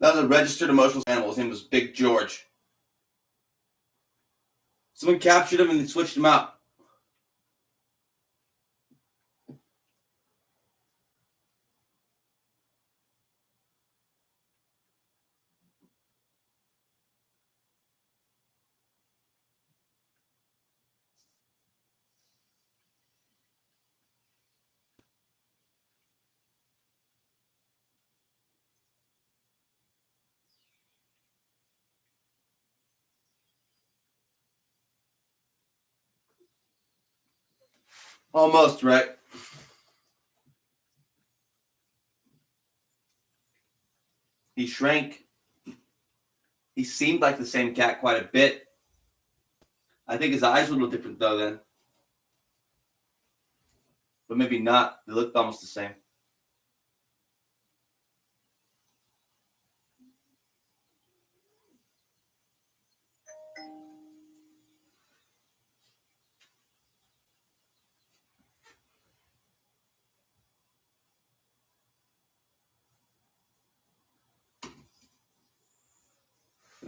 That was a registered emotional animal. His name was Big George. Someone captured him and they switched him out. Almost, right? He shrank. He seemed like the same cat quite a bit. I think his eyes were a little different, though, then. But maybe not. They looked almost the same.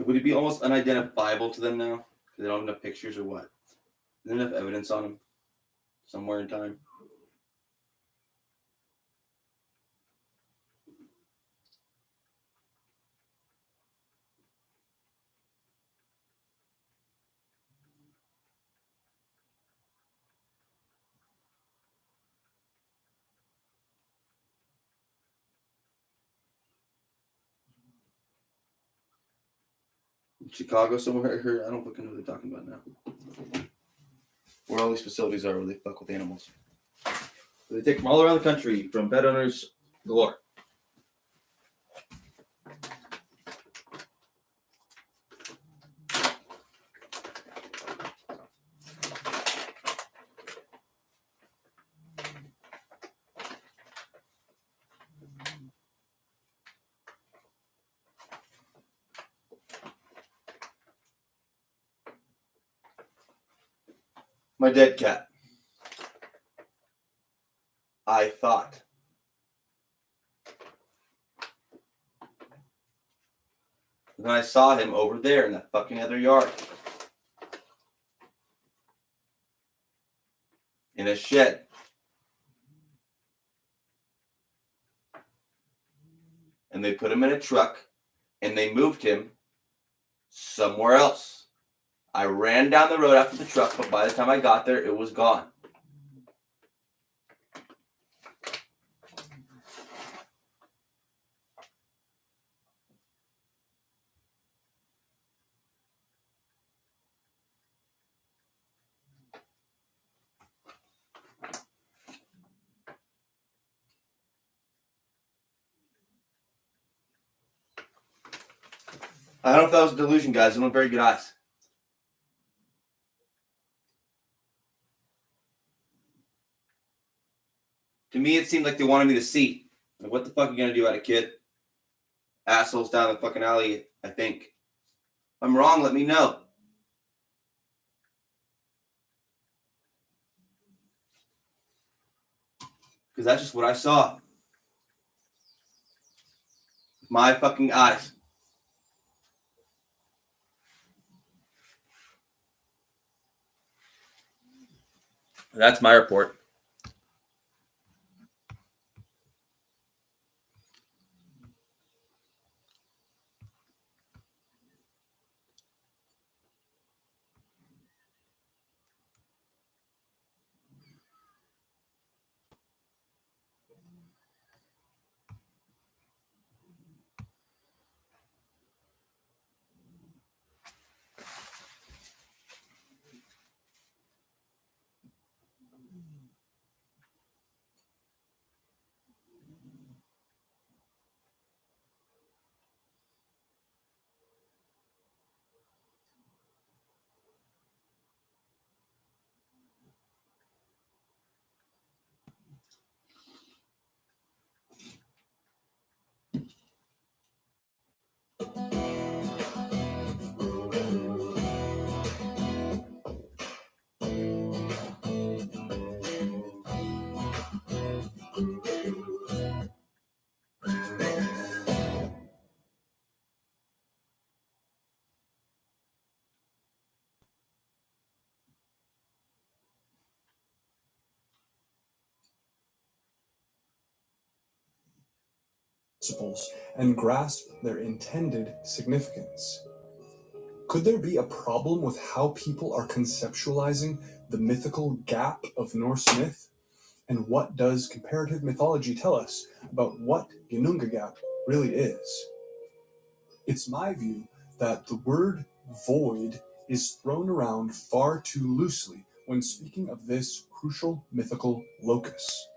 Would he be almost unidentifiable to them now? Because they don't have enough pictures or what? There's enough evidence on him somewhere in time. In Chicago somewhere. I don't fucking know what they're talking about now. Where all these facilities are where they fuck with animals. They take from all around the country, from pet owners galore. My dead cat. I thought. And then I saw him over there in that fucking other yard. In a shed. And they put him in a truck and they moved him somewhere else. I ran down the road after the truck, but by the time I got there, it was gone. I don't know if that was a delusion, guys. I don't have very good eyes. To me, it seemed like they wanted me to see. Like, what the fuck are you going to do, at a kid? Assholes down the fucking alley, I think. If I'm wrong, let me know. Because that's just what I saw. My fucking eyes. That's my report. principles and grasp their intended significance. Could there be a problem with how people are conceptualizing the mythical gap of Norse myth? And what does comparative mythology tell us about what Ginnungagap really is? It's my view that the word void is thrown around far too loosely when speaking of this crucial mythical locus.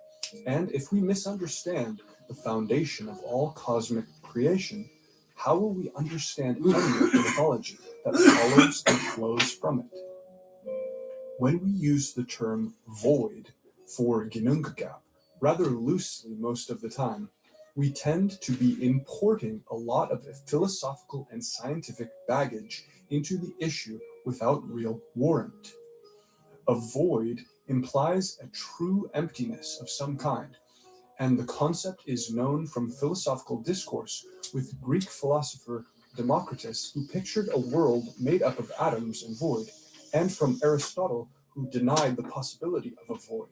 And if we misunderstand the foundation of all cosmic creation, how will we understand any of the mythology that follows and flows from it? When we use the term void for Ginnungagap rather loosely most of the time, we tend to be importing a lot of philosophical and scientific baggage into the issue without real warrant. A void implies a true emptiness of some kind, and the concept is known from philosophical discourse with Greek philosopher Democritus, who pictured a world made up of atoms and void, and from Aristotle, who denied the possibility of a void.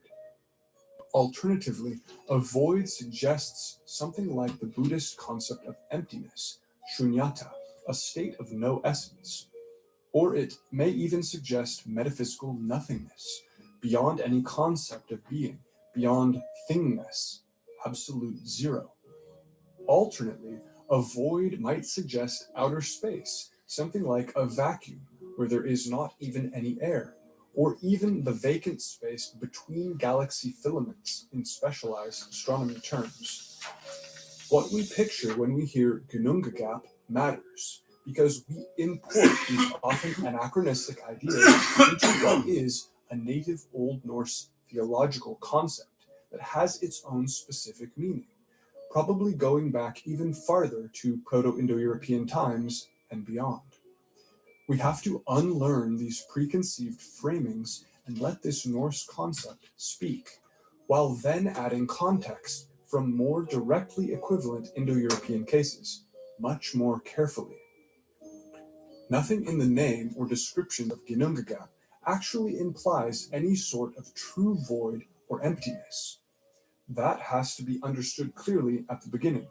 Alternatively, a void suggests something like the Buddhist concept of emptiness, shunyata, a state of no essence. Or it may even suggest metaphysical nothingness, beyond any concept of being, beyond thingness, absolute zero. Alternately, a void might suggest outer space, something like a vacuum, where there is not even any air, or even the vacant space between galaxy filaments in specialized astronomy terms. What we picture when we hear Ginnungagap matters, because we import these often anachronistic ideas into what is a native Old Norse theological concept that has its own specific meaning, probably going back even farther to Proto-Indo-European times and beyond. We have to unlearn these preconceived framings and let this Norse concept speak, while then adding context from more directly equivalent Indo-European cases, much more carefully. Nothing in the name or description of Ginnungagap actually implies any sort of true void or emptiness. That has to be understood clearly at the beginning.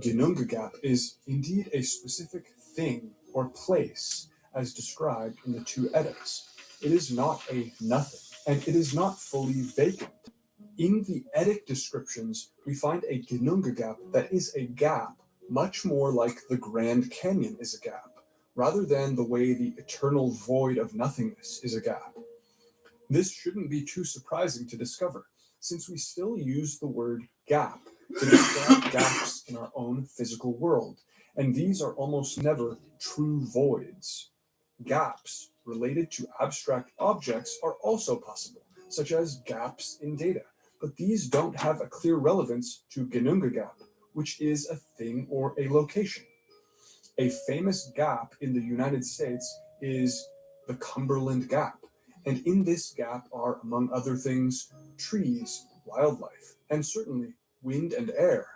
Ginnungagap is indeed a specific thing or place as described in the two Eddas. It is not a nothing, and it is not fully vacant. In the Eddic descriptions, we find a Ginnungagap that is a gap much more like the Grand Canyon is a gap, rather than the way the eternal void of nothingness is a gap. This shouldn't be too surprising to discover, since we still use the word gap to describe gaps in our own physical world, and these are almost never true voids. Gaps related to abstract objects are also possible, such as gaps in data, but these don't have a clear relevance to Ginnungagap, which is a thing or a location. A famous gap in the United States is the Cumberland Gap, and in this gap are, among other things, trees, wildlife, and certainly wind and air.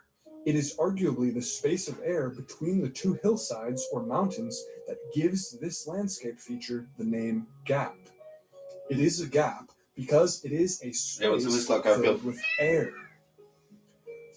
It is arguably the space of air between the two hillsides or mountains that gives this landscape feature the name gap. It is a gap because it is a space filled with air.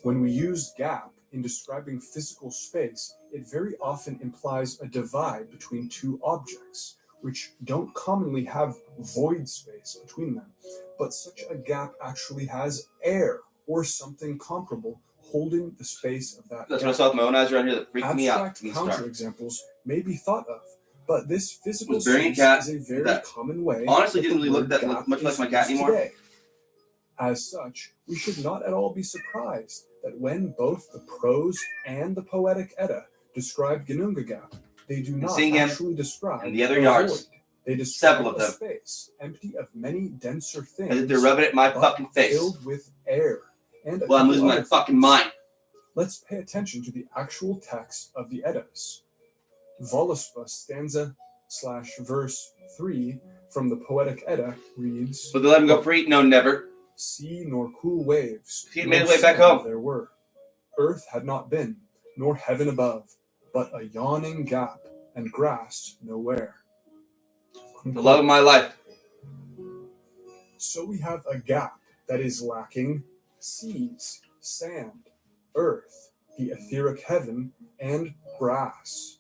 When we use gap in describing physical space, it very often implies a divide between two objects, which don't commonly have void space between them, but such a gap actually has air or something comparable holding the space of that That's gap. what I saw with my own eyes around here that freaked me out. Abstract counterexamples may be thought of, but this physical space is a very common way. Honestly, didn't really look that much like my cat anymore. Today. As such, we should not at all be surprised that when both the prose and the poetic Edda describe Ginnungagap, they do not actually describe in the other yards. Void. They describe several of them. A space empty of many denser things. As if they're rubbing it in my fucking face. Filled with air. And I'm losing my fucking mind. Let's pay attention to the actual text of the Eddas. Voluspa stanza/verse 3 from the Poetic Edda reads, But they let him go free? No, never. Sea nor cool waves. He made his way back home. There were. Earth had not been, nor heaven above, but a yawning gap, and grass nowhere. The love of my life. So we have a gap that is lacking seas, sand, earth, the etheric heaven, and grass.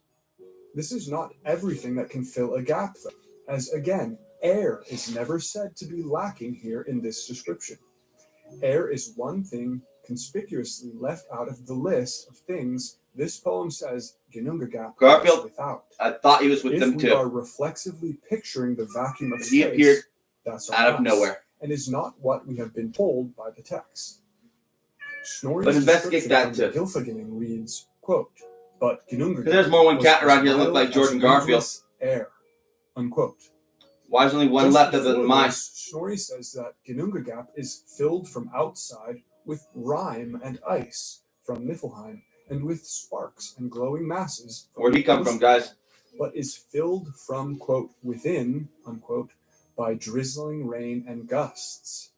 This is not everything that can fill a gap, though, as again, air is never said to be lacking here in this description. Air is one thing conspicuously left out of the list of things this poem says Ginnungagap Garfield, is without. I thought he was with If them we too. are reflexively picturing the vacuum of He space, appeared that's out of on us, nowhere. and is not what we have been told by the text. Snorri's Let's investigate description that from the Gylfaginning reads, quote, but Ginnungagap Because there's more one was cat as around here that looked mild like Jordan as Garfield. windless air, unquote. Why is only one Just left other than before mine? this, Snorri says that Ginnungagap is filled from outside with rime and ice from Niflheim, and with sparks and glowing masses. Where'd he come from, guys? But is filled from, quote, within, unquote, by drizzling rain and gusts.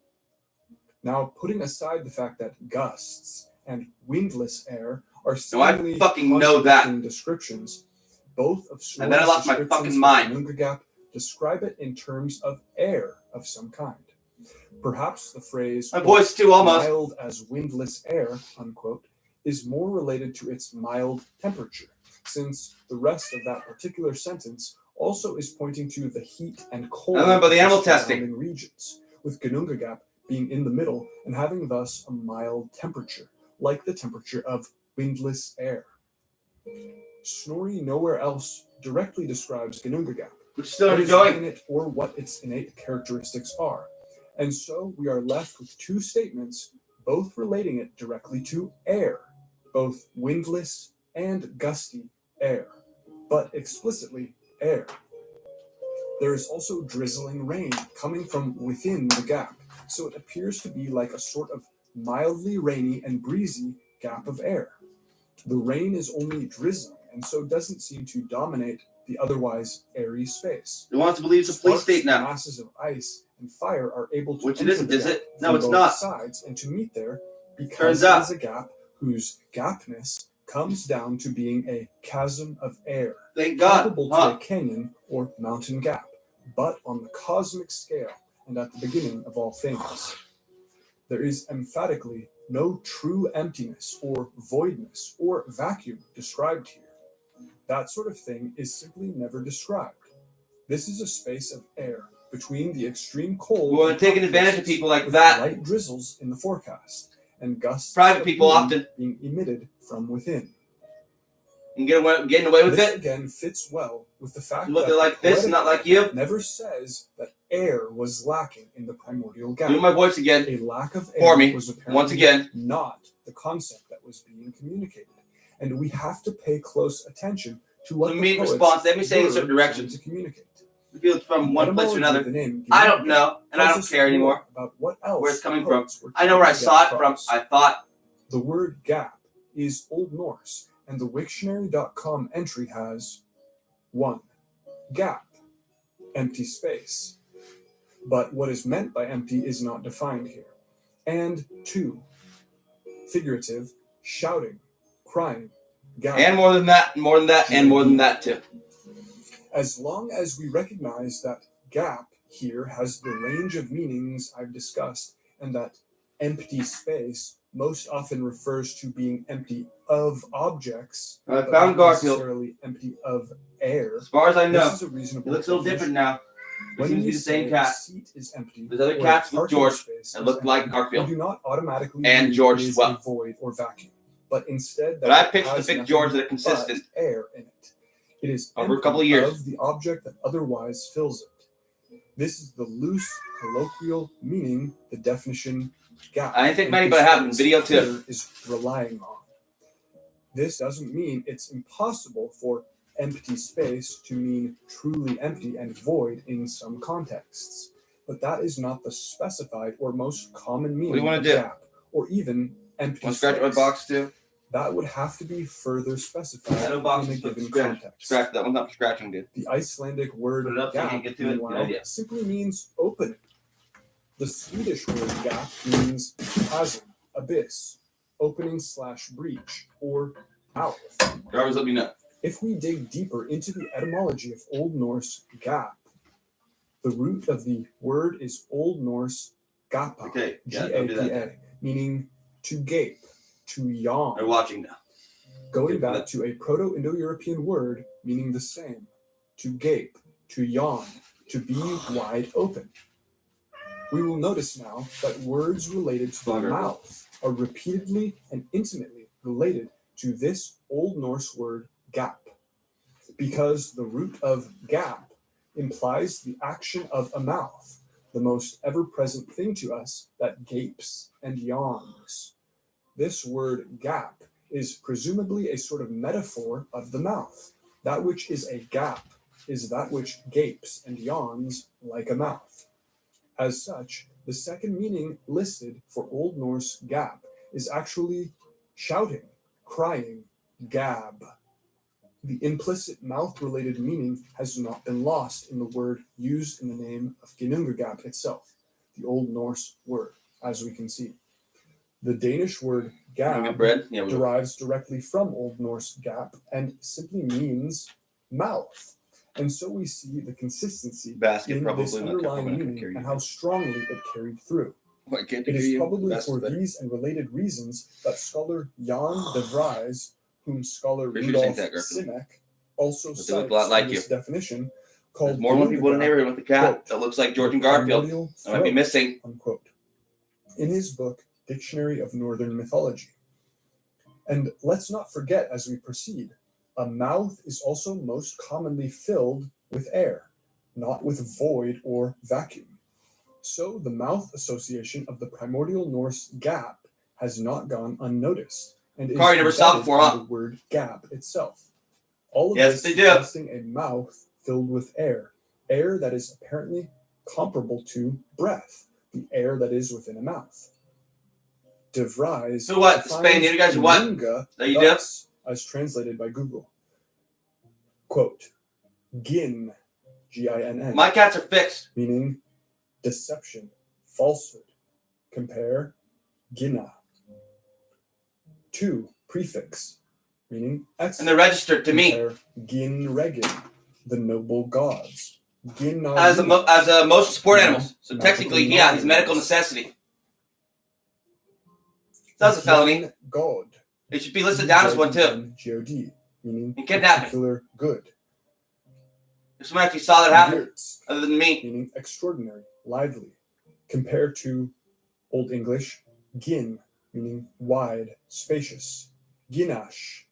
Now, putting aside the fact that gusts and windless air are seemingly fucking know that. contradicting descriptions, both of And then I Snorri's lost my descriptions fucking of mind. Ginnungagap describe it in terms of air of some kind. Perhaps the phrase My voice too, almost. mild as windless air, unquote, is more related to its mild temperature, since the rest of that particular sentence also is pointing to the heat and cold I remember the of animal surrounding testing. regions, with Ginnungagap being in the middle and having thus a mild temperature, like the temperature of windless air. Snorri nowhere else directly describes Ginnungagap, We're still what is going. in it or what its innate characteristics are. And so we are left with two statements, both relating it directly to air, both windless and gusty air, but explicitly air. There is also drizzling rain coming from within the gap, so it appears to be like a sort of mildly rainy and breezy gap of air. The rain is only drizzling, and so doesn't seem to dominate the otherwise airy space. They want us to believe it's a police Sparks, state now. masses of ice and fire are able to Which it enter isn't, the is gap it? No, from it's both not. sides and to meet there because Turns it out. is a gap whose gapness comes down to being a chasm of air, Thank God. comparable to a canyon or mountain gap, but on the cosmic scale and at the beginning of all things. There is emphatically no true emptiness or voidness or vacuum described here. That sort of thing is simply never described. This is a space of air between the extreme cold We want and to take hot advantage of places, people like with that. light drizzles in the forecast and gusts Private of people wind often. being emitted from within. And getting away with This it. again fits well with the fact You look that like the this, poetic not like you. never says that air was lacking in the primordial gap. Do my voice again. A lack of air For me, was apparently once again. not the concept that was being communicated, and we have to pay close attention to what the Immediate poets response. Let me say in were certain trying directions. to communicate. It feels from one place to Etymology of another. the name I don't Ginnungagap know, and I tells don't us care more anymore about what else where it's coming the from. poets were I know where I trying to saw get it from. across. I thought. The word gap is Old Norse, and the Wiktionary.com entry has 1. Gap, empty space. But what is meant by empty is not defined here. And 2. Figurative, shouting, crying, gap. And more than that, more than that, and more than that too. As long as we recognize that gap here has the range of meanings I've discussed, and that empty space most often refers to being empty of objects, I but found not Garfield. necessarily empty of air. As far as I know, This is a it reasonable looks a little different now. It When seems to we be the same say cat. a seat is empty, There's other or a cats with parking George space that is look like empty, Garfield. we do not automatically And mean George it as is well. a void or vacuum, but instead But that I picked it has the big nothing George that are but consistent air in it. It is over a empty couple of years. of the object that otherwise fills it. This is the loose colloquial meaning the definition gap. I didn't take many, empty but I have in space video too. here is relying on. This doesn't mean it's impossible for empty space to mean truly empty and void in some contexts, but that is not the specified or most common meaning wanna of do? gap, or even empty Want to scratch my space. box too? That would have to be further specified I know box in a is supposed to given scratch. context. Scratch that one's not for scratching, dude. The Icelandic word Put it up so you gap, can get to it. Good meanwhile, idea. simply means opening. The Swedish word gap means chasm, abyss, opening / breach, or mouth. Drivers, let me know. If we dig deeper into the etymology of Old Norse gap, the root of the word is Old Norse gapa, Okay, yeah, don't do that. G-A-P-A, meaning to gape, to yawn. They're watching now. going back to a Proto-Indo-European word meaning the same, to gape, to yawn, to be wide open. We will notice now that words related to the mouth are repeatedly and intimately related to this Old Norse word gap, because the root of gap implies the action of a mouth, the most ever-present thing to us that gapes and yawns. This word gap is presumably a sort of metaphor of the mouth. That which is a gap is that which gapes and yawns like a mouth. As such, the second meaning listed for Old Norse gap is actually shouting, crying, gab. The implicit mouth-related meaning has not been lost in the word used in the name of Ginnungagap itself, the Old Norse word, as we can see. The Danish word gab derives directly from Old Norse gap and simply means mouth. And so we see the consistency in this underlying meaning and how strongly it carried through. It is probably for these and related reasons that scholar Jan de Vries, whom scholar Rudolf Simek also cites in this definition, called There's more people in the neighborhood with the cat that looks like George and Garfield. I might be missing. Unquote, in his book, Dictionary of Northern Mythology. And let's not forget as we proceed, a mouth is also most commonly filled with air, not with void or vacuum. So the mouth association of the primordial Norse gap has not gone unnoticed, and is never saw before, huh? the word gap itself. All of this suggesting a mouth filled with air that is apparently comparable to breath, the air that is within a mouth. De Vries so what? Spain, you guys what? That you do? As translated by Google. Quote, gin, G-I-N-N. My cats are fixed. Meaning deception, falsehood. Compare ginna. 2, prefix, meaning excellent. And they're registered to Compare gin regin, the noble gods. Gin as a motion support animals. So technically, yeah, he's a medical necessity. That's a felony. God. It should be listed down as one too. G-O-D, meaning kidnapping. Particular good. If someone actually saw that happen, other than me. Meaning extraordinary, lively. Compared to Old English, gin, meaning wide, spacious. Ginash,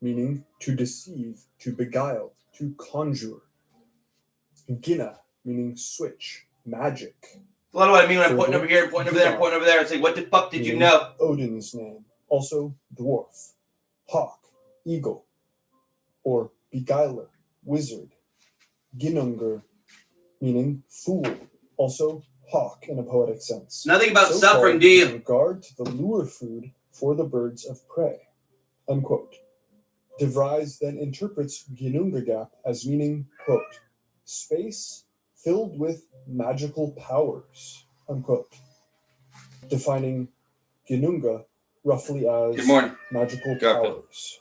meaning to deceive, to beguile, to conjure. Ginna, meaning switch, magic. A lot of what I mean when I'm pointing over here, pointing over there, pointing over there, and saying, what the fuck did you know? Odin's name. Also dwarf, hawk, eagle, or beguiler, wizard. Ginnungr, meaning fool, also hawk in a poetic sense. Nothing about suffering, do you? In regard to the lure food for the birds of prey. Unquote. De Vries then interprets Ginnungagap as meaning, quote, space filled with magical powers, unquote. Defining Ginnunga roughly as magical powers.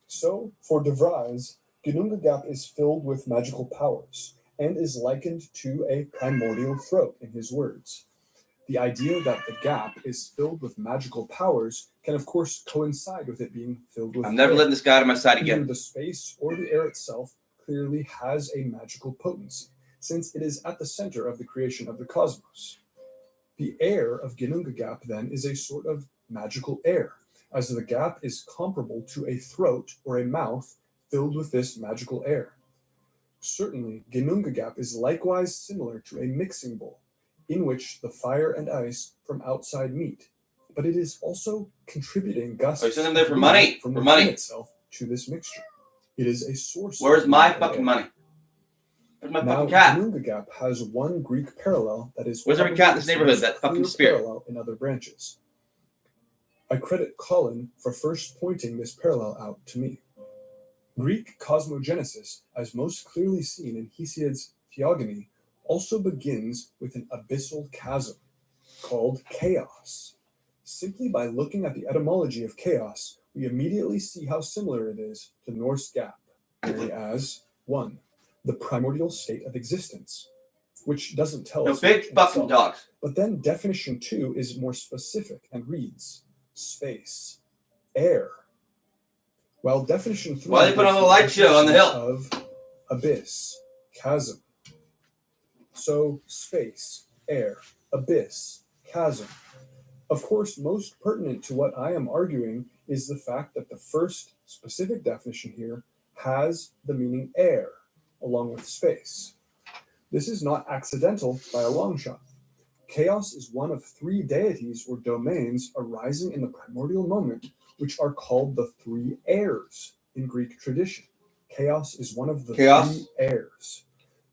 So, for De Vries, Ginnungagap is filled with magical powers and is likened to a primordial throat in his words. The idea that the gap is filled with magical powers can, of course, coincide with it being filled with I'm never letting this guy out of my sight again. Either the space or the air itself clearly has a magical potency, since it is at the center of the creation of the cosmos. The air of Ginnungagap, then, is a sort of magical air, as the gap is comparable to a throat or a mouth filled with this magical air. Certainly, Ginnungagap is likewise similar to a mixing bowl, in which the fire and ice from outside meet, but it is also contributing gusts from within itself to this mixture. It is a source. Where's my fucking money? Where's my fucking cat? Ginnungagap has one Greek parallel that is. Where's every cat in this neighborhood? That fucking spirit. Parallel in other branches. I credit Colin for first pointing this parallel out to me. Greek cosmogenesis, as most clearly seen in Hesiod's Theogony, also begins with an abyssal chasm called chaos. Simply by looking at the etymology of chaos, we immediately see how similar it is to Norse gap, namely as 1. The primordial state of existence, which doesn't tell us big fucking dogs. But then definition 2 is more specific and reads space, air, While definition 3 Why they put on the gives light show on the hill? of abyss, chasm. So space, air, abyss, chasm. Of course, most pertinent to what I am arguing is the fact that the first specific definition here has the meaning air, along with space. This is not accidental by a long shot. Chaos is one of three deities or domains arising in the primordial moment, which are called the three airs in Greek tradition. Chaos is one of the three airs.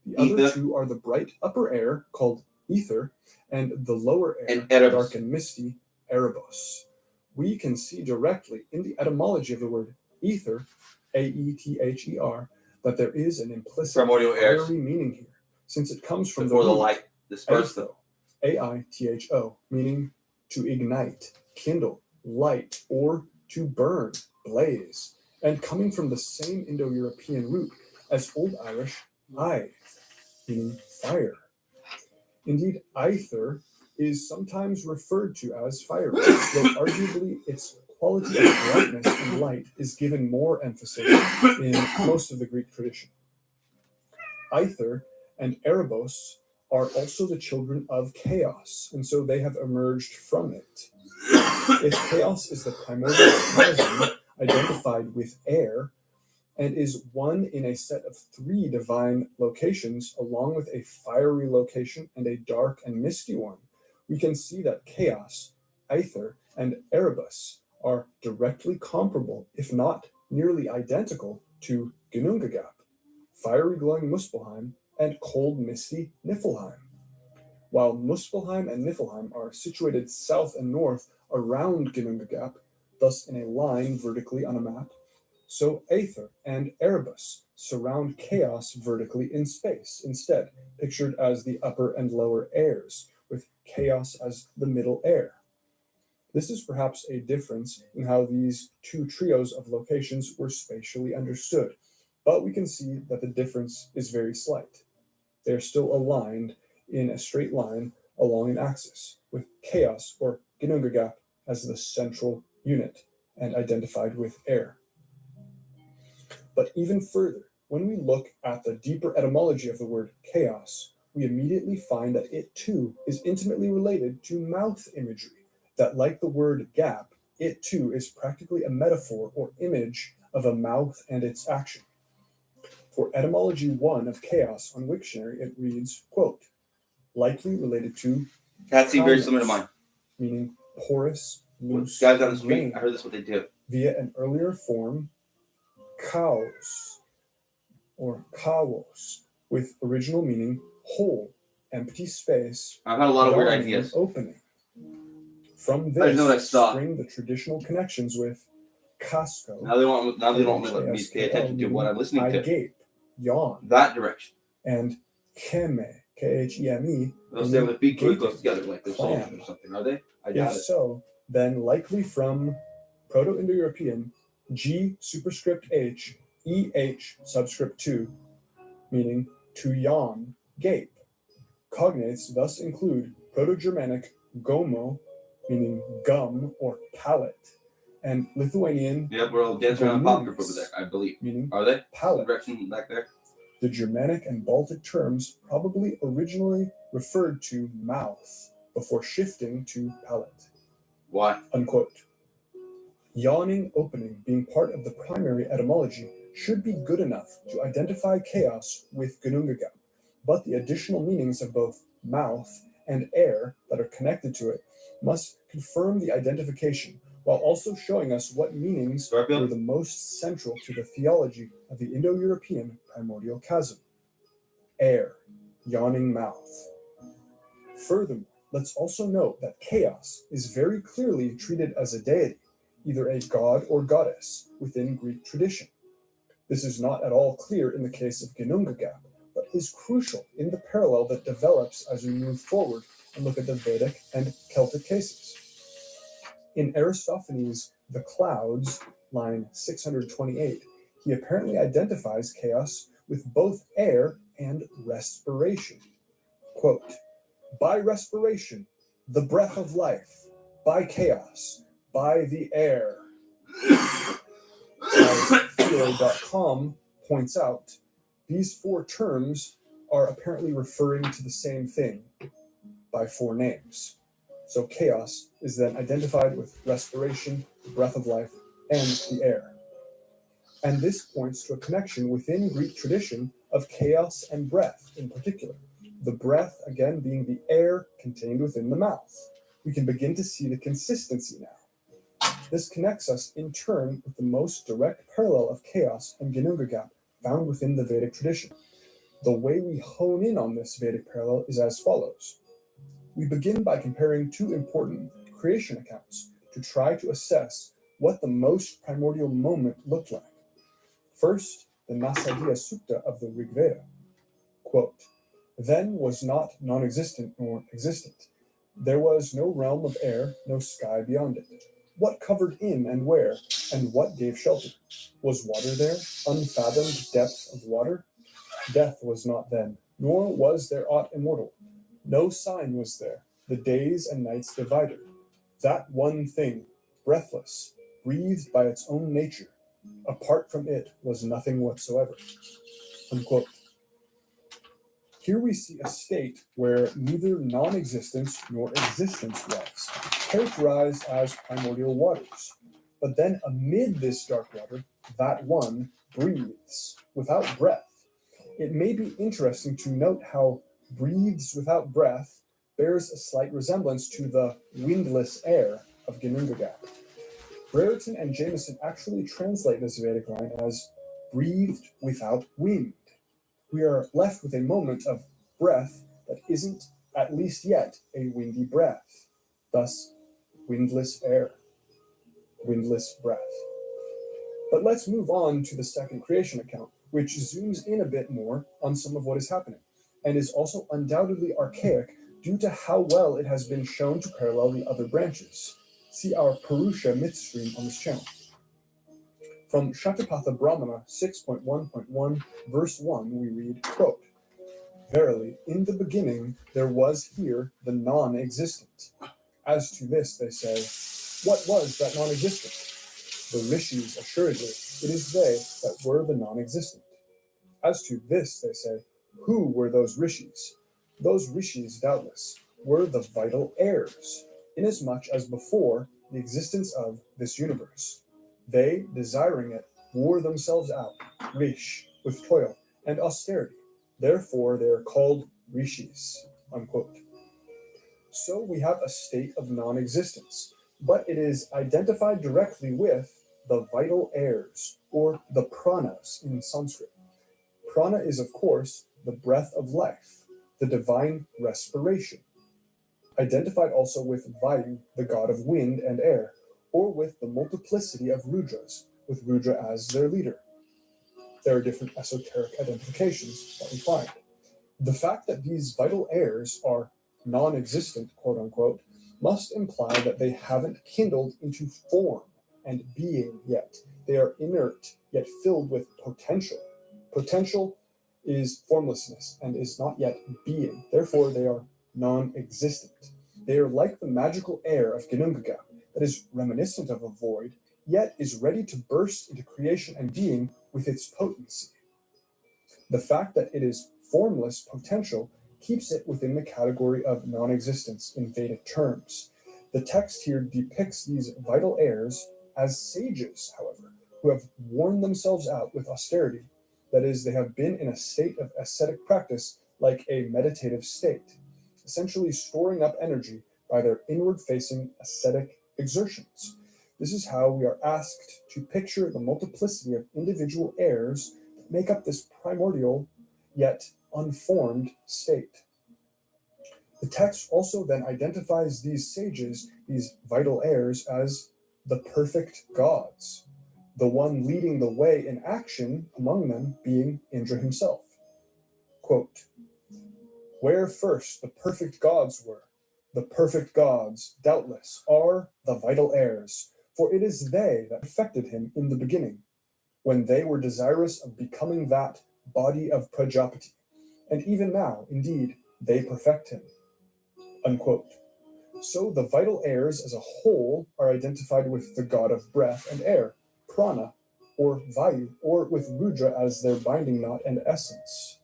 The other two are the bright upper air, called ether, and the lower air, dark and misty, Erebos. We can see directly in the etymology of the word ether, A-E-T-H-E-R, that there is an implicit fiery meaning here, since it comes from before the light dispersed, A-I-T-H-O, meaning to ignite, kindle, light, or to burn, blaze, and coming from the same Indo-European root as Old Irish aith, meaning fire. Indeed, aether is sometimes referred to as fire, though arguably its quality of brightness and light is given more emphasis in most of the Greek tradition. Aether and Erebos are also the children of chaos, and so they have emerged from it. If chaos is the primordial chasm identified with air, and is one in a set of three divine locations, along with a fiery location and a dark and misty one, we can see that chaos, aether, and Erebus are directly comparable, if not nearly identical, to Ginnungagap, fiery glowing Muspelheim, and cold misty Niflheim. While Muspelheim and Niflheim are situated south and north around Ginnungagap, thus in a line vertically on a map, so aether and Erebus surround chaos vertically in space, instead pictured as the upper and lower airs, with chaos as the middle air. This is perhaps a difference in how these two trios of locations were spatially understood, but we can see that the difference is very slight. They are still aligned in a straight line along an axis, with chaos or Ginnungagap as the central unit and identified with air. But even further, when we look at the deeper etymology of the word chaos, we immediately find that it too is intimately related to mouth imagery, that like the word gap, it too is practically a metaphor or image of a mouth and its action. For etymology 1 of chaos on Wiktionary, it reads, quote, likely related to Cats seem very similar to mine. Meaning porous, loose, guys on the street, I heard this what they do. Via an earlier form, chaos, or chaos, with original meaning whole, empty space. I've had a lot of weird ideas. Opening. From this spring the traditional connections with casco. Now they want me to pay attention to what I'm listening to. Gape, yawn. That direction. And cheme, K-H-E-M-E. Those they with feet close together like they're soldiers or something, are they? I doubt it. If so, then likely from Proto-Indo-European G superscript H, E-H subscript 2, meaning to yawn, gape. Cognates thus include Proto-Germanic gomo, meaning gum or palate, and Lithuanian. Yep, we're all dancing around pop group over there, I believe. Meaning are they? Palate. Direction back there. The Germanic and Baltic terms probably originally referred to mouth before shifting to palate. Why? Unquote. Yawning opening being part of the primary etymology should be good enough to identify chaos with Ginnungagap, but the additional meanings of both mouth and air that are connected to it must confirm the identification, while also showing us what meanings were the most central to the theology of the Indo-European primordial chasm. Air, yawning mouth. Furthermore, let's also note that chaos is very clearly treated as a deity, either a god or goddess, within Greek tradition. This is not at all clear in the case of Ginnungagap, but is crucial in the parallel that develops as we move forward and look at the Vedic and Celtic cases. In Aristophanes' The Clouds, line 628, he apparently identifies chaos with both air and respiration. Quote, by respiration, the breath of life, by chaos, by the air. as Philo.com points out, these four terms are apparently referring to the same thing by four names. So chaos is then identified with respiration, the breath of life, and the air. And this points to a connection within Greek tradition of chaos and breath in particular. The breath, again, being the air contained within the mouth. We can begin to see the consistency now. This connects us in turn with the most direct parallel of chaos and Ginnungagap found within the Vedic tradition. The way we hone in on this Vedic parallel is as follows. We begin by comparing two important creation accounts to try to assess what the most primordial moment looked like. First, the Nasadiya Sutta of the Rig Veda. Quote, then was not non-existent nor existent. There was no realm of air, no sky beyond it. What covered in and where, and what gave shelter? Was water there, unfathomed depth of water? Death was not then, nor was there aught immortal. No sign was there, the days and nights divider. That one thing, breathless, breathed by its own nature. Apart from it was nothing whatsoever. Unquote. Here we see a state where neither non-existence nor existence was, characterized as primordial waters. But then amid this dark water, that one breathes without breath. It may be interesting to note how breathes without breath bears a slight resemblance to the windless air of Ginnungagap. Brereton and Jameson actually translate this Vedic line as breathed without wind. We are left with a moment of breath that isn't, at least yet, a windy breath. Thus, windless air, windless breath. But let's move on to the second creation account, which zooms in a bit more on some of what is happening, and is also undoubtedly archaic due to how well it has been shown to parallel the other branches. See our Purusha myth stream on this channel. From Shatapatha Brahmana 6.1.1, verse 1, we read, quote, verily, in the beginning there was here the non-existent. As to this, they say, what was that non-existent? The rishis, assuredly, it is they that were the non-existent. As to this, they say, who were those rishis? Those rishis, doubtless, were the vital heirs, inasmuch as before the existence of this universe. They, desiring it, wore themselves out, rish, with toil and austerity. Therefore they are called rishis. Unquote. So we have a state of non-existence, but it is identified directly with the vital heirs, or the pranas in Sanskrit. Prana is, of course, the breath of life, the divine respiration. Identified also with Vayu, the god of wind and air, or with the multiplicity of Rudras, with Rudra as their leader. There are different esoteric identifications that we find. The fact that these vital heirs are non-existent, quote unquote, must imply that they haven't kindled into form and being yet. They are inert, yet filled with potential. Potential is formlessness and is not yet being. Therefore, they are non-existent. They are like the magical air of Ginnungagap that is reminiscent of a void, yet is ready to burst into creation and being with its potency. The fact that it is formless potential keeps it within the category of non-existence in Vedic terms. The text here depicts these vital heirs as sages, however, who have worn themselves out with austerity. That is, they have been in a state of ascetic practice like a meditative state, essentially storing up energy by their inward-facing ascetic exertions. This is how we are asked to picture the multiplicity of individual heirs that make up this primordial yet unformed state. The text also then identifies these sages, these vital heirs, as the perfect gods, the one leading the way in action among them being Indra himself. Quote, where first the perfect gods were, the perfect gods, doubtless, are the vital heirs, for it is they that perfected him in the beginning, when they were desirous of becoming that body of Prajapati. And even now, indeed, they perfect him. Unquote. So the vital heirs as a whole are identified with the god of breath and air, prana, or Vayu, or with Rudra as their binding knot and essence.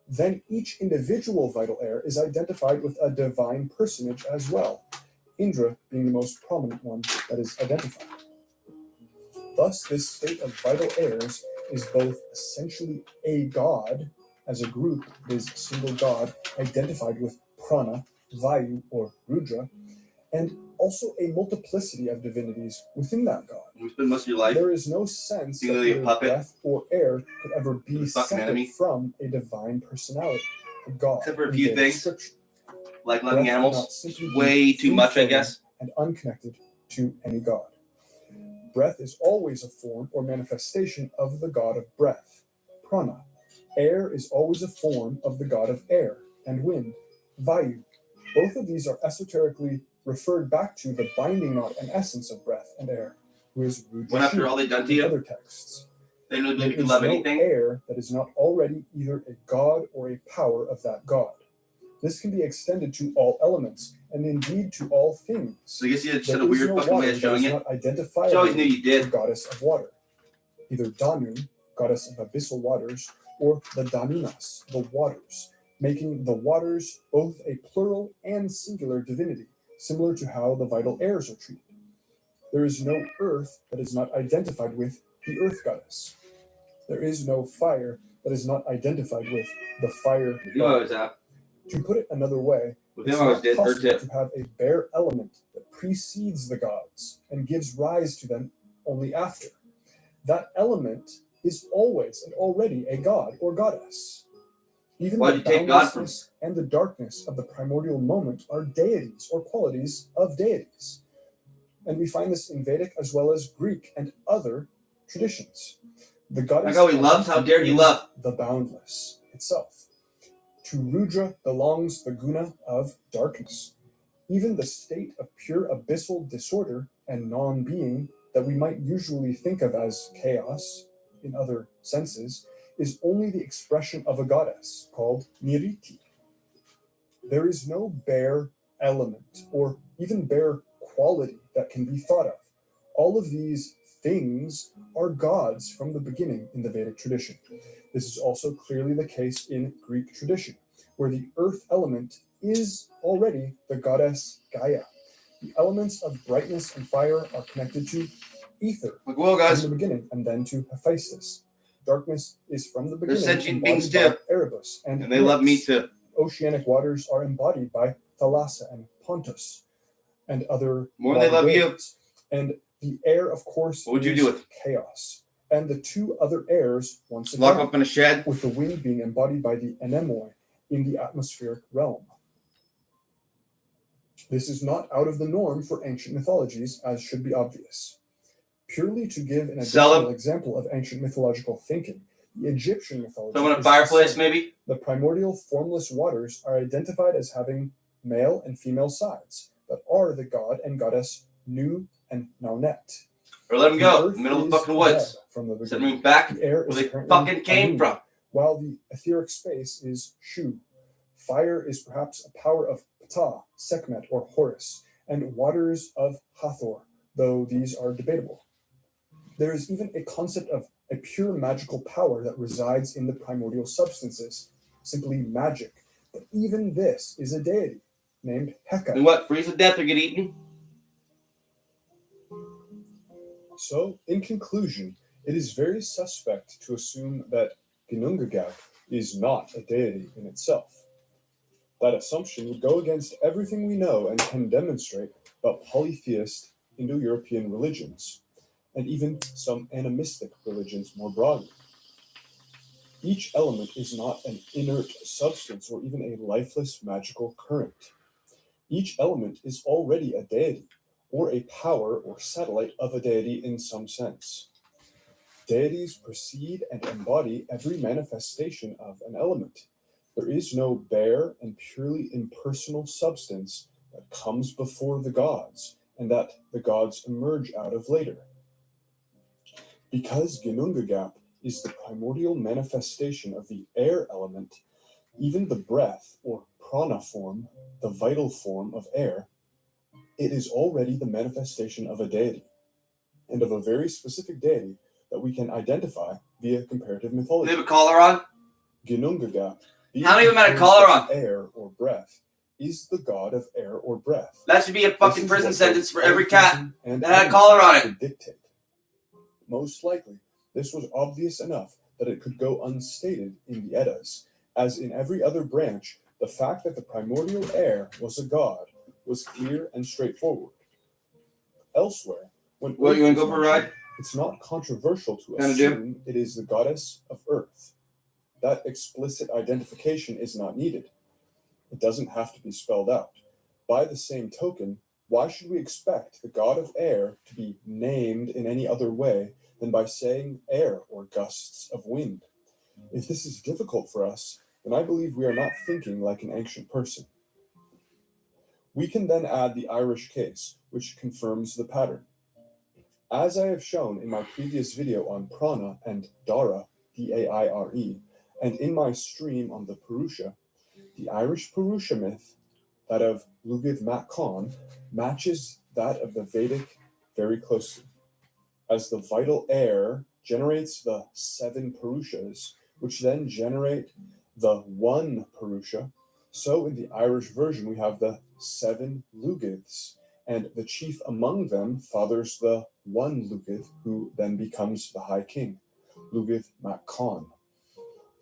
Then each individual vital air is identified with a divine personage as well, Indra being the most prominent one that is identified. Thus, this state of vital airs is both essentially a god, as a group it is a single god identified with prana, Vayu, or Rudra, and also a multiplicity of divinities within that god. You spend most of your life. There is no sense that Being a either puppet. breath or air could ever be The fucking enemy. separate from a divine personality, a god. Except for a in few Vedic things. scripture. Like loving Breath animals. cannot simply be Way too much, I free-floating guess. and unconnected to any god. Breath is always a form or manifestation of the god of breath, prana. Air is always a form of the god of air and wind, Vayu. Both of these are esoterically referred back to the binding knot and essence of breath and air, who is Rudra When after all they done to in you, other texts. they don't There believe you can is love no anything. air that is not already either a god or a power of that god. This can be extended to all elements, and indeed to all things. So I guess you just There had a is weird no fucking way water of showing that is it. not I identifiable always knew you the did. goddess of water, either Danu, goddess of abyssal waters, or the Danunas, the waters, making the waters both a plural and singular divinity, similar to how the vital airs are treated. There is no earth that is not identified with the earth goddess. There is no fire that is not identified with the fire With you I was out. To put it another way, With it's him I was not dead. Her possible tip. to have a bare element that precedes the gods and gives rise to them only after. That element is always and already a god or goddess. Even Why'd the you take God from boundlessness and the darkness of the primordial moment are deities or qualities of deities. And we find this in Vedic as well as Greek and other traditions. The goddess Like how he loves, how dare he is love. the boundless itself. To Rudra belongs the guna of darkness. Even the state of pure abyssal disorder and non-being that we might usually think of as chaos in other senses is only the expression of a goddess called Niriti. There is no bare element or even bare quality that can be thought of. All of these things are gods from the beginning in the Vedic tradition. This is also clearly the case in Greek tradition, where the earth element is already the goddess Gaia. The elements of brightness and fire are connected to ether Like, well, from guys, the beginning, and then to Hephaestus. Darkness is from the beginning sentient beings embodied too. by Erebus, and they love me Nyx. too. Oceanic waters are embodied by Thalassa and Pontus, and other More than they love you. deities. And the air, of course, What would you is do with? chaos. And the two other airs, once Lock again, up in a shed. with the wind being embodied by the anemoi in the atmospheric realm. This is not out of the norm for ancient mythologies, as should be obvious. Purely to give an Sell additional 'em. example of ancient mythological thinking, the Egyptian mythology Someone a is fireplace, the same. maybe? The primordial formless waters are identified as having male and female sides, that are the god and goddess Nu and Naunet. Or let them The go. earth In the middle of the is fucking woods. red from the Send beginning. them back The air where is they currently fucking came Anu, from. while the etheric space is Shu. Fire is perhaps a power of Ptah, Sekhmet, or Horus, and waters of Hathor, though these are debatable. There is even a concept of a pure magical power that resides in the primordial substances, simply magic. But even this is a deity named Heka. And what? Freeze to death or get eaten? So, in conclusion, it is very suspect to assume that Ginnungagap is not a deity in itself. That assumption would go against everything we know and can demonstrate about polytheist Indo-European religions, and even some animistic religions more broadly. Each element is not an inert substance or even a lifeless magical current. Each element is already a deity, or a power or satellite of a deity in some sense. Deities precede and embody every manifestation of an element. There is no bare and purely impersonal substance that comes before the gods, and that the gods emerge out of later. Because Ginnungagap is the primordial manifestation of the air element, even the breath or prana form, the vital form of air, it is already the manifestation of a deity, and of a very specific deity that we can identify via comparative They mythology. have a collar on? Ginnungagap, being How do you even have a composed collar of on? air or breath, is the god of air or breath. That should be a fucking This is prison what sentence both for every cat polytheism and that had a animism collar on it. would dictate. Most likely, this was obvious enough that it could go unstated in the Eddas, as in every other branch, the fact that the primordial air was a god was clear and straightforward. Elsewhere, when What, Earth you wanna is go for a mentioned, ride? it's not controversial to Kinda do. assume it is the goddess of Earth. That explicit identification is not needed. It doesn't have to be spelled out. By the same token, why should we expect the god of air to be named in any other way than by saying air or gusts of wind? If this is difficult for us, then I believe we are not thinking like an ancient person. We can then add the Irish case, which confirms the pattern. As I have shown in my previous video on prana and dara, D-A-I-R-E, and in my stream on the Purusha, the Irish Purusha myth, that of Lugith Mac Con, matches that of the Vedic very closely. As the vital air generates the 7 Purushas, which then generate the 1 Purusha, so in the Irish version we have the 7 Lugiths, and the chief among them fathers the 1 Lugith, who then becomes the High King, Lugith Mac Con.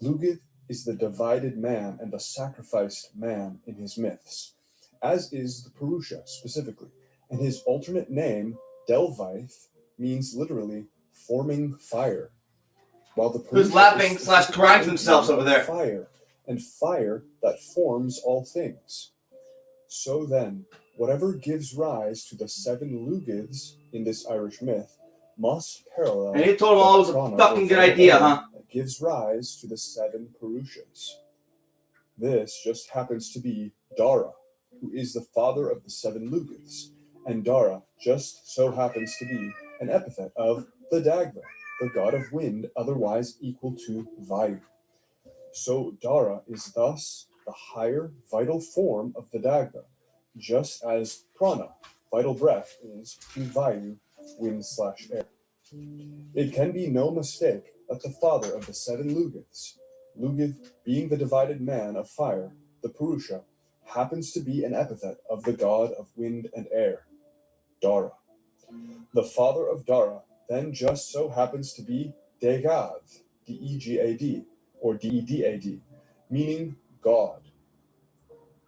Lugith is the divided man and the sacrificed man in his myths, as is the Purusha specifically, and his alternate name, Delvaith, means literally forming fire. While the Who's Purusha laughing is / crying specifically themselves over there? fire, and fire that forms all things. So then, whatever gives rise to the 7 Lugiths in this Irish myth must parallel And you told them all it was a prana fucking or good vital idea, air huh? that gives rise to the 7 Purushas. This just happens to be Dara, who is the father of the 7 Lugiths, and Dara just so happens to be an epithet of the Dagda, the god of wind, otherwise equal to Vayu. So Dara is thus the higher vital form of the Dagda, just as prana, vital breath, is to Vayu, wind/air. It can be no mistake that the father of the 7 Lugiths, Lugith being the divided man of fire, the Purusha, happens to be an epithet of the god of wind and air, Dara. The father of Dara then just so happens to be Degad, D-E-G-A-D, or D-E-D-A-D, meaning God.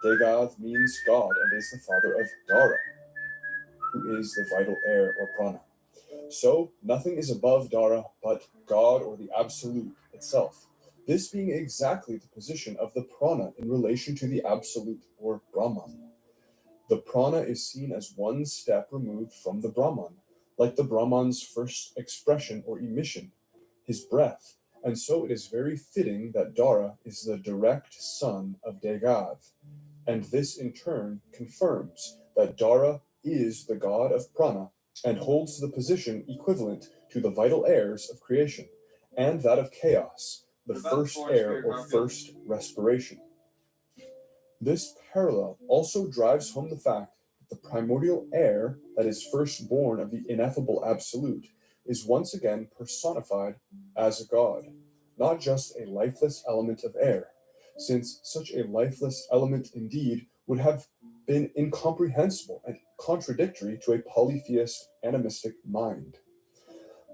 Degad means God and is the father of Dara, who is the vital air or prana. So nothing is above Dara but God or the Absolute itself. This being exactly the position of the prana in relation to the Absolute or Brahman. The prana is seen as one step removed from the Brahman, like the Brahman's first expression or emission, his breath, and so it is very fitting that Dara is the direct son of Degad, and this in turn confirms that Dara is the god of prana and holds the position equivalent to the vital airs of creation and that of chaos, the first air or first respiration. This parallel also drives home the fact that the primordial air that is first born of the ineffable Absolute is once again personified as a god, not just a lifeless element of air, since such a lifeless element indeed would have been incomprehensible and contradictory to a polytheist animistic mind.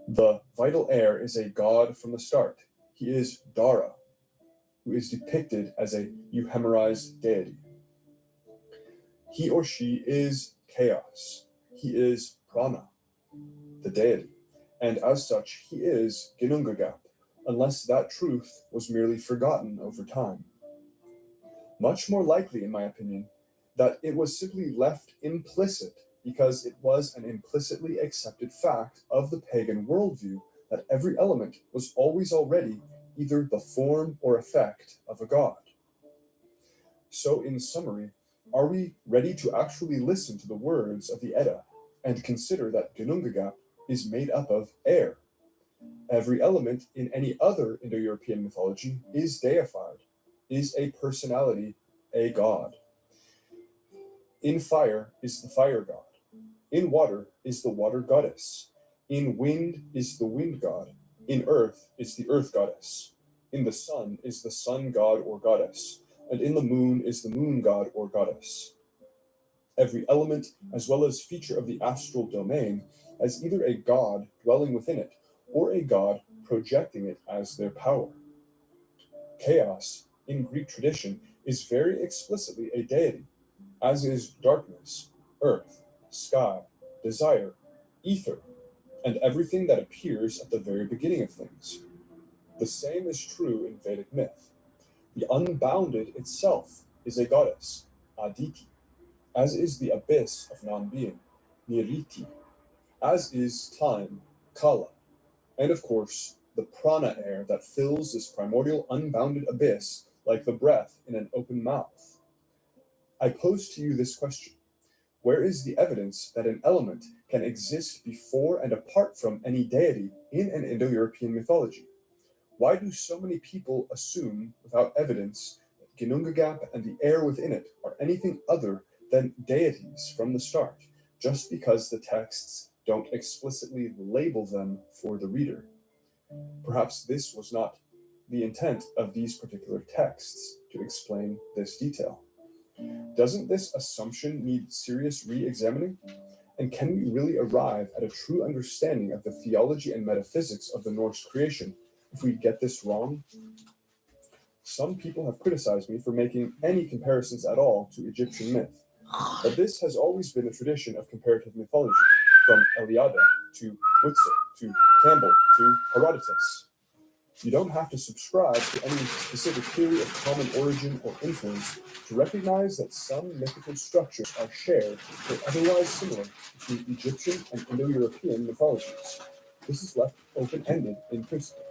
The vital air is a god from the start. He is Dara, who is depicted as a euhemerized deity. He or she is chaos. He is prana, the deity, and as such he is Ginnungagap, unless that truth was merely forgotten over time. Much more likely, in my opinion, that it was simply left implicit because it was an implicitly accepted fact of the pagan worldview that every element was always already either the form or effect of a god. So, in summary, are we ready to actually listen to the words of the Edda and consider that Ginnungagap is made up of air? Every element in any other Indo-European mythology is deified, is a personality, a god. In fire is the fire god. In water is the water goddess. In wind is the wind god. In earth is the earth goddess. In the sun is the sun god or goddess. And in the moon is the moon god or goddess. Every element, as well as feature of the astral domain, has either a god dwelling within it or a god projecting it as their power. Chaos, in Greek tradition, is very explicitly a deity, as is darkness, earth, sky, desire, ether, and everything that appears at the very beginning of things. The same is true in Vedic myth. The unbounded itself is a goddess, Aditi, as is the abyss of non-being, Niriti, as is time, Kala, and of course, the prana air that fills this primordial unbounded abyss like the breath in an open mouth. I pose to you this question. Where is the evidence that an element can exist before and apart from any deity in an Indo-European mythology? Why do so many people assume, without evidence, that Ginnungagap and the air within it are anything other than deities from the start, just because the texts don't explicitly label them for the reader? Perhaps this was not the intent of these particular texts to explain this detail. Doesn't this assumption need serious re-examining? And can we really arrive at a true understanding of the theology and metaphysics of the Norse creation if we get this wrong? Some people have criticized me for making any comparisons at all to Egyptian myth, but this has always been the tradition of comparative mythology, from Eliade to Witzel to Campbell to Herodotus. You don't have to subscribe to any specific theory of common origin or influence to recognize that some mythical structures are shared or otherwise similar between Egyptian and Indo-European mythologies. This is left open-ended in principle.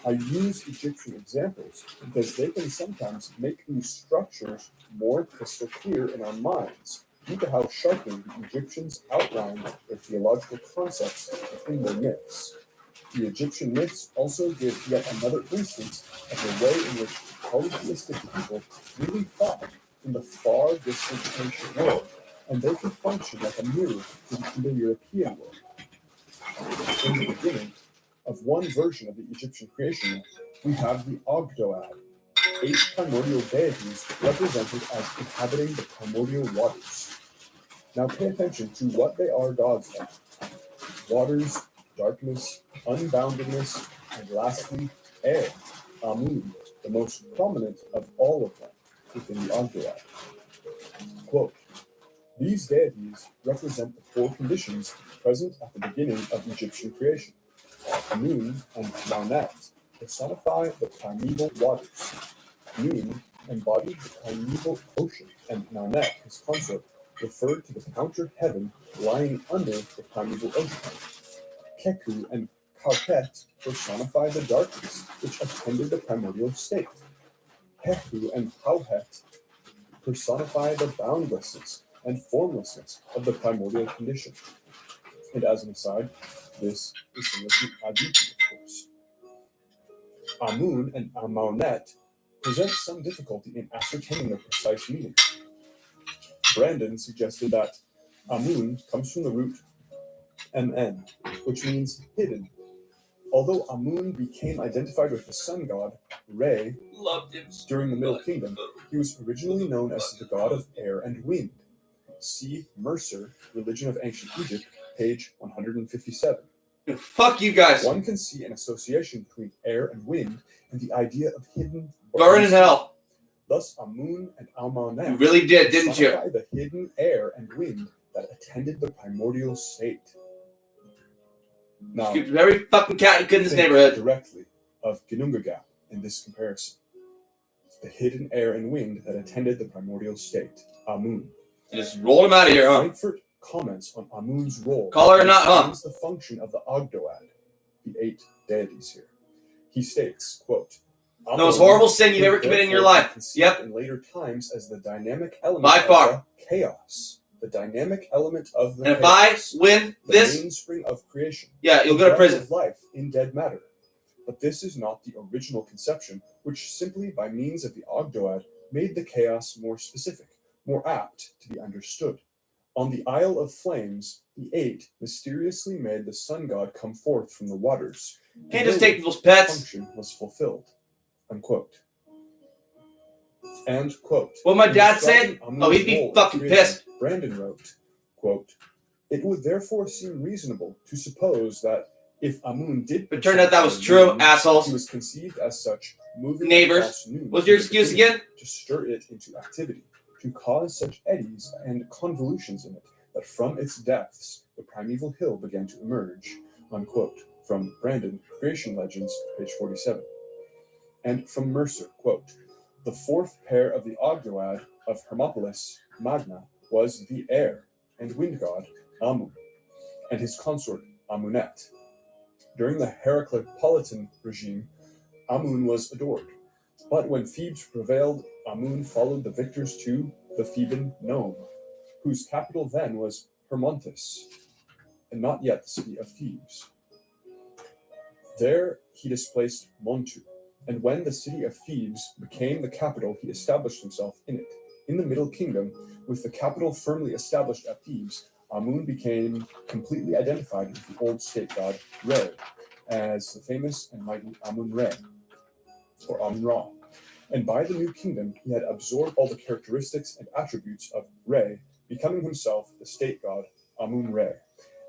I use Egyptian examples because they can sometimes make these structures more crystal clear in our minds due to how sharply the Egyptians outlined their theological concepts within their myths. The Egyptian myths also give yet another instance of the way in which polytheistic people really thought in the far distant ancient world, and they can function like a mirror to the Indo-European world. In the beginning of one version of the Egyptian creation myth, we have the Ogdoad, 8 primordial deities represented as inhabiting the primordial waters. Now pay attention to what they are gods of. Waters, darkness, unboundedness, and lastly, air, Amun, the most prominent of all of them within the Ogdoad. Quote, these deities represent the 4 conditions present at the beginning of Egyptian creation. Nun and Maunet personify the primeval waters. Nun embodied the primeval ocean, and Maunet, his consort, referred to the counter heaven lying under the primeval ocean. Keku and Kauket personify the darkness which attended the primordial state. Hehu and Hauhet personify the boundlessness and formlessness of the primordial condition. And as an aside, this is similar to Aditi, of course. Amun and Amaunet present some difficulty in ascertaining their precise meaning. Brandon suggested that Amun comes from the root mn, which means hidden. Although Amun became identified with the sun god, Re, during the Middle Kingdom, he was originally known as the god of air and wind. See Mercer, Religion of Ancient Egypt, page 157. Fuck you guys. One can see an association between air and wind and the idea of hidden Burn in hell. Thus, Amun and Amunet You really did, didn't you? personify the hidden air and wind that attended the primordial state. Now, every fucking cat you could in this think neighborhood. directly of Ginnungagap in this comparison. The hidden air and wind that attended the primordial state, Amun. Just roll him out of here, huh? Frankfurt comments on Amun's role. Call her or not, huh? The function of the Ogdoad, the 8 deities here. He states, quote, The most horrible sin you've ever committed in your life. Yep. In later times as the dynamic element By far. of the chaos. The dynamic element of the And if chaos, I win the this, mainspring of creation. yeah, you'll the go to breath prison. of life in dead matter. But this is not the original conception, which simply by means of the Ogdoad made the chaos more specific, more apt to be understood. On the Isle of Flames, the eight mysteriously made the sun god come forth from the waters. Can't just take people's pets. Function was fulfilled. Unquote. And, quote, What my in dad describing said? Amun's Oh, he'd be role in fucking creation, pissed. Brandon wrote, quote, it would therefore seem reasonable to suppose that if Amun did... But it turned out that was true, he assholes. was conceived as such, moving Neighbors. across noon What's your to the excuse beginning again? to stir it into activity, to cause such eddies and convolutions in it, that from its depths the primeval hill began to emerge. Unquote. From Brandon, Creation Legends, page 47. And from Mercer, quote, the fourth pair of the Ogdoad of Hermopolis Magna was the air and wind god Amun, and his consort Amunet. During the Heracleopolitan regime, Amun was adored. But when Thebes prevailed, Amun followed the victors to the Theban Nome, whose capital then was Hermonthis, and not yet the city of Thebes. There he displaced Montu, and when the city of Thebes became the capital, he established himself in it. In the Middle Kingdom, with the capital firmly established at Thebes, Amun became completely identified with the old state god Re, as the famous and mighty Amun-Re, or Amun-Ra. And by the New Kingdom, he had absorbed all the characteristics and attributes of Re, becoming himself the state god Amun-Re,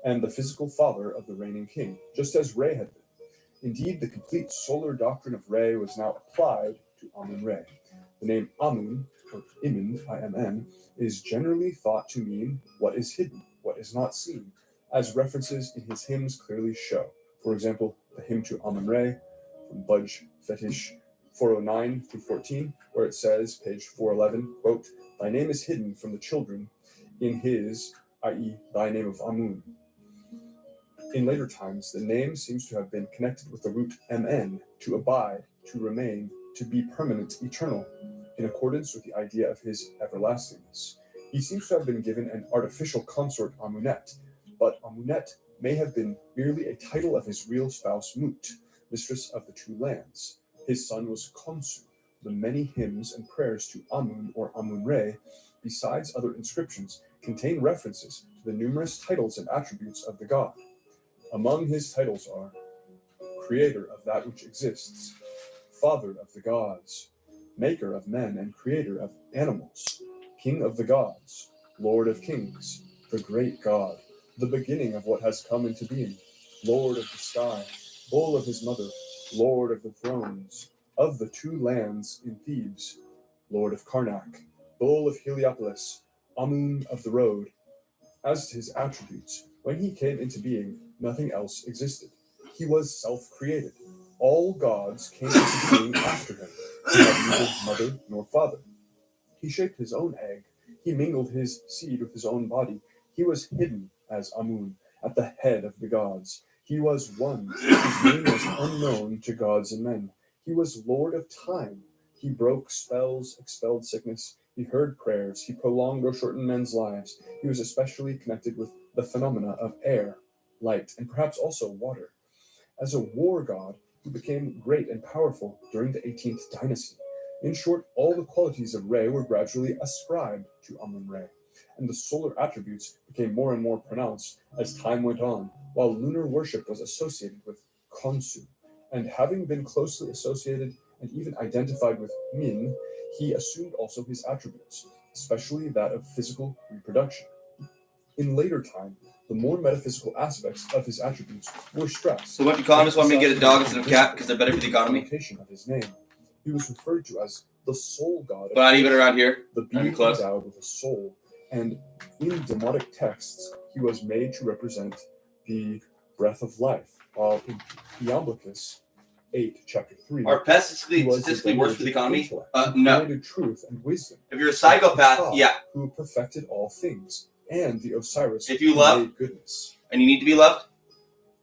and the physical father of the reigning king, just as Re had been. Indeed, the complete solar doctrine of Re was now applied to Amun-Re. The name Amun, or Imin, I-M-N, is generally thought to mean what is hidden, what is not seen, as references in his hymns clearly show. For example, the hymn to Amun-Re from Budge Fetish 409 through 14, where it says, page 411, quote, thy name is hidden from the children in his, i.e., thy name of Amun. In later times, the name seems to have been connected with the root mn, to abide, to remain, to be permanent, eternal, in accordance with the idea of his everlastingness. He seems to have been given an artificial consort Amunet, but Amunet may have been merely a title of his real spouse Mut, mistress of the two lands. His son was Khonsu. The many hymns and prayers to Amun or Amun-Re, besides other inscriptions, contain references to the numerous titles and attributes of the god. Among his titles are Creator of that which exists, Father of the gods, Maker of men and Creator of animals, King of the gods, Lord of kings, the great God, the beginning of what has come into being, Lord of the sky, Bull of his mother, Lord of the thrones, of the two lands in Thebes, Lord of Karnak, Bull of Heliopolis, Amun of the road. As to his attributes, when he came into being, nothing else existed. He was self-created. All gods came into being after him. He had neither mother nor father. He shaped his own egg. He mingled his seed with his own body. He was hidden as Amun, at the head of the gods. He was one. His name was unknown to gods and men. He was Lord of time. He broke spells, expelled sickness. He heard prayers. He prolonged or shortened men's lives. He was especially connected with the phenomena of air, light, and perhaps also water. As a war god, he became great and powerful during the 18th dynasty. In short, all the qualities of Re were gradually ascribed to Amun-Re, and the solar attributes became more and more pronounced as time went on, while lunar worship was associated with Khonsu. And having been closely associated and even identified with Min, he assumed also his attributes, especially that of physical reproduction. In later time, the more metaphysical aspects of his attributes were stressed. So what economists want me to get a dog instead of a cat because they're better for the economy? Of his name. He was referred to as the soul god. But not even around here. The being endowed with a soul. And in demotic texts, he was made to represent the breath of life, while in Iamblichus 8, chapter 3, are pests statistically worse for the economy? No. Truth and wisdom. If you're a psychopath, yeah. Who perfected all things, and the Osiris if you who love, made goodness. And you need to be loved,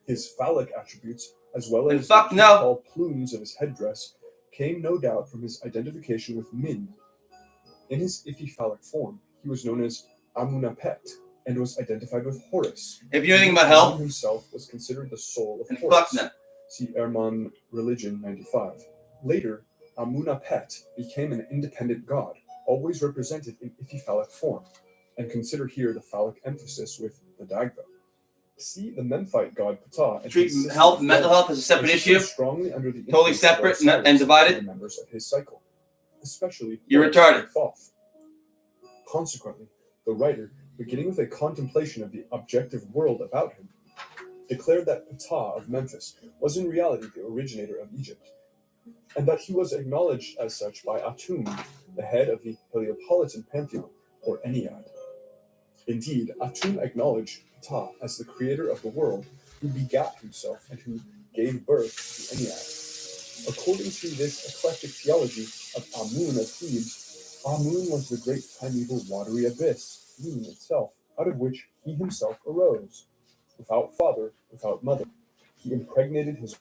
his phallic attributes, as well as the tall plumes of his headdress, came no doubt from his identification with Min. In his epiphallic form, he was known as Amunapet, and was identified with Horus. If you know anything about health, himself was considered the soul of and Horus. See Erman Religion 95. Later, Amunapet became an independent god, always represented in epiphallic form. And consider here the phallic emphasis with the Dagba. See the Memphite god Ptah and Treat his health, sister mental Dagba health as a separate existed issue. strongly under the Totally influence of separate Osiris and divided. the members of his cycle, especially You're Horus retarded. and Thoth. Consequently, the writer, beginning with a contemplation of the objective world about him, declared that Ptah of Memphis was in reality the originator of Egypt, and that he was acknowledged as such by Atum, the head of the Heliopolitan pantheon, or Ennead. Indeed, Atum acknowledged Ptah as the creator of the world, who begat himself and who gave birth to Ennead. According to this eclectic theology of Amun of Thebes, Amun was the great primeval watery abyss, Nun itself, out of which he himself arose. Without father, without mother, he impregnated his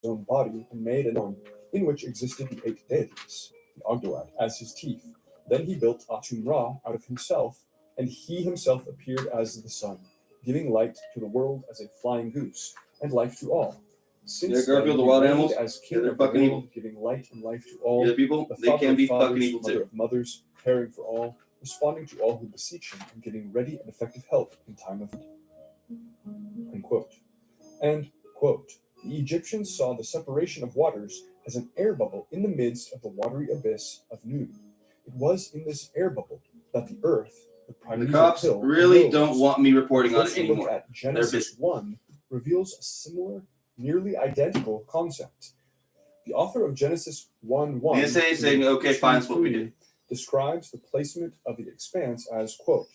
own body and made an Nun, in which existed the 8 deities, the Ogdoad, as his teeth. Then he built Atum Ra out of himself, and he himself appeared as the sun, giving light to the world as a flying goose, and life to all. Since Garfield, then, the he wild reigned animals, as king they're of the fucking world, evil. giving light and life to all, The people, the they father can of be fathers, fucking evil mother too. of mothers, caring for all, responding to all who beseech him, and giving ready and effective help in time of need. Unquote. And, quote, the Egyptians saw the separation of waters as an air bubble in the midst of the watery abyss of Nun. It was in this air bubble that the earth, the The primeval cops pill, really arose. don't want me reporting A on it closer look anymore. at Genesis 1 reveals a similar, nearly identical concept. The author of Genesis 1:1 The essay is saying, okay, fine, that's what we did. describes the placement of the expanse as, quote,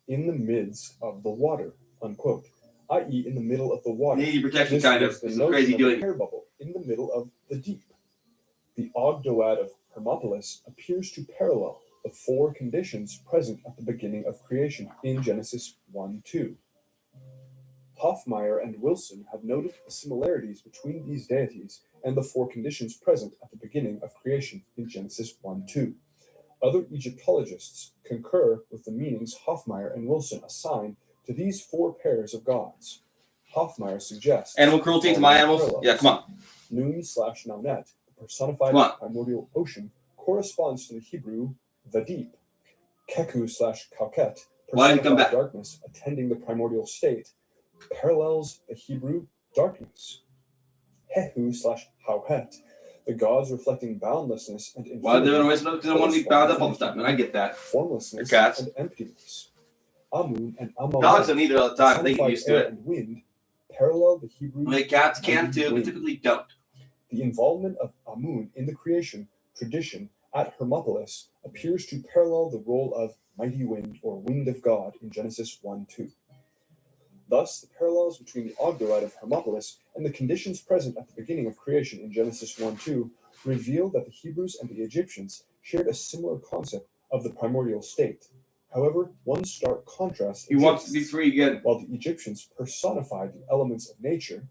in the midst of the water, unquote, i.e. in the middle of the water. Need protection, This kind of. gives the This is notion crazy of doing. a hair bubble in the middle of the deep. The Ogdoad of Hermopolis appears to parallel the 4 conditions present at the beginning of creation in Genesis 1:2. Hoffmeyer and Wilson have noted the similarities between these deities and the 4 conditions present at the beginning of creation in Genesis 1:2. Other Egyptologists concur with the meanings Hoffmeyer and Wilson assign to these 4 pairs of gods. Hoffmeyer suggests Animal cruelty to my animals? Yeah, come on. Nun/Naunet, the personified Come on. primordial ocean, corresponds to the Hebrew the deep. Keku/Kauket, Why did he come personified back? darkness attending the primordial state, parallels the Hebrew darkness. Hehu/Hauhet, the gods reflecting boundlessness and infinity. Why are they doing this? Because I want to be bound up all the time, and I get that. Formlessness They're cats. and emptiness. Amun and Amalek, Dogs don't eat it all the time. They get personified used to air it. and wind, parallel the Hebrew. I mean, cats can mighty too, but wind. typically don't. The involvement of Amun in the creation tradition at Hermopolis appears to parallel the role of mighty wind or wind of God in Genesis 1:2. Thus, the parallels between the Ogdoad of Hermopolis and the conditions present at the beginning of creation in Genesis 1:2 reveal that the Hebrews and the Egyptians shared a similar concept of the primordial state. However, one stark contrast He wants to be exists. free again. While the Egyptians personified the elements of nature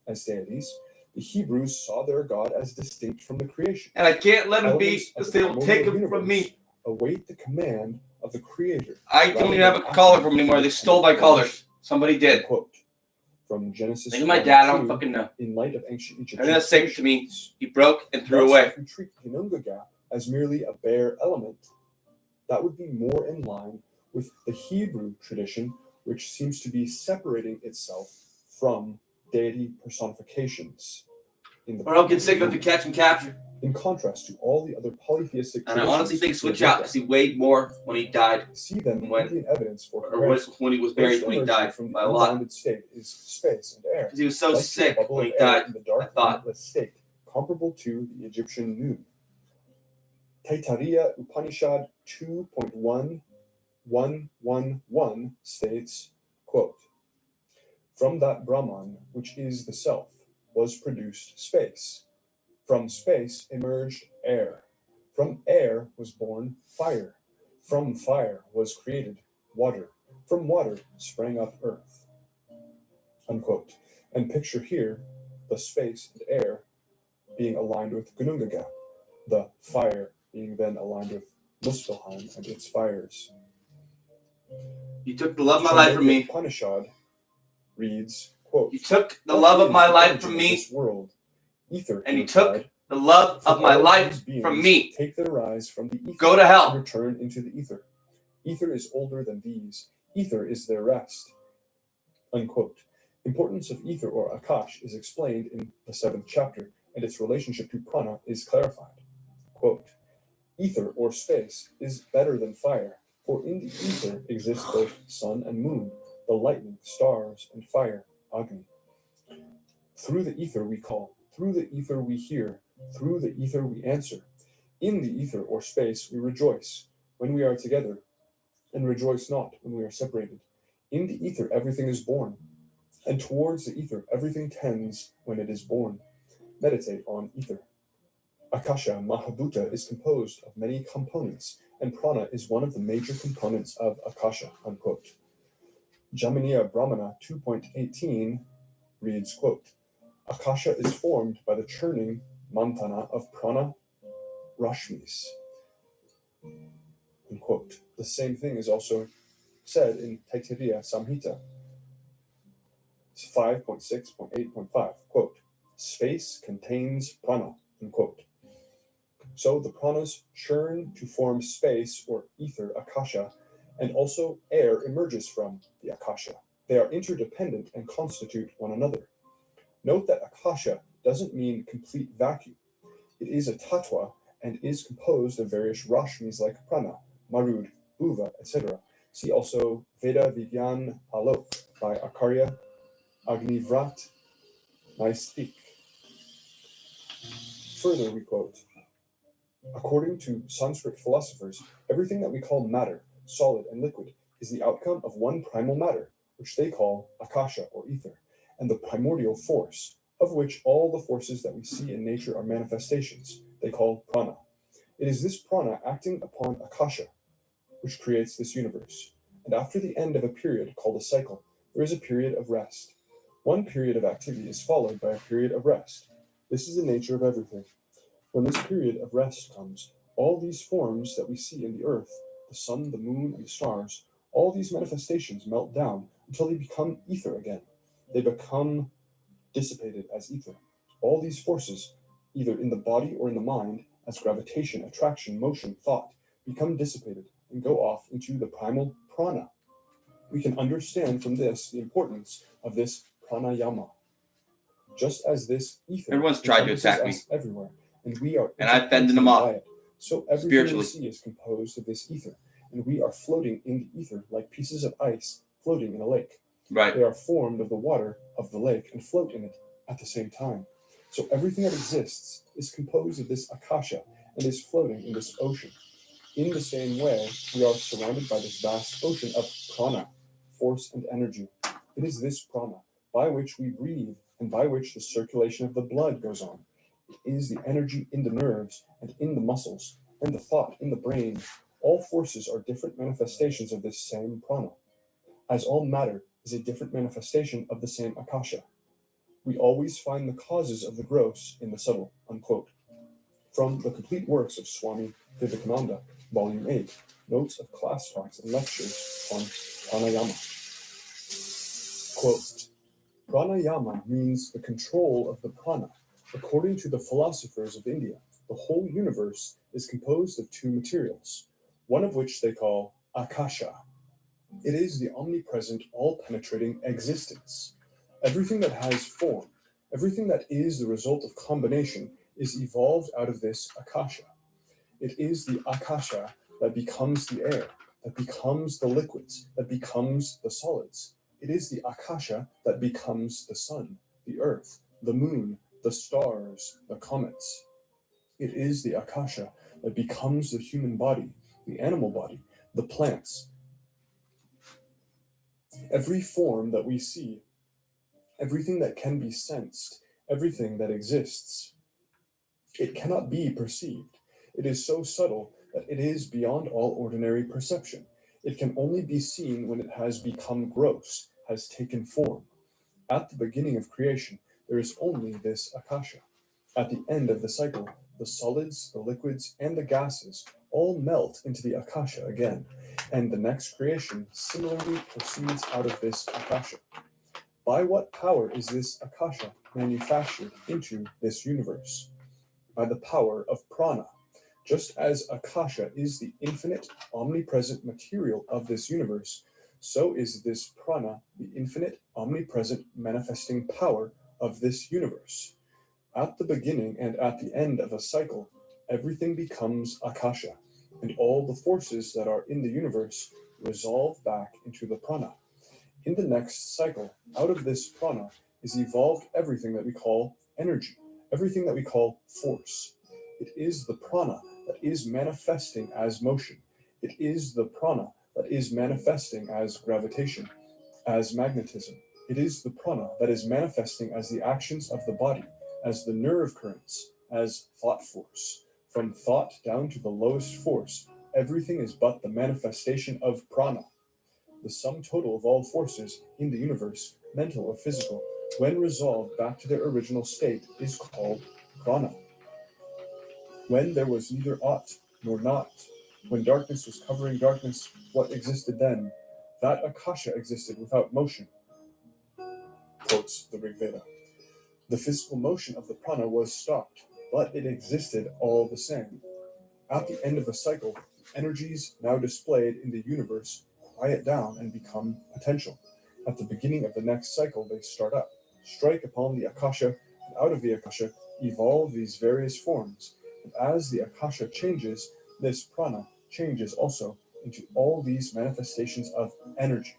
as deities, the Hebrews saw their God as distinct from the creation. And I can't let him be, Elements of because the they will take primordial him from universe me. await the command of the Creator. I don't even have a collar from him anymore. They stole my collars. Somebody did. Quote from Genesis. Think of my dad. I 1:2, don't fucking know. in light of ancient Egyptian And that's saying to me, traditions. he broke and threw Thus, away. if we treat Hinunga Gap as merely a bare element, that would be more in line with the Hebrew tradition, which seems to be separating itself from deity personifications. In the Or I'll get sick of the catch and capture. in contrast to all the other polytheistic And I honestly traditions think we switch have out looked because he weighed more when he died, at. See then the when- Indian evidence for or when he was buried when he died from the by a lot. unbounded state is space and air. Because he was so Like the sick bubble when of he air died. in the dark I thought. limitless state, comparable to the Egyptian Nun. Taittiriya Upanishad 2.1.1.1.1 states, quote, from that Brahman, which is the self, was produced space. From space emerged air. From air was born fire. From fire was created water. From water sprang up earth. Unquote. And picture here the space and air being aligned with Gununga Gap, the fire being then aligned with Muspelheim and its fires. You took the love of my life from me. Upanishad reads, quote, You took the "What love of is my the life origin from of me, this world? Ether, and he you took replied, the the love For of my all life these from beings me. take their rise from the ether Go to and hell. return into the ether. Ether is older than these. Ether is their rest. Unquote. Importance of ether or akash is explained in the 7th chapter, and its relationship to prana is clarified. Quote, ether or space is better than fire, for in the ether exists both sun and moon, the lightning, stars, and fire, Agni. Through the ether we call, through the ether we hear, through the ether we answer. In the ether or space we rejoice when we are together, and rejoice not when we are separated. In the ether everything is born, and towards the ether everything tends when it is born. Meditate on ether. Akasha Mahabhuta is composed of many components, and prana is one of the major components of Akasha. Unquote. Jamaniya Brahmana 2.18 reads, quote, Akasha is formed by the churning mantana of prana rashmis. Unquote. The same thing is also said in Taittiriya Samhita 5.6.8.5. Quote, space contains prana. Unquote. So the pranas churn to form space or ether akasha, and also air emerges from the akasha. They are interdependent and constitute one another. Note that akasha doesn't mean complete vacuum. It is a tattva and is composed of various rashmis like prana, marud, bhuva, etc. See also Veda Vigyan Alok by Acharya Agnivrat Naistik. Further, we quote, according to Sanskrit philosophers, everything that we call matter, solid and liquid, is the outcome of one primal matter, which they call akasha or ether, and the primordial force, of which all the forces that we see in nature are manifestations, they call prana. It is this prana acting upon akasha, which creates this universe. And after the end of a period called a cycle, there is a period of rest. One period of activity is followed by a period of rest. This is the nature of everything. When this period of rest comes, all these forms that we see in the earth, the sun, the moon, and the stars, all these manifestations melt down until they become ether again. They become dissipated as ether. All these forces, either in the body or in the mind, as gravitation, attraction, motion, thought, become dissipated and go off into the primal prana. We can understand from this the importance of this pranayama. Just as this ether Everyone's tried to encompasses attack me. us everywhere, and we are And I've fended them off by it, so everything spiritually. we see is composed of this ether, and we are floating in the ether like pieces of ice floating in a lake. Right. They are formed of the water of the lake and float in it at the same time. So everything that exists is composed of this akasha and is floating in this ocean. In the same way, we are surrounded by this vast ocean of prana, force and energy. It is this prana by which we breathe and by which the circulation of the blood goes on. It is the energy in the nerves and in the muscles and the thought in the brain. All forces are different manifestations of this same prana, as all matter is a different manifestation of the same akasha. We always find the causes of the gross in the subtle. Unquote. From the complete works of Swami Vivekananda, Volume 8, Notes of Class Talks and Lectures on Pranayama. Quote, pranayama means the control of the prana. According to the philosophers of India, the whole universe is composed of two materials, one of which they call akasha. It is the omnipresent, all-penetrating existence. Everything that has form, everything that is the result of combination, is evolved out of this akasha. It is the akasha that becomes the air, that becomes the liquids, that becomes the solids. It is the akasha that becomes the sun, the earth, the moon, the stars, the comets. It is the akasha that becomes the human body, the animal body, the plants. Every form that we see, everything that can be sensed, everything that exists, it cannot be perceived. It is so subtle that it is beyond all ordinary perception. It can only be seen when it has become gross, has taken form. At the beginning of creation, there is only this akasha. At the end of the cycle, the solids, the liquids, and the gases all melt into the akasha again, and the next creation similarly proceeds out of this akasha. By what power is this akasha manufactured into this universe? by the power of prana. Just as Akasha is the infinite, omnipresent material of this universe, so is this prana the infinite, omnipresent manifesting power of this universe. At the beginning and at the end of a cycle, everything becomes Akasha, and all the forces that are in the universe resolve back into the prana. In the next cycle, out of this prana is evolved everything that we call energy, everything that we call force. It is the prana that is manifesting as motion. It is the prana that is manifesting as gravitation, as magnetism. It is the prana that is manifesting as the actions of the body, as the nerve currents, as thought force. From thought down to the lowest force, everything is but the manifestation of prana. The sum total of all forces in the universe, mental or physical, when resolved back to their original state, is called prana. When there was neither aught nor not, when darkness was covering darkness, what existed then? That Akasha existed without motion, quotes the Rig Veda. The physical motion of the prana was stopped, but it existed all the same. At the end of a cycle, energies now displayed in the universe quiet down and become potential. At the beginning of the next cycle, they start up, strike upon the Akasha, and out of the Akasha evolve these various forms. And as the Akasha changes, this prana changes also into all these manifestations of energy.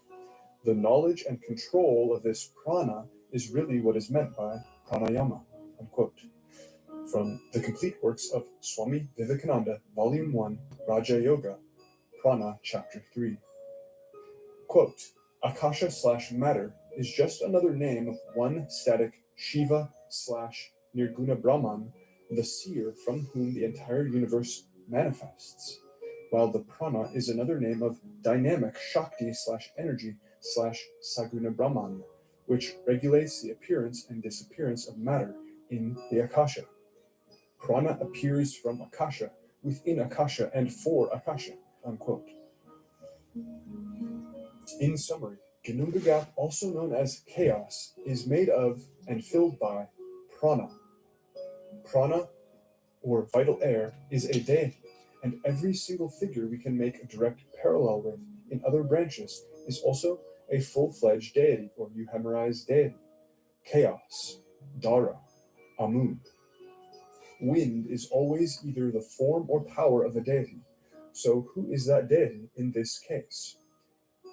The knowledge and control of this prana is really what is meant by pranayama, unquote. From the complete works of Swami Vivekananda, Volume 1, Raja Yoga, Prana, Chapter 3. Quote, Akasha/matter is just another name of one static Shiva/Nirguna Brahman, the seer from whom the entire universe manifests, while the prana is another name of dynamic Shakti/energy/Saguna Brahman, which regulates the appearance and disappearance of matter in the Akasha. Prana appears from Akasha, within Akasha, and for Akasha, unquote. In summary, Ginunga Gap, also known as chaos, is made of and filled by prana. Prana, or vital air, is a deity, and every single figure we can make a direct parallel with in other branches is also a full-fledged deity or euhemerized deity. Chaos, Dara, Amun. Wind is always either the form or power of a deity. So who is that deity in this case?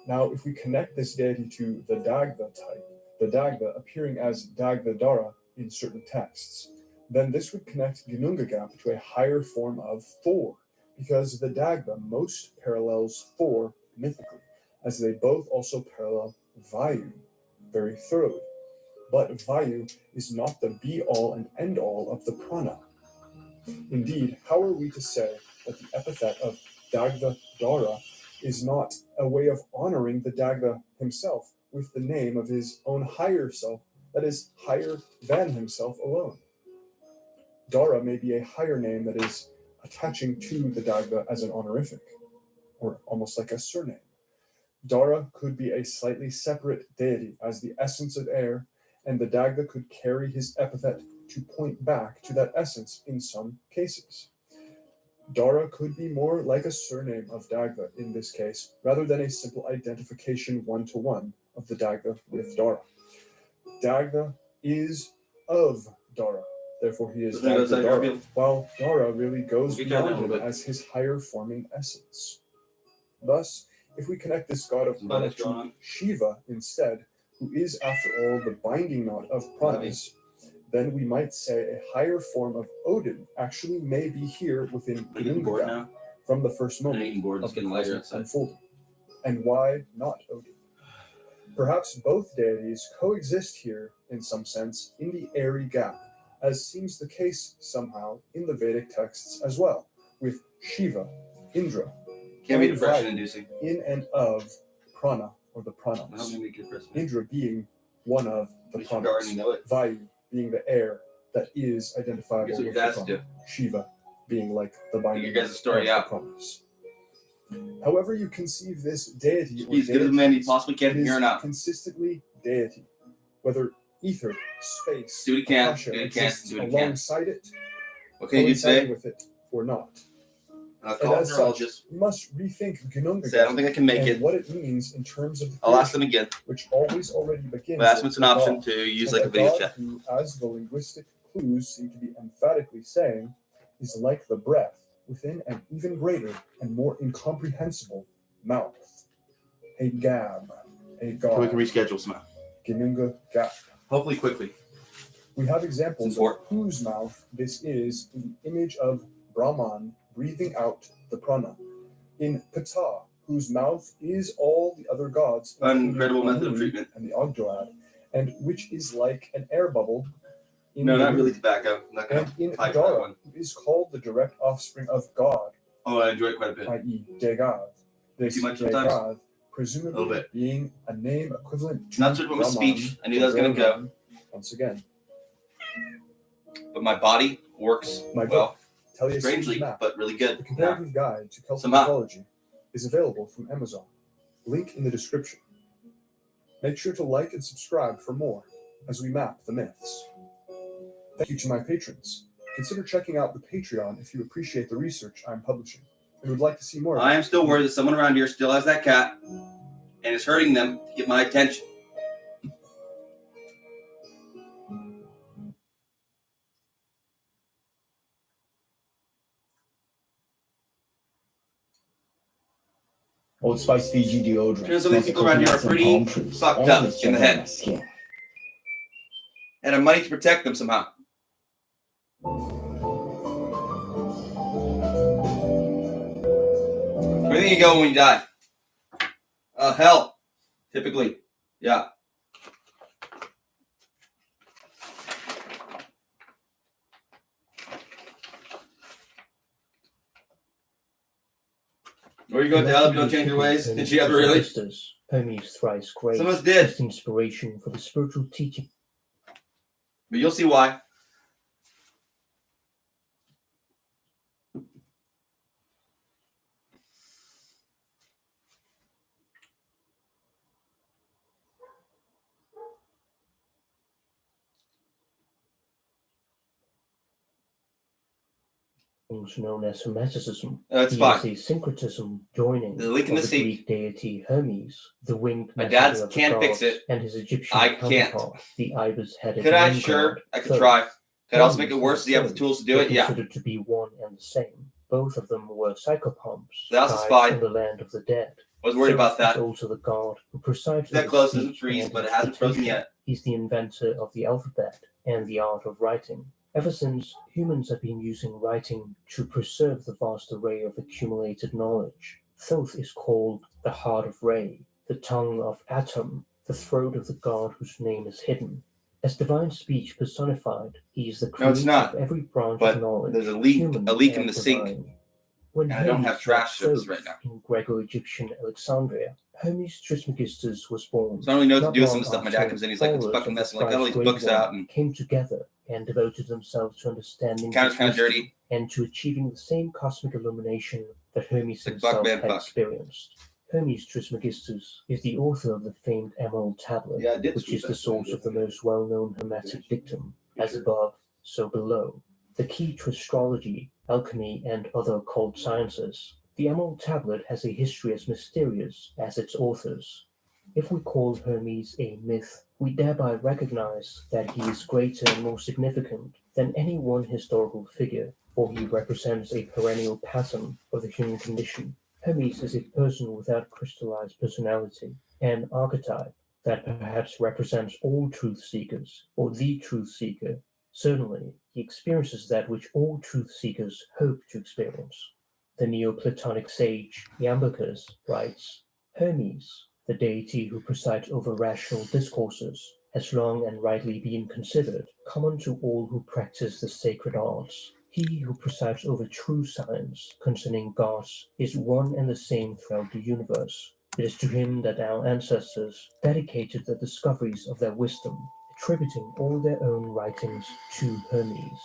Now, if we connect this deity to the Dagda type, the Dagda appearing as Dagda Dara in certain texts, then this would connect Ginunga Gap to a higher form of Thor, because the Dagda most parallels Thor mythically, as they both also parallel Vayu very thoroughly. But Vayu is not the be-all and end-all of the prana. Indeed, how are we to say that the epithet of Dagda Dara is not a way of honoring the Dagda himself with the name of his own higher self that is higher than himself alone? Dara may be a higher name that is attaching to the Dagda as an honorific, or almost like a surname. Dara could be a slightly separate deity as the essence of air, and the Dagda could carry his epithet to point back to that essence in some cases. Dara could be more like a surname of Dagda in this case, rather than a simple identification one-to-one of the Dagda with Dara. Dagda is of Dara, therefore he is Dagda Dara, while Dara really goes beyond him as his higher forming essence. Thus, if we connect this god of prana to Shiva instead, who is after all the binding knot of pranas, then we might say a higher form of Odin actually may be here within Ginunga from the first moment of the cosmic unfolding. And why not Odin? Perhaps both deities coexist here in some sense in the airy gap, as seems the case somehow in the Vedic texts as well, with Shiva, Indra, Can't be depression inducing. In and of prana or the pranas. Indra being one of the pranas. Vayu being the air that is identifiable with the prana. Shiva being like the binding of the pranas. However you conceive this deity or deity, consistently deity. Whether ether, space, Akasha exists alongside it, What can you do coinciding today? with it or not. I'll And call a as such, neurologist. we must rethink Say, I Gunungaga don't think I can make and it. what it means in terms of the I'll ask creation, them again. which always already begins But ask them with it's an option God, to use and like a video God chat. who, as the linguistic clues seem to be emphatically saying, is like the breath within an even greater and more incomprehensible mouth. A gab, a So we God, can reschedule somehow. Gununga gap. Hopefully quickly. We have examples It's of important. whose mouth this is in the image of Brahman breathing out the prana. In Ptah, whose mouth is all the other gods, including Incredible method of Amun treatment. and the Ogdoad, and which is like an air bubble. In No, not Manu, really tobacco. I'm not and gonna in fight for that Dara, one. who is called the direct offspring of God, Oh, I enjoy it quite a bit. i.e., Degav. This Too much sometimes? Degav, A little presumably bit. being a name equivalent to Not sure about my Brahman speech. I knew that was gonna or go. Brahman, once again. But my body works My well. book, Taliesin's Strangely, Map, but really The good. Yeah. Comparative Guide to Celtic Somehow. Mythology, is available from Amazon. Link in the description. Make sure to like and subscribe for more as we map the myths. Thank you to my patrons. Consider checking out the Patreon if you appreciate the research I'm publishing and would like to see more of I it. am still worried that someone around here still has that cat and is hurting them to get my attention. Old Spice Fiji deodorant. Turns out these people around here are pretty fucked up in the head. And I have money to protect them somehow. Where do you think you go when you die? Hell. Typically. Yeah. Where you go to hell if you don't change your ways? Did she ever really? Hermes thrice great. Some of us did. Just inspiration for the spiritual teaching. But you'll see why. Known as Hermeticism. That's He fine. is a syncretism joining The link in of the the seat. Greek deity Hermes, the winged My messenger dad's of the can't fix gods, it. and his Egyptian I can't. counterpart, the ibis-headed Could I? moon Sure. god, I could Thoth. try. Could I also make it Hermes worse? Do you have the and tools to do were it? Yeah. considered to be one and the same. Both of them were psychopomps, The house is guides fine. in the land of the dead. I was worried Thoth about that. is also the god who presides That over close speech doesn't freeze, and but it hasn't frozen interpretation. yet. He's the inventor of the alphabet and the art of writing. Ever since, humans have been using writing to preserve the vast array of accumulated knowledge. Thoth is called the heart of Re, the tongue of Atum, the throat of the god whose name is hidden. As divine speech personified, he is the No, it's creator not. of every branch But of knowledge, there's a leak human in and the sink. divine. When And I don't have Hermes trash met service Thoth right now. in Greco-Egyptian Alexandria, Hermes Trismegistus was born. So I don't really know what to Not do with some long of the stuff. My dad after, comes in, he's like, it's followers fucking of the mess. I'm like, got all these Christ books Great out One and came together and devoted themselves to understanding counter's his kind of wisdom dirty. and to achieving the same cosmic illumination that Hermes Like, fuck, himself man, had fuck. experienced. Hermes Trismegistus is the author of the famed Emerald Tablet, Yeah, I did. which screw is the that. source of the most well-known Hermetic dictum, as above, so below. The key to astrology, alchemy, and other occult sciences, the Emerald Tablet has a history as mysterious as its authors. If we call Hermes a myth, we thereby recognize that he is greater and more significant than any one historical figure, for he represents a perennial pattern of the human condition. Hermes is a person without crystallized personality, an archetype that perhaps represents all truth seekers, or the truth seeker. Certainly, he experiences that which all truth seekers hope to experience. The Neoplatonic sage Iamblichus writes, Hermes, the deity who presides over rational discourses, has long and rightly been considered common to all who practice the sacred arts. He who presides over true science concerning gods is one and the same throughout the universe. It is to him that our ancestors dedicated the discoveries of their wisdom, attributing all their own writings to Hermes.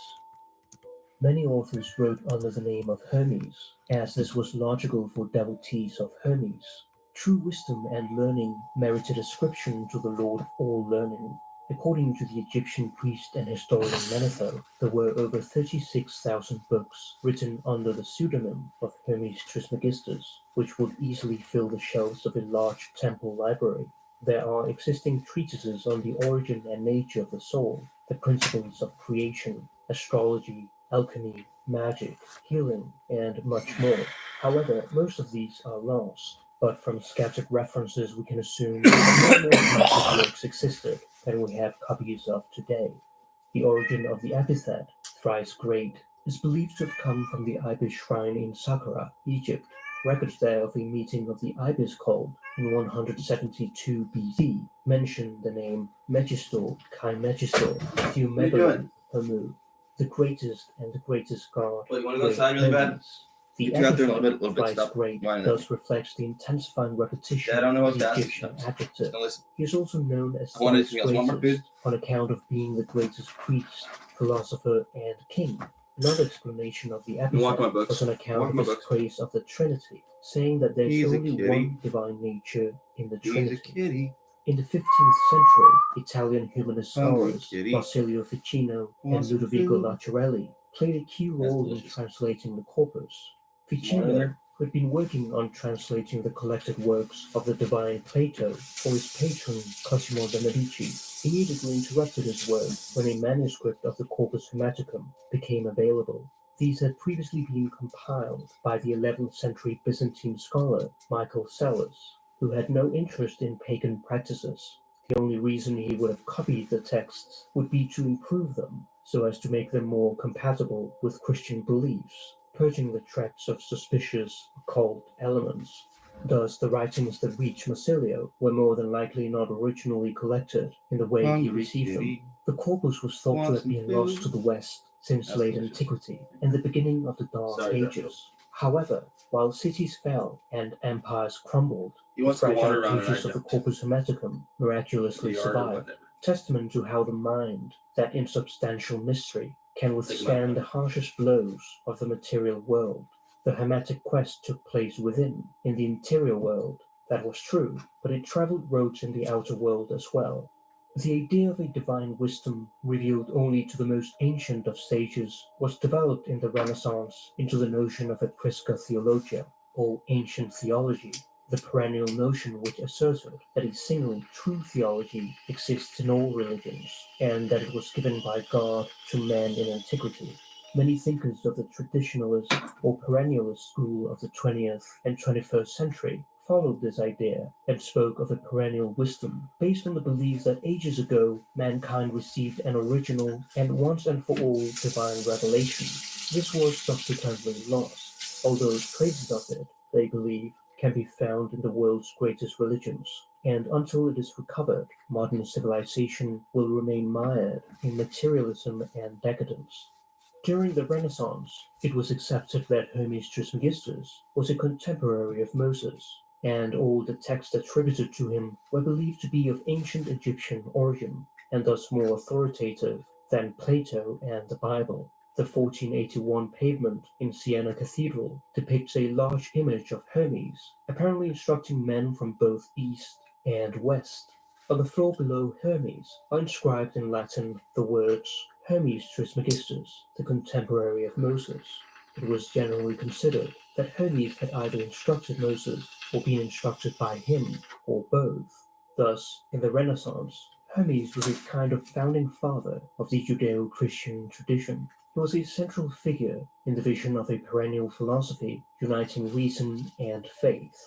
Many authors wrote under the name of Hermes, as this was logical for devotees of Hermes. True wisdom and learning merited ascription to the Lord of all learning, According to the Egyptian priest and historian Manetho, there were over 36,000 books written under the pseudonym of Hermes Trismegistus, which would easily fill the shelves of a large temple library. There are existing treatises on the origin and nature of the soul, the principles of creation, astrology, alchemy, magic, healing, and much more. However, most of these are lost, but from scattered references we can assume that more massive works existed than we have copies of today. The origin of the epithet, thrice great, is believed to have come from the Ibis shrine in Saqqara, Egypt. Records there of a meeting of the Ibis cult in 172 BC mention the name Megistor, Kai Megistor, Theomegalon, Hermu, the greatest and the greatest god. Wait, you want to go outside really bad? The Get you out there a epithet, little bit, thrice stop great, whining at thus reflects the intensifying repetition Yeah, I don't know of what the to ask you. Egyptian Just adjective. don't listen. He is also known as I wanted thrice to one more greatest on account of being the greatest priest, philosopher, and king. Another explanation of the Walk my epithet books. was on Walk account my of his books. praise of the Trinity, saying that there is He's a only kitty. one divine nature in the He's a Trinity. kitty. In the 15th century, Italian humanist Hungry scholars kitty. Marsilio Ficino and Wants some Ludovico food. Lacerelli played a key role in delicious. translating the corpus. More in Ficino, there? who had been working on translating the collected works of the divine Plato for his patron Cosimo de' Medici, immediately interrupted his work when a manuscript of the Corpus Hermeticum became available. These had previously been compiled by the 11th century Byzantine scholar Michael Psellus, who had no interest in pagan practices. The only reason he would have copied the texts would be to improve them, so as to make them more compatible with Christian beliefs, purging the tracts of suspicious occult elements. Thus, the writings that reached Marsilio were more than likely not originally collected in the way he received them. The corpus was thought to have been lost to the West since That's late delicious. antiquity and the beginning of the Dark Sorry, Ages. However, while cities fell and empires crumbled, He the wants to go wander fragile around and I pages of the don't. Corpus Hermeticum miraculously PR or survived, whatever. testament to how the mind, that insubstantial mystery, can Take 'em withstand out. the harshest blows of the material world. The Hermetic quest took place within, in the interior world. That was true, but it traveled roads in the outer world as well. The idea of a divine wisdom revealed only to the most ancient of sages was developed in the Renaissance into the notion of a Prisca Theologia, or ancient theology, the perennial notion which asserted that a single true theology exists in all religions, and that it was given by God to man in antiquity. Many thinkers of the traditionalist or perennialist school of the 20th and 21st century followed this idea and spoke of a perennial wisdom based on the belief that ages ago mankind received an original and once and for all divine revelation. This was subsequently lost, although traces of it, they believe, can be found in the world's greatest religions, and until it is recovered, modern civilization will remain mired in materialism and decadence. During the Renaissance, it was accepted that Hermes Trismegistus was a contemporary of Moses, and all the texts attributed to him were believed to be of ancient Egyptian origin, and thus more authoritative than Plato and the Bible. The 1481 pavement in Siena Cathedral depicts a large image of Hermes, apparently instructing men from both east and west. On the floor below Hermes are inscribed in Latin the words Hermes Trismegistus, the contemporary of Moses. It was generally considered that Hermes had either instructed Moses or been instructed by him, or both. Thus, in the Renaissance, Hermes was a kind of founding father of the Judeo-Christian tradition. He was a central figure in the vision of a perennial philosophy uniting reason and faith.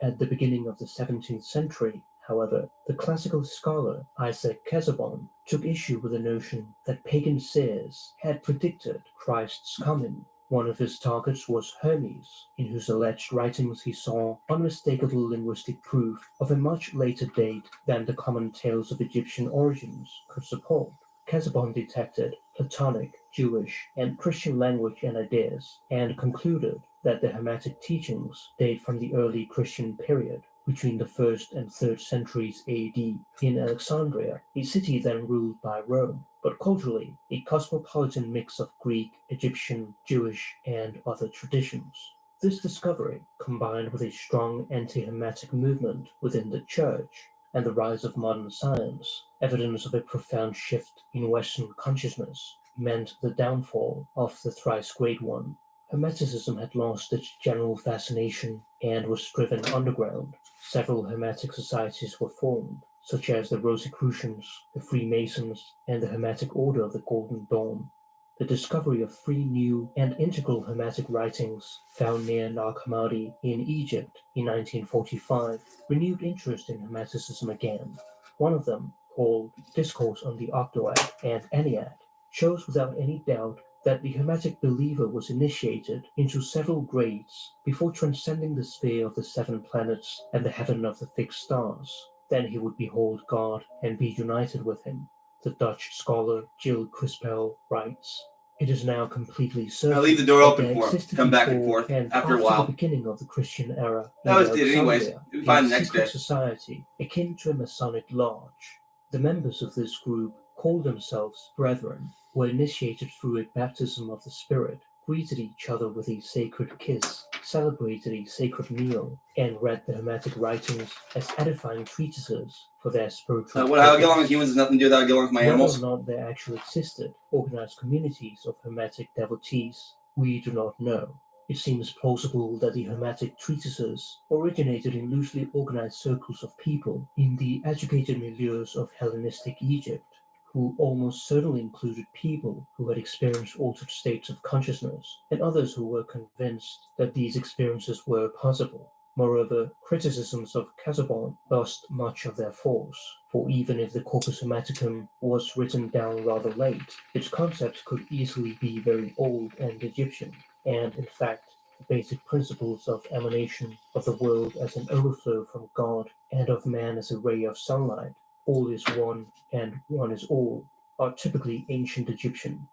At the beginning of the 17th century, however, the classical scholar Isaac Casaubon took issue with the notion that pagan seers had predicted Christ's coming. One of his targets was Hermes, in whose alleged writings he saw unmistakable linguistic proof of a much later date than the common tales of Egyptian origins could support. Casaubon detected Platonic, Jewish, and Christian language and ideas, and concluded that the Hermetic teachings date from the early Christian period, between the 1st and 3rd centuries AD, in Alexandria, a city then ruled by Rome, but culturally a cosmopolitan mix of Greek, Egyptian, Jewish, and other traditions. This discovery, combined with a strong anti-Hermetic movement within the Church, and the rise of modern science, evidence of a profound shift in Western consciousness, meant the downfall of the thrice great one. Hermeticism had lost its general fascination and was driven underground. Several Hermetic societies were formed, such as the Rosicrucians, the Freemasons, and the Hermetic Order of the Golden Dawn. The discovery of 3 new and integral Hermetic writings found near Nag Hammadi in Egypt in 1945 renewed interest in Hermeticism again. One of them, called Discourse on the Octoad and Ennead, shows without any doubt that the Hermetic believer was initiated into several grades before transcending the sphere of the 7 planets and the heaven of the fixed stars. Then he would behold God and be united with him. The Dutch scholar Jill Crispel writes, "It is now completely certain I'll leave the door that open there for him. existed Come back and before forth and after a after while. the beginning of the Christian era That in was it anyways. Alexandria, You'll be fine a next secret day. society akin to a Masonic lodge. The members of this group called themselves brethren, were initiated through a baptism of the Spirit, greeted each other with a sacred kiss, celebrated a sacred meal, and read the Hermetic writings as edifying treatises for their spiritual How I get along purpose. with humans has nothing to do with how I get along with my Whether animals. or not there actually existed organized communities of Hermetic devotees, we do not know. It seems plausible that the Hermetic treatises originated in loosely organized circles of people in the educated milieus of Hellenistic Egypt, who almost certainly included people who had experienced altered states of consciousness, and others who were convinced that these experiences were possible. Moreover, criticisms of Casaubon lost much of their force, for even if the Corpus Hermeticum was written down rather late, its concepts could easily be very old and Egyptian, and in fact, the basic principles of emanation of the world as an overflow from God and of man as a ray of sunlight, all is one and one is all, are typically ancient Egyptian.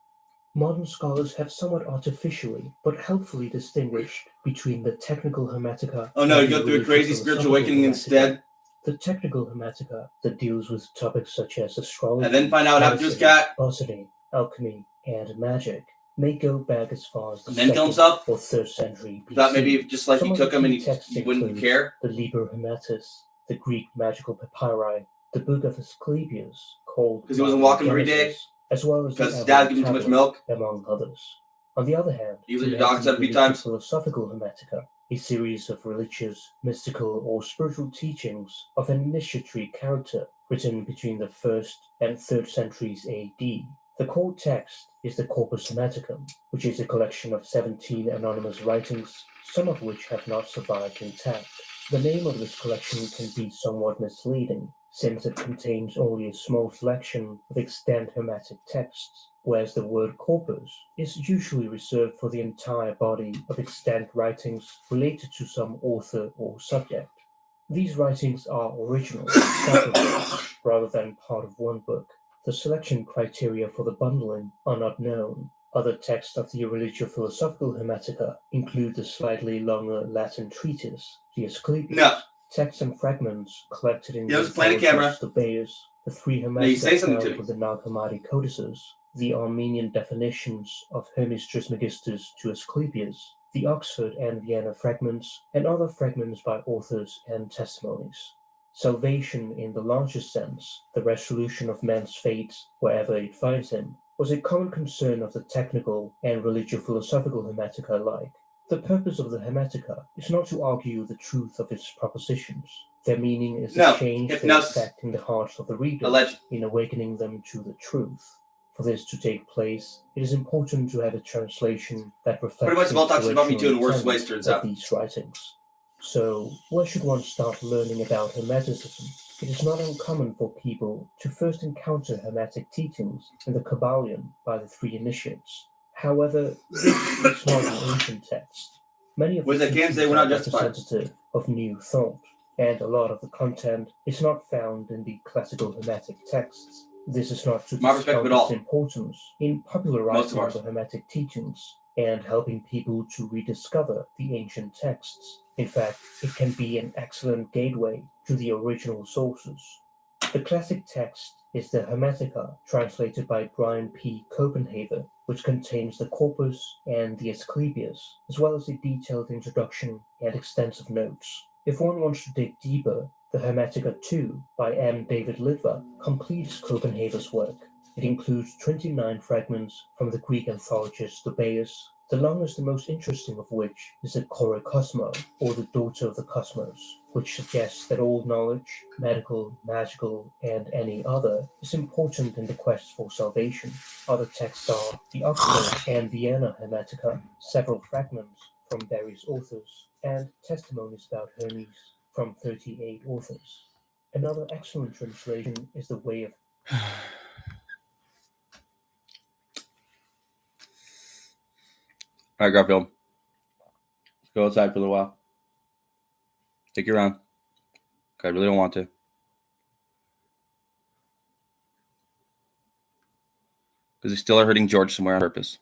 Modern scholars have somewhat artificially but helpfully distinguished between the technical Hermetica Oh no, and you the go through a crazy religious spiritual philosophical awakening Hermetica. instead, The technical Hermetica that deals with topics such as astrology, and then find out what happened to his medicine, cat, botany, alchemy, and magic may go back as far as the and then kill 2nd himself. or 3rd century BC. Thought maybe if just like Some you of the took him and key texts you wouldn't include care. the Liber Hermetis, the Greek magical papyri, the Book of Asclepius, called Because he wasn't walking every day. Genesis, as well as Because the his dad Avalon gave him too much Tablet, milk. among others. On the other hand, He was we at your have dog the 7 few religious times. philosophical Hermetica, a series of religious, mystical, or spiritual teachings of an initiatory character written between the 1st and 3rd centuries AD. The core text is the Corpus Hermeticum, which is a collection of 17 anonymous writings, some of which have not survived intact. The name of this collection can be somewhat misleading, since it contains only a small selection of extant Hermetic texts, whereas the word corpus is usually reserved for the entire body of extant writings related to some author or subject. These writings are original, separate, rather than part of one book. The selection criteria for the bundling are not known. Other texts of the religio-philosophical Hermetica include the slightly longer Latin treatise, the Asclepius, No. texts and fragments collected in Yeah, the let's play the camera. Stobaeus, the 3 No, you say Hermetica something to found me. with the Nag Hammadi codices, the Armenian definitions of Hermes Trismegistus to Asclepius, the Oxford and Vienna fragments, and other fragments by authors and testimonies. Salvation in the largest sense, the resolution of man's fate wherever it finds him, was a common concern of the technical and religio-philosophical Hermetica alike. The purpose of the Hermetica is not to argue the truth of its propositions. Their meaning is No, the change they hypnosis. effect in the hearts of the readers Alleged. in awakening them to the truth. For this to take place, it is important to have a translation that reflects Pretty much the Small talks about me too in original worse ways, intent turns of out. these writings. So, where should one start learning about Hermeticism? It is not uncommon for people to first encounter Hermetic teachings in the Kabbalion by the 3 initiates. However, this is not an ancient text. Many of What the they can say, teachings we're are not justified. representative of new thought, and a lot of the content is not found in the classical Hermetic texts. This is not to My perspective discount at all. its importance in Most popularizing of ours. the Hermetic teachings and helping people to rediscover the ancient texts. In fact, it can be an excellent gateway to the original sources. The classic text is the Hermetica, translated by Brian P. Copenhaver, which contains the corpus and the Asclepius, as well as a detailed introduction and extensive notes. If one wants to dig deeper, The Hermetica II by M. David Littler completes Copenhagen's work. It includes 29 fragments from the Greek anthologist Stobaeus, the longest and most interesting of which is the Korokosma, or the Daughter of the Cosmos, which suggests that all knowledge, medical, magical, and any other, is important in the quest for salvation. Other texts are the Oxford and Vienna Hermetica, several fragments from various authors, and testimonies about Hermes from 38 authors. Another excellent translation is The Way of All right, Garfield. Let's go outside for a little while. Take you around. I really don't want to. Because they still are hurting George somewhere on purpose.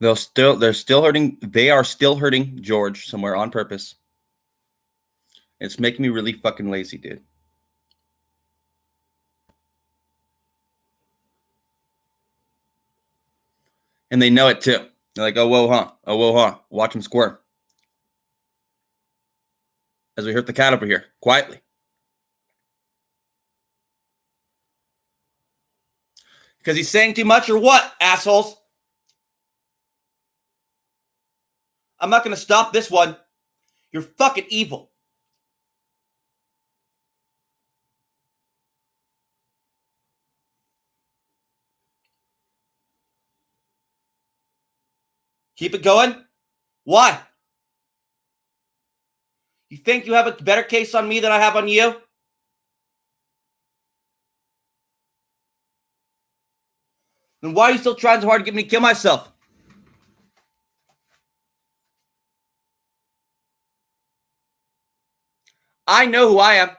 They are still hurting George somewhere on purpose. It's making me really fucking lazy, dude. And they know it too. They're like, oh, whoa, huh? Oh, whoa, huh? Watch him squirm. As we hurt the cat over here, quietly. Because he's saying too much or what, assholes? I'm not going to stop this one. You're fucking evil. Keep it going? Why? You think you have a better case on me than I have on you? Then why are you still trying so hard to get me to kill myself? I know who I am.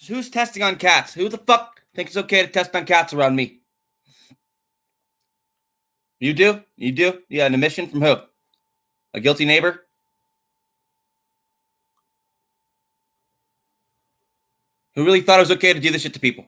Who's testing on cats? Who the fuck thinks it's okay to test on cats around me? You do? You do? Yeah, an admission from who? A guilty neighbor? Who really thought it was okay to do this shit to people?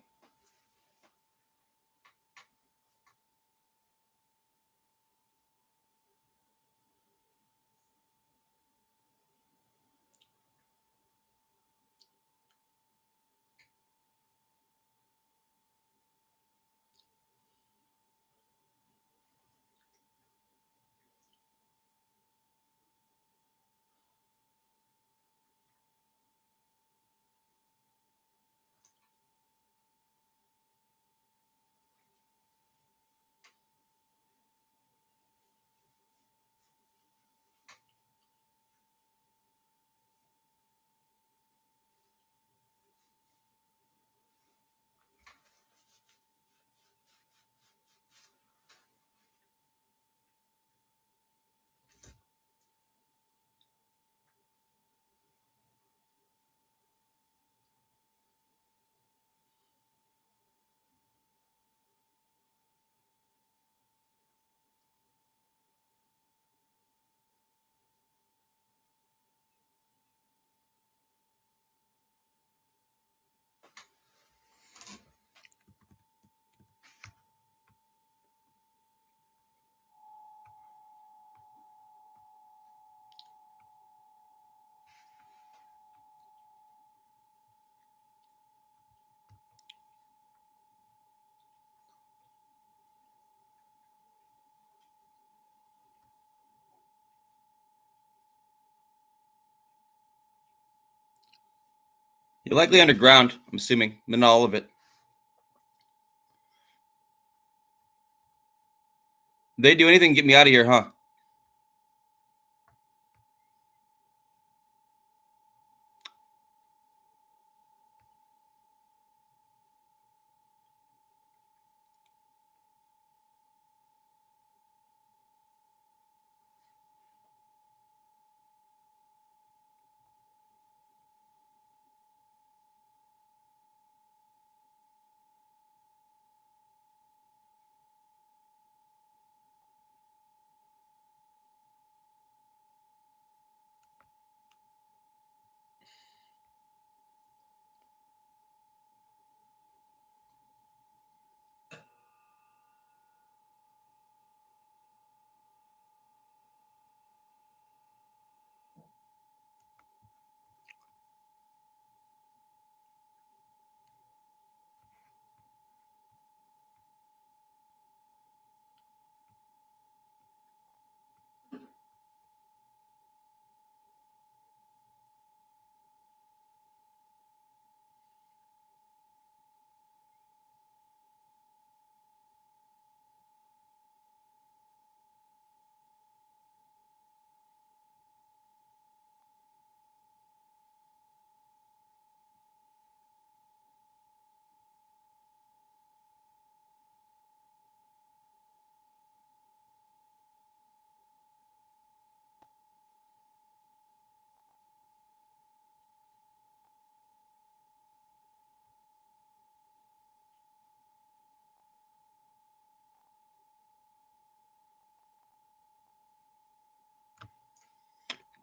You're likely underground, I'm assuming, but not all of it. They do anything to get me out of here, huh?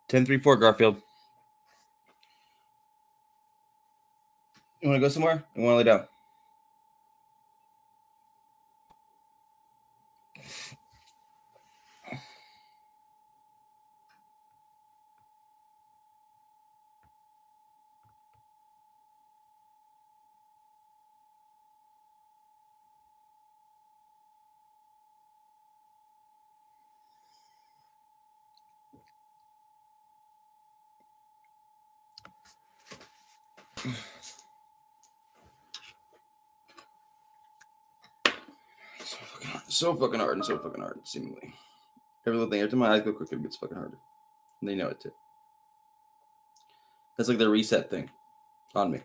Ten three four Garfield. You want to go somewhere? You want to lay down? So fucking hard and so fucking hard, seemingly. Every time my eyes go quicker, it gets fucking harder. And they know it too. That's like the reset thing on me.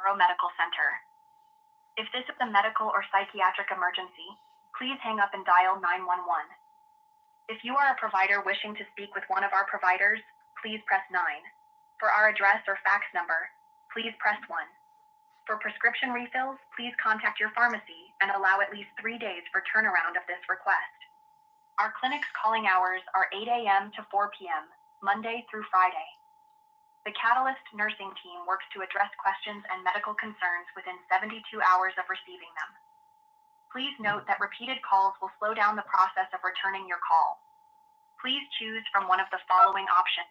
Neuromedical Center. If this is a medical or psychiatric emergency, please hang up and dial 911. If you are a provider wishing to speak with one of our providers, please press 9. For our address or fax number, please press 1. For prescription refills, please contact your pharmacy and allow at least 3 days for turnaround of this request. Our clinic's calling hours are 8 a.m. to 4 p.m., Monday through Friday. The Catalyst nursing team works to address questions and medical concerns within 72 hours of receiving them. Please note that repeated calls will slow down the process of returning your call. Please choose from one of the following options.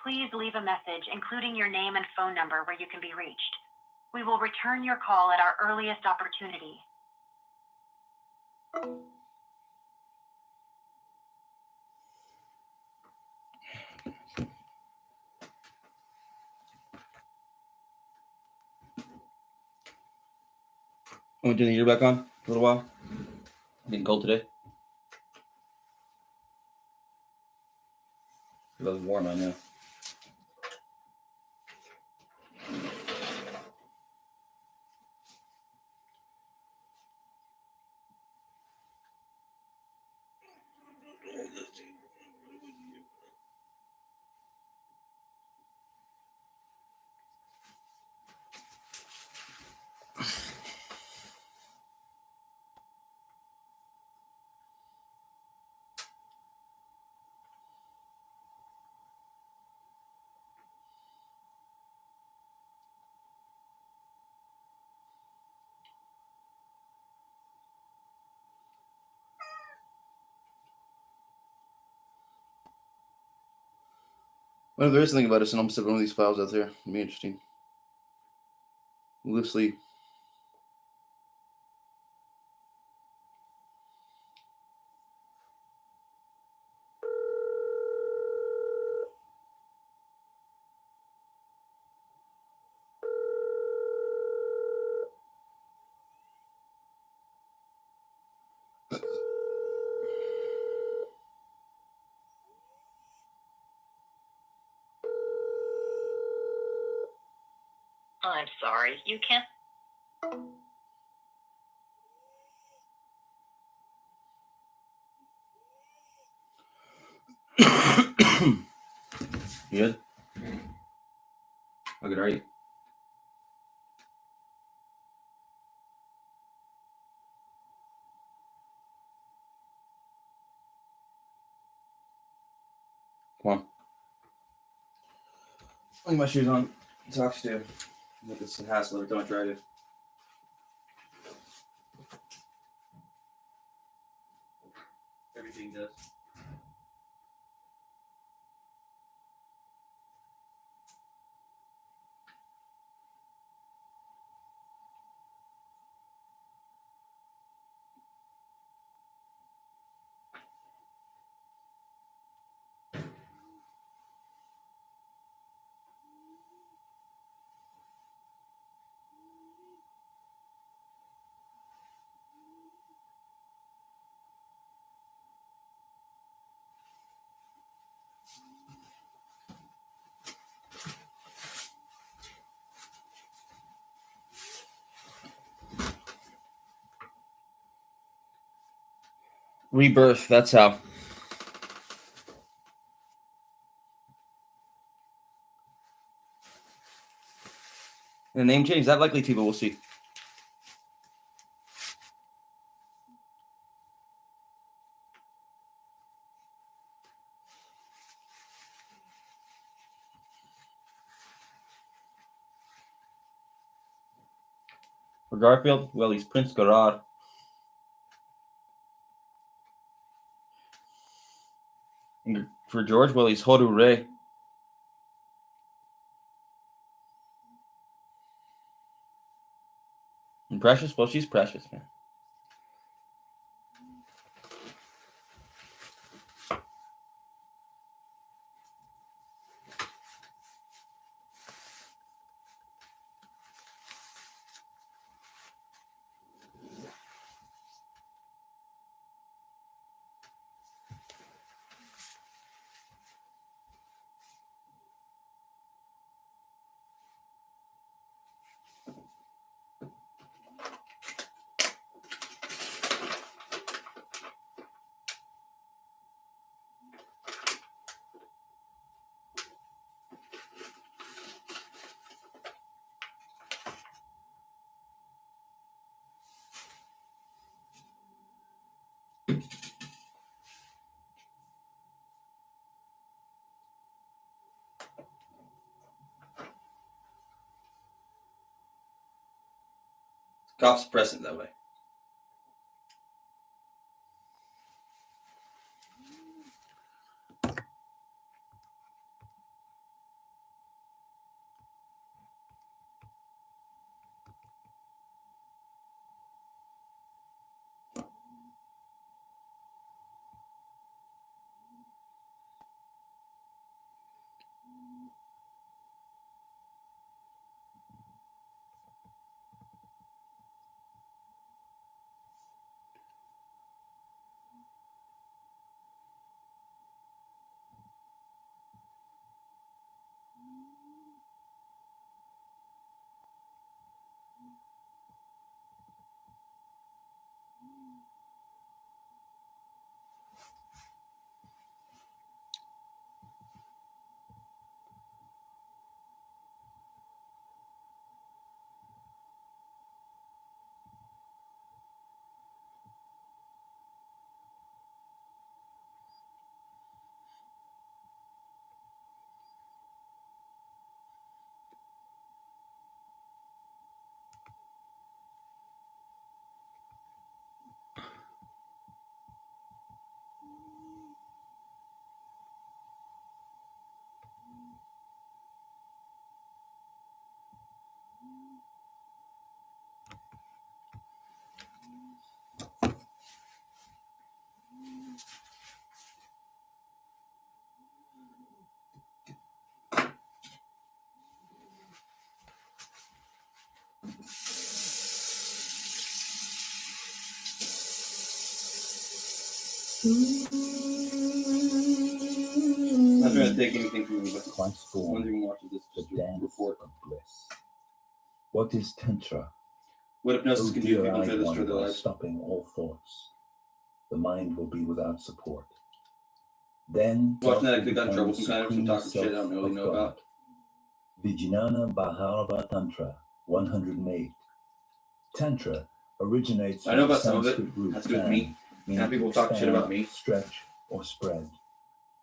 Please leave a message including your name and phone number where you can be reached. We will return your call at our earliest opportunity. I'm gonna turn the heater back on for a little while. Getting cold today. It was warm, I know. Well, if there is something about us, and I'm still one of these files out there. It'd be interesting. Loosely. I'm sorry, you can't. You good? How good are you? Come on. I'll get my shoes on. Socks too. Make this a hassle every time I try to. Everything does. Rebirth, that's how. And the name change, that likely too, but we'll see. For Garfield, well, he's Prince Gerard. And for George, well, he's Hodu Ray. And Precious, well, she's Precious, man. Cops present that way. not trying to take anything from you, but Christ no born, one even watches this. the Just to dance report. of bliss. What is Tantra? What hypnosis Oh, can do to people dear-eyed try to destroy one, their by lives? stopping all thoughts, the mind will be without support. Then Watching that, I self could have gotten in will trouble become sometimes from supreme talking shit I don't self really of know God. about. Vijnana Bhairava Tantra 108. Tantra originates I from know the about some of it. Sanskrit root Has to do with tan, me. meaning And people to talk shit expand, about me. stretch, or spread.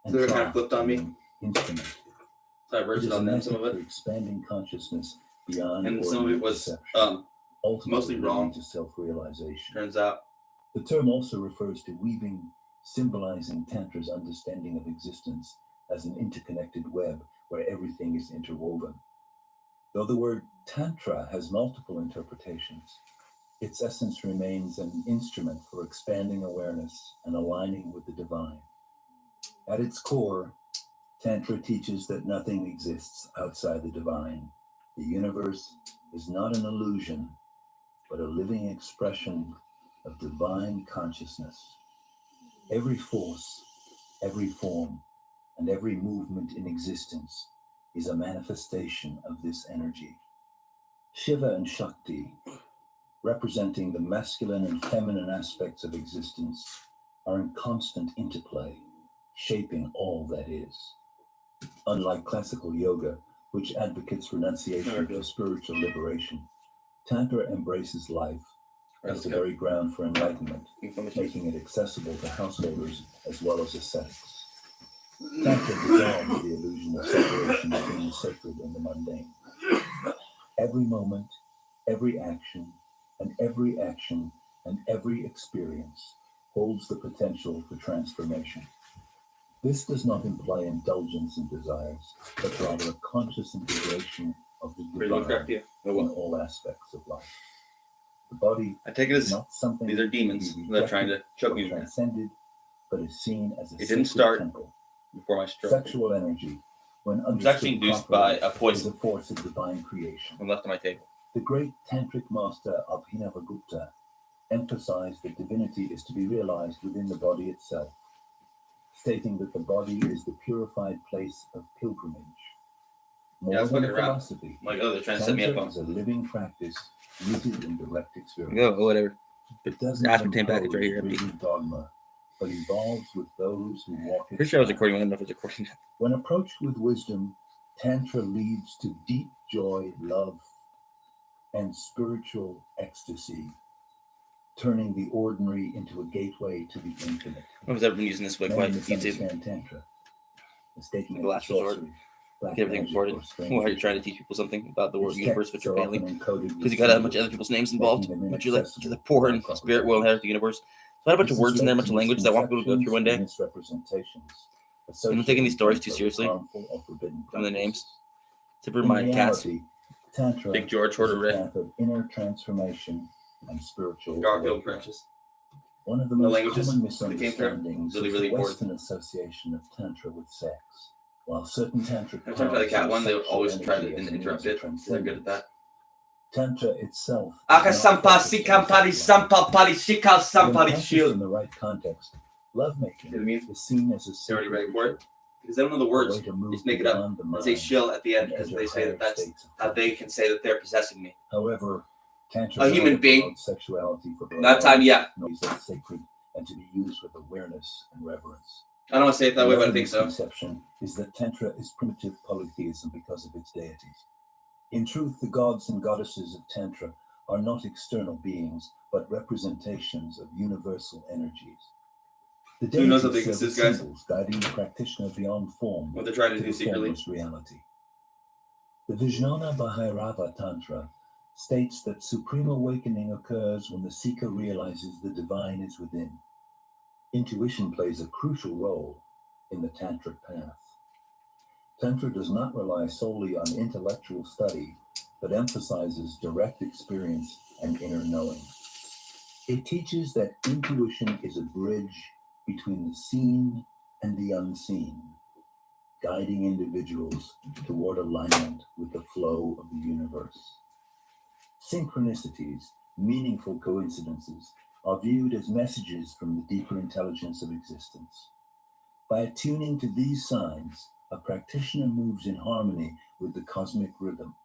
So they're kind of tra, flipped on me. meaning instrument. So I It rinsed is it a on them, some method of for it. expanding consciousness beyond And some of ordinary it was perception, ultimately mostly leading wrong. to self-realization. Turns out. The term also refers to weaving, symbolizing Tantra's understanding of existence as an interconnected web where everything is interwoven. Though the word Tantra has multiple interpretations, its essence remains an instrument for expanding awareness and aligning with the divine. At its core, Tantra teaches that nothing exists outside the divine. The universe is not an illusion, but a living expression of divine consciousness. Every force, every form, and every movement in existence is a manifestation of this energy. Shiva and Shakti, representing the masculine and feminine aspects of existence, are in constant interplay, shaping all that is. Unlike classical yoga, which advocates renunciation for spiritual liberation, Tantra embraces life as the very ground for enlightenment, making it accessible to householders as well as ascetics. Tantra dissolves the illusion of separation between the sacred and the mundane. Every moment, every action, and every experience holds the potential for transformation. This does not imply indulgence in desires, but rather a conscious integration of the divine in all aspects of life. The body I take it is as not something these are demons that are trying to choke me or to death. transcended, but is seen as a It didn't sacred start temple. before my stroke. Sexual energy, when It was actually understood induced properly, by a is poison a force of divine creation. and left on my table. The great tantric master Abhinavagupta emphasized that divinity is to be realized within the body itself, stating that the body is the purified place of pilgrimage. Yeah, I was More fucking than around. philosophy, I'm like, oh, they're trying to set me up Tantra on. is a living practice rooted in direct experience. Oh, whatever. It doesn't Aspartame package impose right here, empty. rigid dogma, but evolves with those who walk it. Pretty sure I was recording. I don't know if it was recording. When approached with wisdom, Tantra leads to deep joy, love, and spiritual ecstasy, turning the ordinary into a gateway to the infinite. I was ever been using this Many like YouTube. misunderstand Tantra, mistaking The it for last resort. sorcery, black Get everything magic, recorded. or strange Why are you trying to rituals. teach people something about the Its universe, but texts you're are failing? often encoded with Because you got a bunch of symbols, other people's names involved, making them but you like inaccessible the poor and without spirit will inherit the universe. So I had a bunch of This words has in there, a led bunch of to languages I want people to go through one day. misrepresentations, I'm not taking these stories too associated with seriously. harmful or forbidden Some of the names. practices. Except for In my cats. reality, Tantra Big George, is Horder a Red, path of inner transformation and spiritual Garfield, awakening. Precious. One of the The most languages common that came through, misunderstandings really, is really the important. Western association of Tantra with sex. While certain Tantric Every time I try the cat paths one, they use would always sexual try to energy as a interrupt means it. of They're good at that. Tantra itself is Aka not sampa focused on sikampari sexuality. sampapari shikal When sampari practiced shield. in the right context, lovemaking You know what I mean? is seen as a They're already sacred ready for it. ritual, Because they don't know the a words. way to They move just make it up beyond the and say mind shill at the end and because enter they say higher that that's states of how they can say that they're possessing me. However, Tantra A human never being. promotes sexuality for Not time yet. knows as sacred and to be used with awareness and reverence. I don't want to say it that way, but I Another think so. misconception is that Tantra is primitive polytheism because of its deities. In truth, the gods and goddesses of Tantra are not external beings, but representations of universal energies. The Who knows how deities big serve this is, as guys? symbols guiding the practitioner beyond form What they're trying to to do the secretly. formless reality. The Vijnana Bhairava Tantra states that supreme awakening occurs when the seeker realizes the divine is within. Intuition plays a crucial role in the tantric path. Tantra does not rely solely on intellectual study, but emphasizes direct experience and inner knowing. It teaches that intuition is a bridge between the seen and the unseen, guiding individuals toward alignment with the flow of the universe. Synchronicities, meaningful coincidences, are viewed as messages from the deeper intelligence of existence. By attuning to these signs, a practitioner moves in harmony with the cosmic rhythm.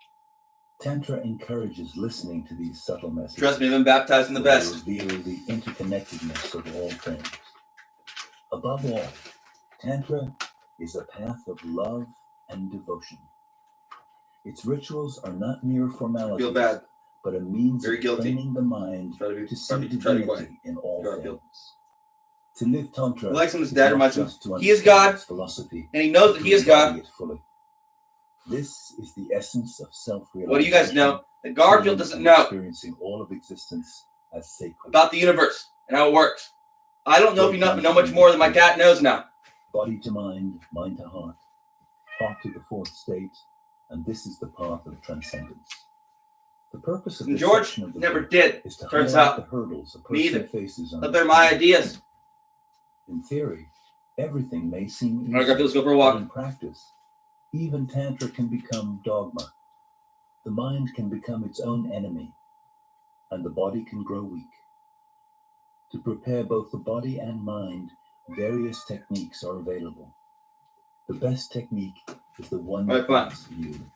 Tantra encourages listening to these subtle messages. Trust me, I've been baptized in the They best. reveal the interconnectedness of all things. Above all, Tantra is a path of love and devotion. Its rituals are not mere I formalities, feel bad. but a means Very of guilty. training the mind to see try to be divinity quiet. in all Garfield. things. To live Tantra He likes him, his is dad not reminds him, just to he is understand God, its philosophy, and he knows that but he to is God. embody it fully. This is the essence of self-realization. What do you guys know that Garfield doesn't know Experiencing all of existence as sacred. about the universe and how it works? I don't know if you know much more than my cat knows now. Body to mind, mind to heart, thought to the fourth state, and this is the path of transcendence. The purpose of And this George section of the never book did, is to turns highlight out. the hurdles a Me person either. faces on But this they're my path. ideas. In theory, everything may seem easy, All right, Garfield, let's go for a but walk. in practice, even Tantra can become dogma. The mind can become its own enemy, and the body can grow weak. To prepare both the body and mind, various techniques are available. The best technique is the one All right, that fine. works for you,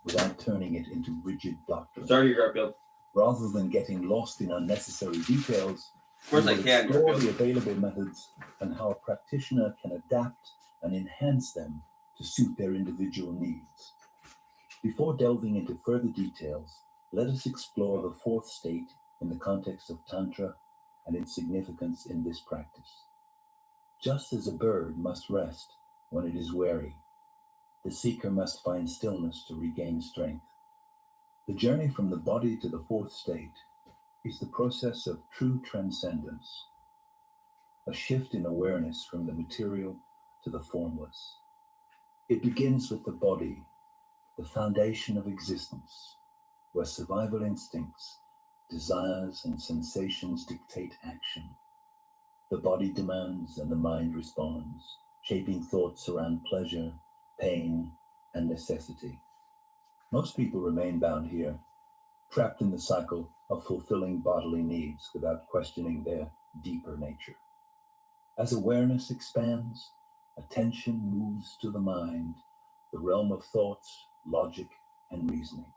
without turning it into rigid doctrine. Sorry, Garfield. Rather than getting lost in unnecessary details, Of course we I will can, explore Garfield. the available methods and how a practitioner can adapt and enhance them to suit their individual needs. Before delving into further details, let us explore the fourth state in the context of Tantra and its significance in this practice. Just as a bird must rest when it is weary, the seeker must find stillness to regain strength. The journey from the body to the fourth state is the process of true transcendence, a shift in awareness from the material to the formless. It begins with the body, the foundation of existence, where survival instincts, desires, and sensations dictate action. The body demands and the mind responds, shaping thoughts around pleasure, pain, and necessity. Most people remain bound here, trapped in the cycle of fulfilling bodily needs without questioning their deeper nature. As awareness expands, attention moves to the mind, the realm of thoughts, logic, and reasoning.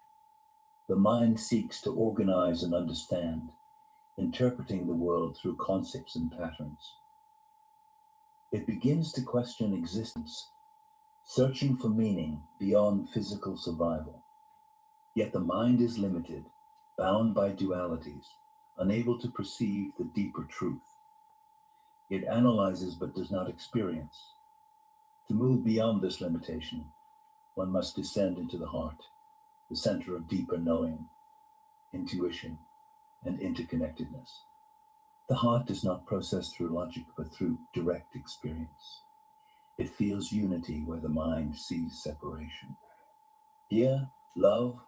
The mind seeks to organize and understand, interpreting the world through concepts and patterns. It begins to question existence, searching for meaning beyond physical survival. Yet the mind is limited, bound by dualities, unable to perceive the deeper truth. It analyzes but does not experience. To move beyond this limitation, one must descend into the heart, the center of deeper knowing, intuition, and interconnectedness. The heart does not process through logic, but through direct experience. It feels unity where the mind sees separation. Here, love,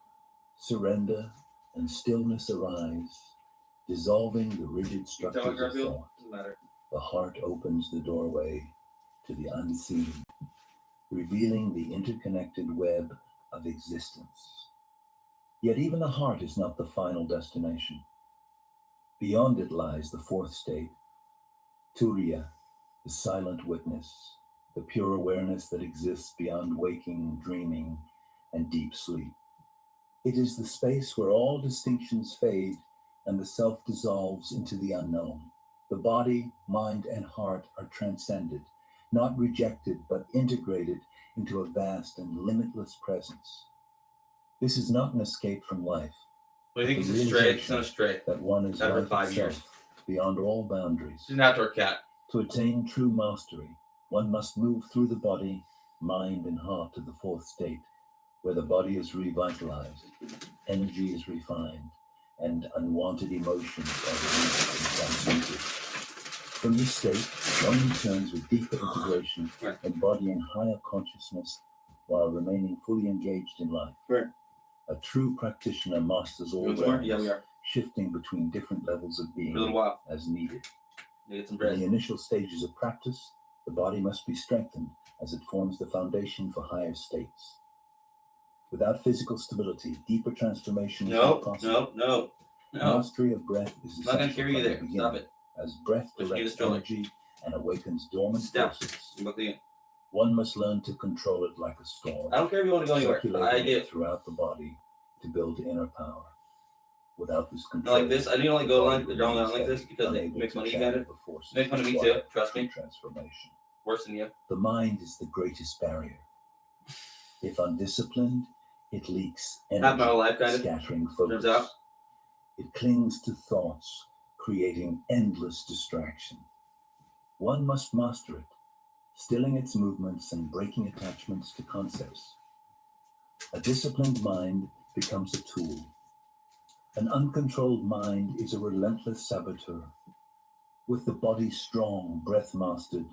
surrender, and stillness arise, dissolving the rigid structures of thought. Doesn't matter. The heart opens the doorway to the unseen, revealing the interconnected web of existence. Yet even the heart is not the final destination. Beyond it lies the fourth state, Turiya, the silent witness, the pure awareness that exists beyond waking, dreaming, and deep sleep. It is the space where all distinctions fade and the self dissolves into the unknown. The body, mind, and heart are transcended, not rejected, but integrated into a vast and limitless presence. This is not an escape from life. What do you think The he's a stray? He's not a stray. that one is Never life 5 itself, years. beyond all boundaries. He's an outdoor cat. To attain true mastery, one must move through the body, mind, and heart to the fourth state, where the body is revitalized, energy is refined, and unwanted emotions are released and transmuted. From this state, one returns with deeper integration, Right. embodying higher consciousness while remaining fully engaged in life. Right. A true practitioner masters all You want some more? realms, Yeah, we are. shifting between different levels of For a little being while. as needed. You get some In bread. the initial stages of practice, the body must be strengthened as it forms the foundation for higher states. Without physical stability, deeper transformation is not No, possible. no, no. No, Mastery of breath is I'm not gonna essential carry you from the there. beginning, Stop it. as breath Push me to directs the stroller. energy and awakens dormant Stop. forces. You look again. One must learn to control it like a storm, I don't care if you want to go anywhere. circulating I do. it throughout the body to build inner power. Without this Not control, like this. I do only the go body like going remains on like this heavy, because they unable make to fun of you channel about it. the forces Make fun of me too. required Trust for me. transformation. Worse than you. The mind is the greatest barrier. If undisciplined, it leaks Half my whole life, energy, kind of. scattering Turns focus. out. It clings to thoughts, creating endless distraction. One must master it, stilling its movements and breaking attachments to concepts. A disciplined mind becomes a tool. An uncontrolled mind is a relentless saboteur. With the body strong, breath mastered,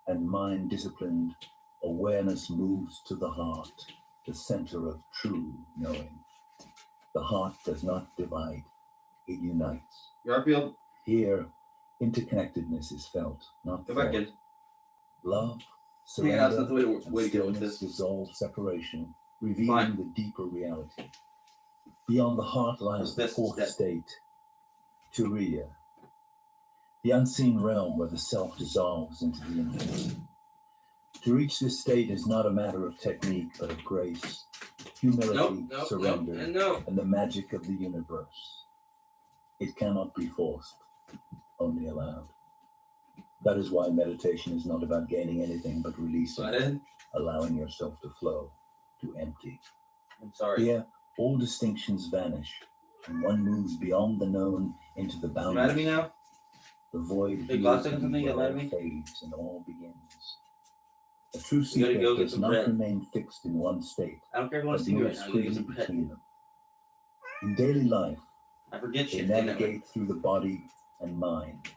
and mind disciplined, awareness moves to the heart, the center of true knowing. The heart does not divide, it unites. Garfield, Here, interconnectedness is felt, not go back thought. in. Love, Hang on, that's surrender, not the way to and go with stillness this. dissolve separation, revealing Fine. the deeper reality. Beyond the heart lies the This fourth step. state, Turiya, the unseen realm where the self dissolves into the infinite. To reach this state is not a matter of technique, but of grace, humility, surrender, and the magic of the universe. It cannot be forced, only allowed. That is why meditation is not about gaining anything, but releasing, allowing yourself to flow, to empty. I'm sorry. Here, all distinctions vanish, and one moves beyond the known into the You boundless. mad at me now? The void Big heals glass second and something, you where mad at all me? fades and all begins. A true You gotta secret go get does some not bread. remain fixed in one state, I don't care if you want but to see me right moves now. You gotta get freely some bread. between them. In daily life, I forget they shit. That way. navigate through the body and mind,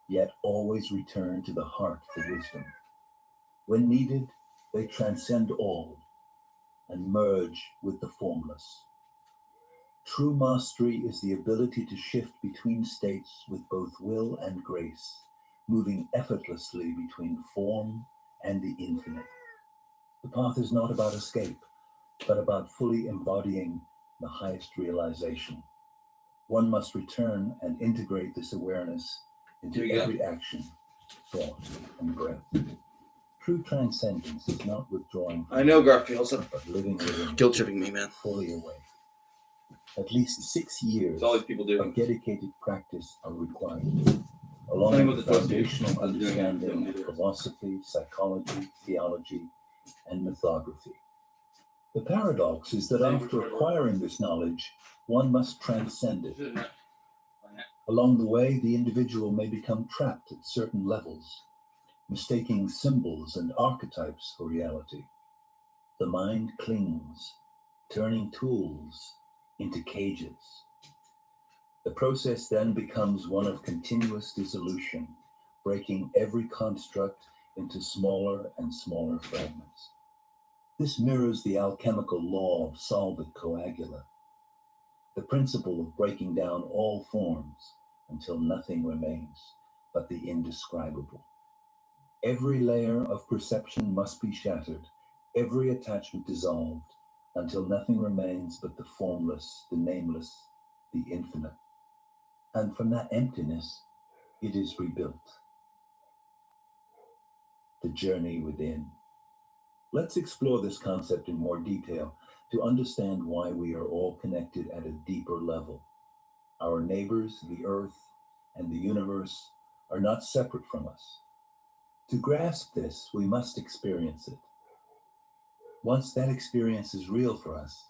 yet always return to the heart for wisdom. When needed, they transcend all and merge with the formless. True mastery is the ability to shift between states with both will and grace, moving effortlessly between form and the infinite. The path is not about escape, but about fully embodying the highest realization. One must return and integrate this awareness into Here you go. every action, thought, and breath. True transcendence is not withdrawing from I know, it, Garfield. but living within Guilt it, tripping me, man. fully awake. At least 6 years That's all these people do. of dedicated practice are required, Nothing along was with supposed to be. foundational I was doing it. understanding of philosophy, psychology, theology, and mythography. The paradox is that after acquiring this knowledge, one must transcend it. Along the way, the individual may become trapped at certain levels, mistaking symbols and archetypes for reality. The mind clings, turning tools into cages. The process then becomes one of continuous dissolution, breaking every construct into smaller and smaller fragments. This mirrors the alchemical law of solvit coagula, the principle of breaking down all forms until nothing remains but the indescribable. Every layer of perception must be shattered, every attachment dissolved, until nothing remains but the formless, the nameless, the infinite. And from that emptiness, it is rebuilt. The journey within. Let's explore this concept in more detail to understand why we are all connected at a deeper level. Our neighbors, the earth, and the universe are not separate from us. To grasp this, we must experience it. Once that experience is real for us,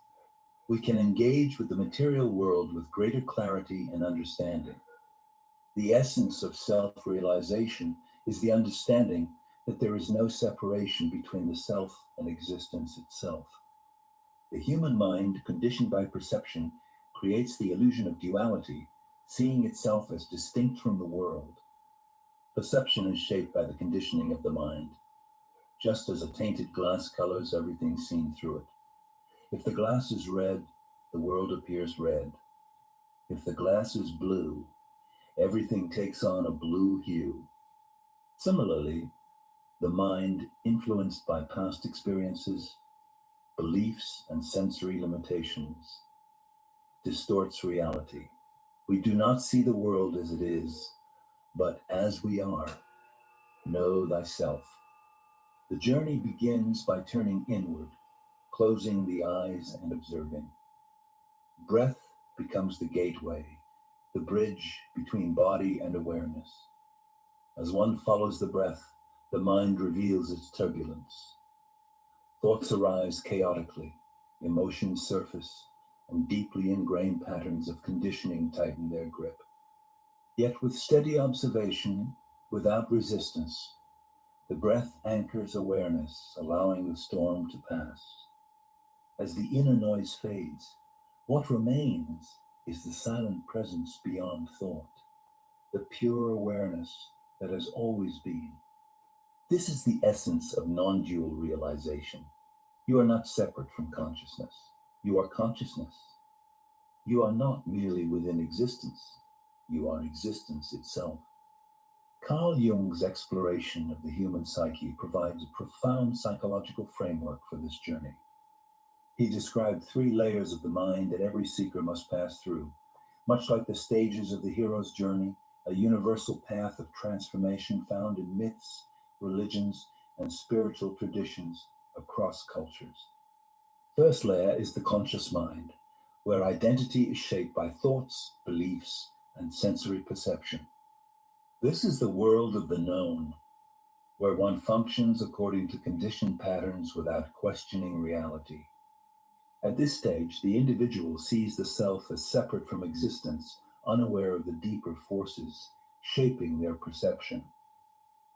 we can engage with the material world with greater clarity and understanding. The essence of self-realization is the understanding that there is no separation between the self and existence itself. The human mind, conditioned by perception, creates the illusion of duality, seeing itself as distinct from the world. Perception is shaped by the conditioning of the mind. Just as a tainted glass colors everything seen through it. If the glass is red, the world appears red. If the glass is blue, everything takes on a blue hue. Similarly, the mind, influenced by past experiences, beliefs, and sensory limitations, distorts reality, We do not see the world as it is, but as we are. Know thyself. The journey begins by turning inward, closing the eyes and observing. Breath becomes the gateway, the bridge between body and awareness. As one follows the breath, the mind reveals its turbulence. Thoughts arise chaotically, emotions surface, and deeply ingrained patterns of conditioning tighten their grip. Yet with steady observation, without resistance, the breath anchors awareness, allowing the storm to pass. As the inner noise fades, what remains is the silent presence beyond thought, the pure awareness that has always been. This is the essence of non-dual realization. You are not separate from consciousness. You are consciousness. You are not merely within existence. You are existence itself. Carl Jung's exploration of the human psyche provides a profound psychological framework for this journey. He described 3 layers of the mind that every seeker must pass through, much like the stages of the hero's journey, a universal path of transformation found in myths, religions, and spiritual traditions across cultures. First layer is the conscious mind, where identity is shaped by thoughts, beliefs, and sensory perception. This is the world of the known, where one functions according to conditioned patterns without questioning reality. At this stage, the individual sees the self as separate from existence, unaware of the deeper forces shaping their perception.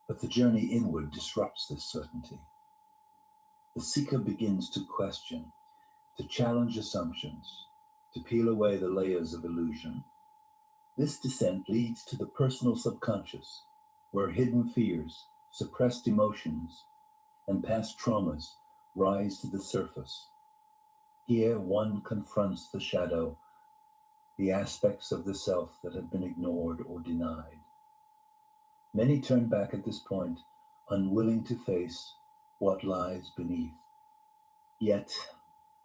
But the journey inward disrupts this certainty. The seeker begins to question, to challenge assumptions, to peel away the layers of illusion. This descent leads to the personal subconscious, where hidden fears, suppressed emotions, and past traumas rise to the surface. Here one confronts the shadow, the aspects of the self that have been ignored or denied. Many turn back at this point, unwilling to face what lies beneath. Yet,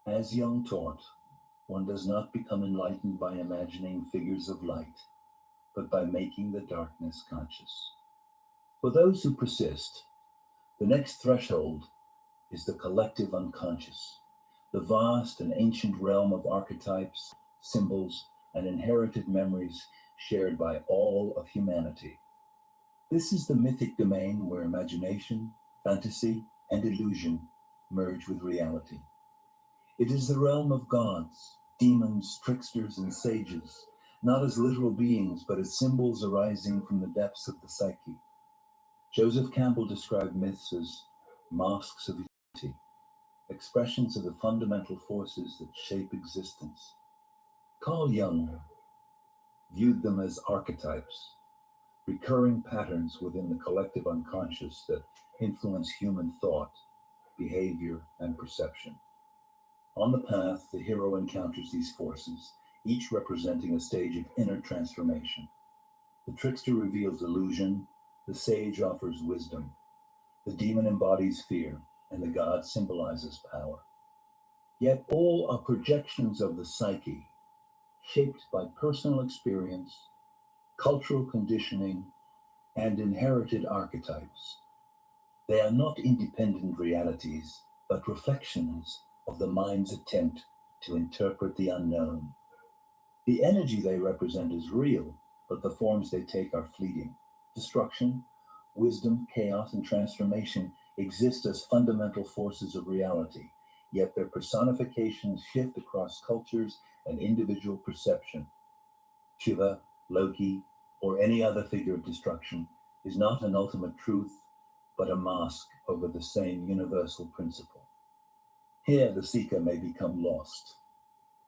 as Jung taught, one does not become enlightened by imagining figures of light, but by making the darkness conscious. For those who persist, the next threshold is the collective unconscious, the vast and ancient realm of archetypes, symbols, and inherited memories shared by all of humanity. This is the mythic domain where imagination, fantasy, and illusion merge with reality. It is the realm of gods, demons, tricksters, and sages, not as literal beings, but as symbols arising from the depths of the psyche. Joseph Campbell described myths as masks of unity, expressions of the fundamental forces that shape existence. Carl Jung viewed them as archetypes, recurring patterns within the collective unconscious that influence human thought, behavior, and perception. On the path, the hero encounters these forces, each representing a stage of inner transformation. The trickster reveals illusion, the sage offers wisdom, the demon embodies fear, and the god symbolizes power. Yet all are projections of the psyche, shaped by personal experience, cultural conditioning, and inherited archetypes. They are not independent realities, but reflections of the mind's attempt to interpret the unknown. The energy they represent is real, but the forms they take are fleeting. Destruction, wisdom, chaos, and transformation exist as fundamental forces of reality, yet their personifications shift across cultures and individual perception. Shiva, Loki, or any other figure of destruction is not an ultimate truth, but a mask over the same universal principle. Here the seeker may become lost,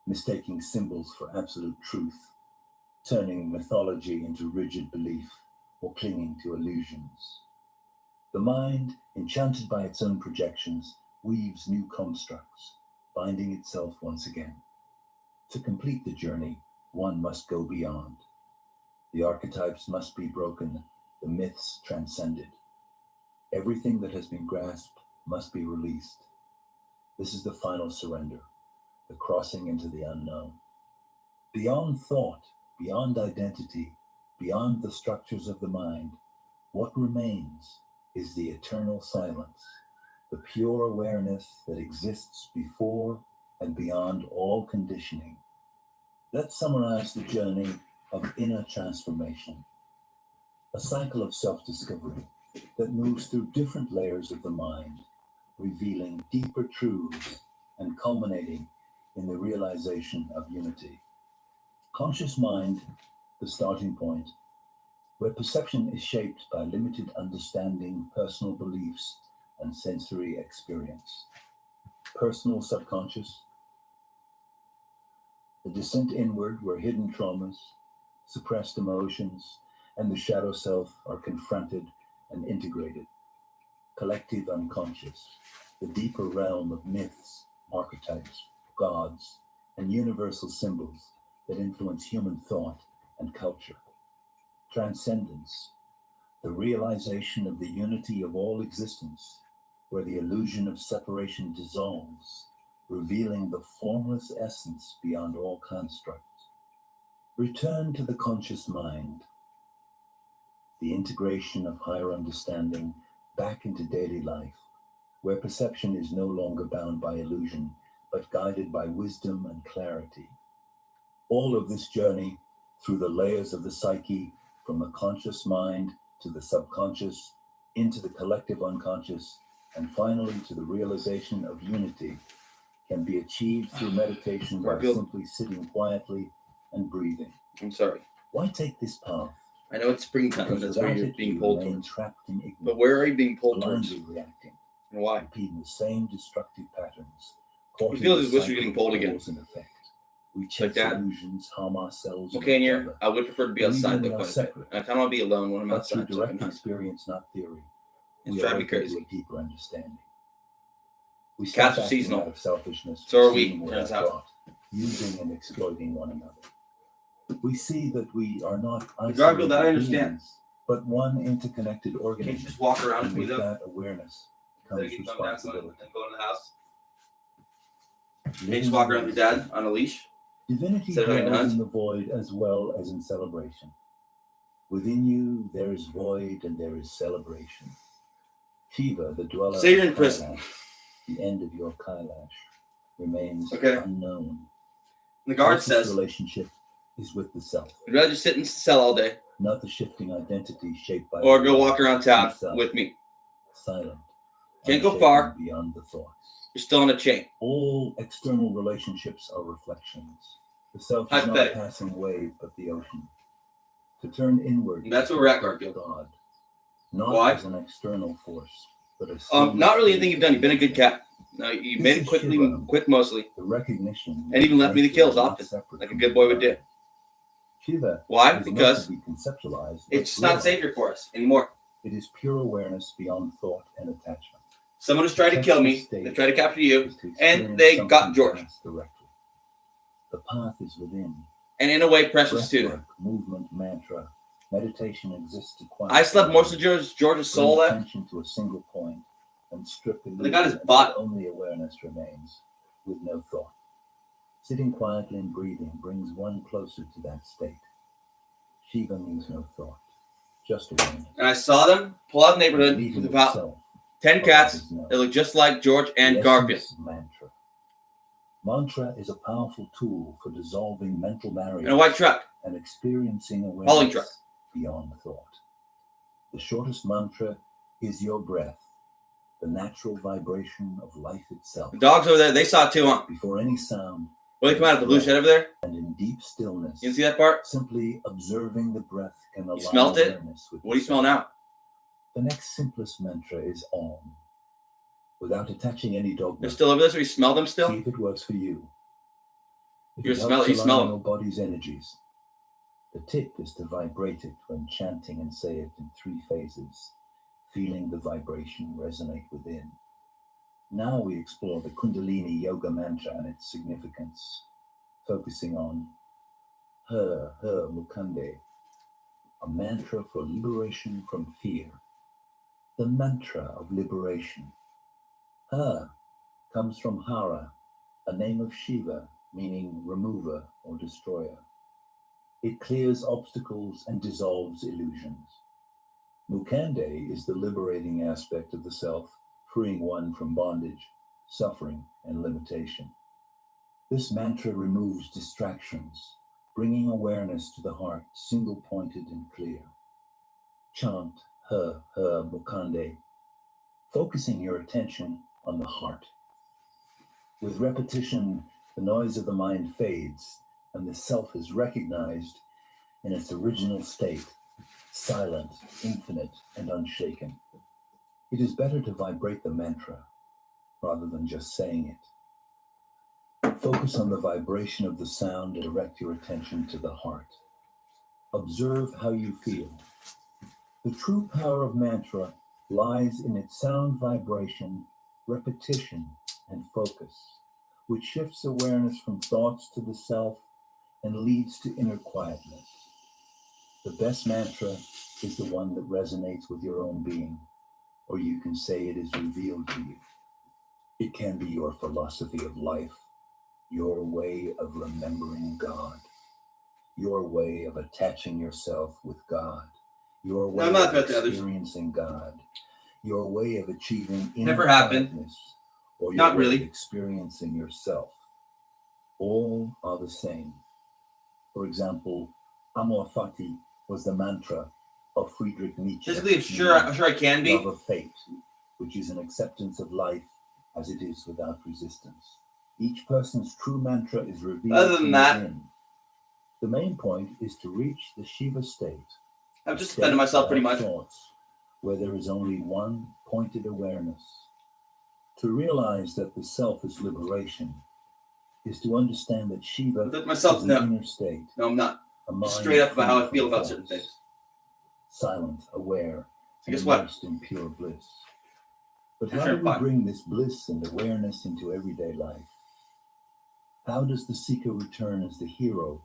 mistaking symbols for absolute truth, turning mythology into rigid belief, or clinging to illusions. The mind, enchanted by its own projections, weaves new constructs, binding itself once again. To complete the journey, one must go beyond. The archetypes must be broken, the myths transcended. Everything that has been grasped must be released. This is the final surrender, the crossing into the unknown. Beyond thought, beyond identity, beyond the structures of the mind, what remains is the eternal silence, the pure awareness that exists before and beyond all conditioning. Let's summarize the journey of inner transformation, a cycle of self-discovery that moves through different layers of the mind, revealing deeper truths and culminating in the realization of unity. Conscious mind, the starting point, where perception is shaped by limited understanding, personal beliefs, and sensory experience. Personal subconscious, the descent inward where hidden traumas, suppressed emotions, and the shadow self are confronted and integrated. Collective unconscious, the deeper realm of myths, archetypes, gods, and universal symbols that influence human thought and culture. Transcendence, the realization of the unity of all existence, where the illusion of separation dissolves, revealing the formless essence beyond all construct. Return to the conscious mind, the integration of higher understanding back into daily life, where perception is no longer bound by illusion, but guided by wisdom and clarity. All of this journey through the layers of the psyche, from the conscious mind to the subconscious, into the collective unconscious, and finally to the realization of unity, can be achieved through meditation by Garfield? simply sitting quietly and breathing. I'm sorry. Why take this path? I know it's springtime, Because that's where without you're it, being you pulled remain towards. trapped in ignorance, But where are you being pulled towards? blindly reacting, And why? repeating the same destructive patterns. Caught It in feels the as if you're cycle getting of pulled again. cause and effect. We Like chase that. illusions, harm ourselves and Okay, in each here, other. I would prefer to be Believing outside we though are quite a bit. separate. And I kind of want to be alone when I'm But through outside, so I can direct hunt. experience, not theory, It's we driving me awaken to a crazy. deeper understanding. We Cats stop are acting seasonal. out of selfishness, So are we, receiving without turns out. thought, using and exploiting one another. We see that we are not Garfield, isolated I understand. beings, but one interconnected Can't you organism. just walk around And with me with though? that awareness Instead of comes getting come down responsibility. and go in the house? Can't you Living just walk around in with your dad on a leash? Divinity Instead of having to dwells hunt? in the void as well as in celebration. Within you there is void and there is celebration. Shiva, the dweller Say you're of in prison. Kailash, the end of your Kailash, remains Okay. unknown. And the guard Closest says, relationship is with the self, I'd rather just sit in the cell all day not the shifting identity shaped by or go walk around town self, with me. silent, Can't go unshaken far. beyond the thoughts. You're still on a chain. All external relationships are reflections. The self is not a Hypothetical. passing wave, but the ocean. To turn inward, And that's is where we're to at, reflect Garfield. God, not Why? as an external force, but as Not really anything you've done. You've been a good cat. No, you This made it is quickly, Shiva. quick mostly, The recognition, and even left me the that kills we are not often, separate like a from good boy would divine. do. Shiva Why? is not Because to be conceptualized, but it's just not realized. safe here for us anymore. It is pure awareness beyond thought and attachment. Someone has tried to kill me. They tried to capture you, Is to and experience they got something George. vast directly. The path is within. And in a way, precious too. Breathwork, movement, mantra, meditation exists to quiet. I slept the most of mind. George's Bring soul left. attention to a single point and strip They got his illusion butt. until only awareness remains, with no thought. Sitting quietly and breathing brings one closer to that state. Shiva means no thought, just awareness. And I saw them pull out the neighborhood Meeting with with about self, 10 cats arises now. that look just like George and The Garfield. essence mantra. Mantra is a powerful tool for dissolving mental barriers In a white truck. and experiencing Hauling awareness truck. beyond thought. The shortest mantra is your breath, the natural vibration of life itself. The dogs over there, they saw it too, huh? Before any sound, Will they come out of the blue shed over there? and in deep stillness, You can see that part? simply observing the breath can align smelt it? awareness with What do you the smell self. now? The next simplest mantra is Om, without attaching any dogma. They're still over there, so you smell them See still? if it works for you. If You it smell helps it, you align smell it. your body's energies. The tip is to vibrate it when chanting and say it in 3 phases, feeling the vibration resonate within. Now we explore the Kundalini Yoga mantra and its significance, focusing on Her Mukande, a mantra for liberation from fear. The mantra of liberation. Her comes from Hara, a name of Shiva, meaning remover or destroyer. It clears obstacles and dissolves illusions. Mukande is the liberating aspect of the self, freeing one from bondage, suffering, and limitation. This mantra removes distractions, bringing awareness to the heart, single-pointed and clear. Chant Her Mukande, focusing your attention on the heart. With repetition, the noise of the mind fades, and the self is recognized in its original state, silent, infinite, and unshaken. It is better to vibrate the mantra rather than just saying it. Focus on the vibration of the sound and direct your attention to the heart. Observe how you feel. The true power of mantra lies in its sound vibration, repetition, and focus, which shifts awareness from thoughts to the self and leads to inner quietness. The best mantra is the one that resonates with your own being, or you can say it is revealed to you. It can be your philosophy of life, your way of remembering God, your way of attaching yourself with God, your way of experiencing God, your way of achieving inner quietness, or your way of experiencing yourself. All are the same. For example, Amor Fati was the mantra of Friedrich Nietzsche. Physically, I'm sure I can be. Love of fate, which is an acceptance of life as it is without resistance. Each person's true mantra is revealed Other than that, within. The main point is to reach the Shiva state. I've just defended myself pretty much. Thoughts, where there is only one pointed awareness. To realize that the self is liberation is to understand that Shiva is an inner state. No, I'm not. Straight up about how I feel about certain things. Silent, aware, and guess what? Immersed in pure bliss. But how do we bring this bliss and awareness into everyday life? How does the seeker return as the hero,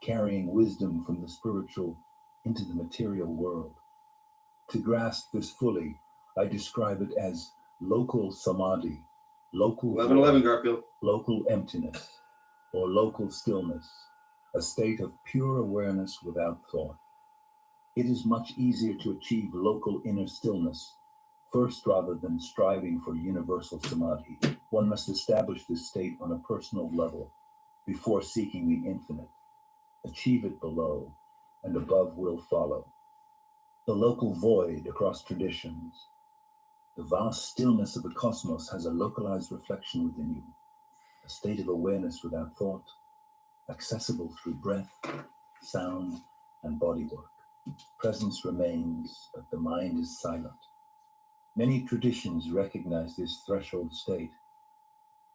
carrying wisdom from the spiritual into the material world? To grasp this fully, I describe it as local samadhi, local 11:11, Garfield. Local emptiness, or local stillness, a state of pure awareness without thought. It is much easier to achieve local inner stillness first rather than striving for universal samadhi. One must establish this state on a personal level before seeking the infinite. Achieve it below, and above will follow. The local void across traditions, the vast stillness of the cosmos has a localized reflection within you, a state of awareness without thought, accessible through breath, sound, and body work. Presence remains, but the mind is silent. Many traditions recognize this threshold state.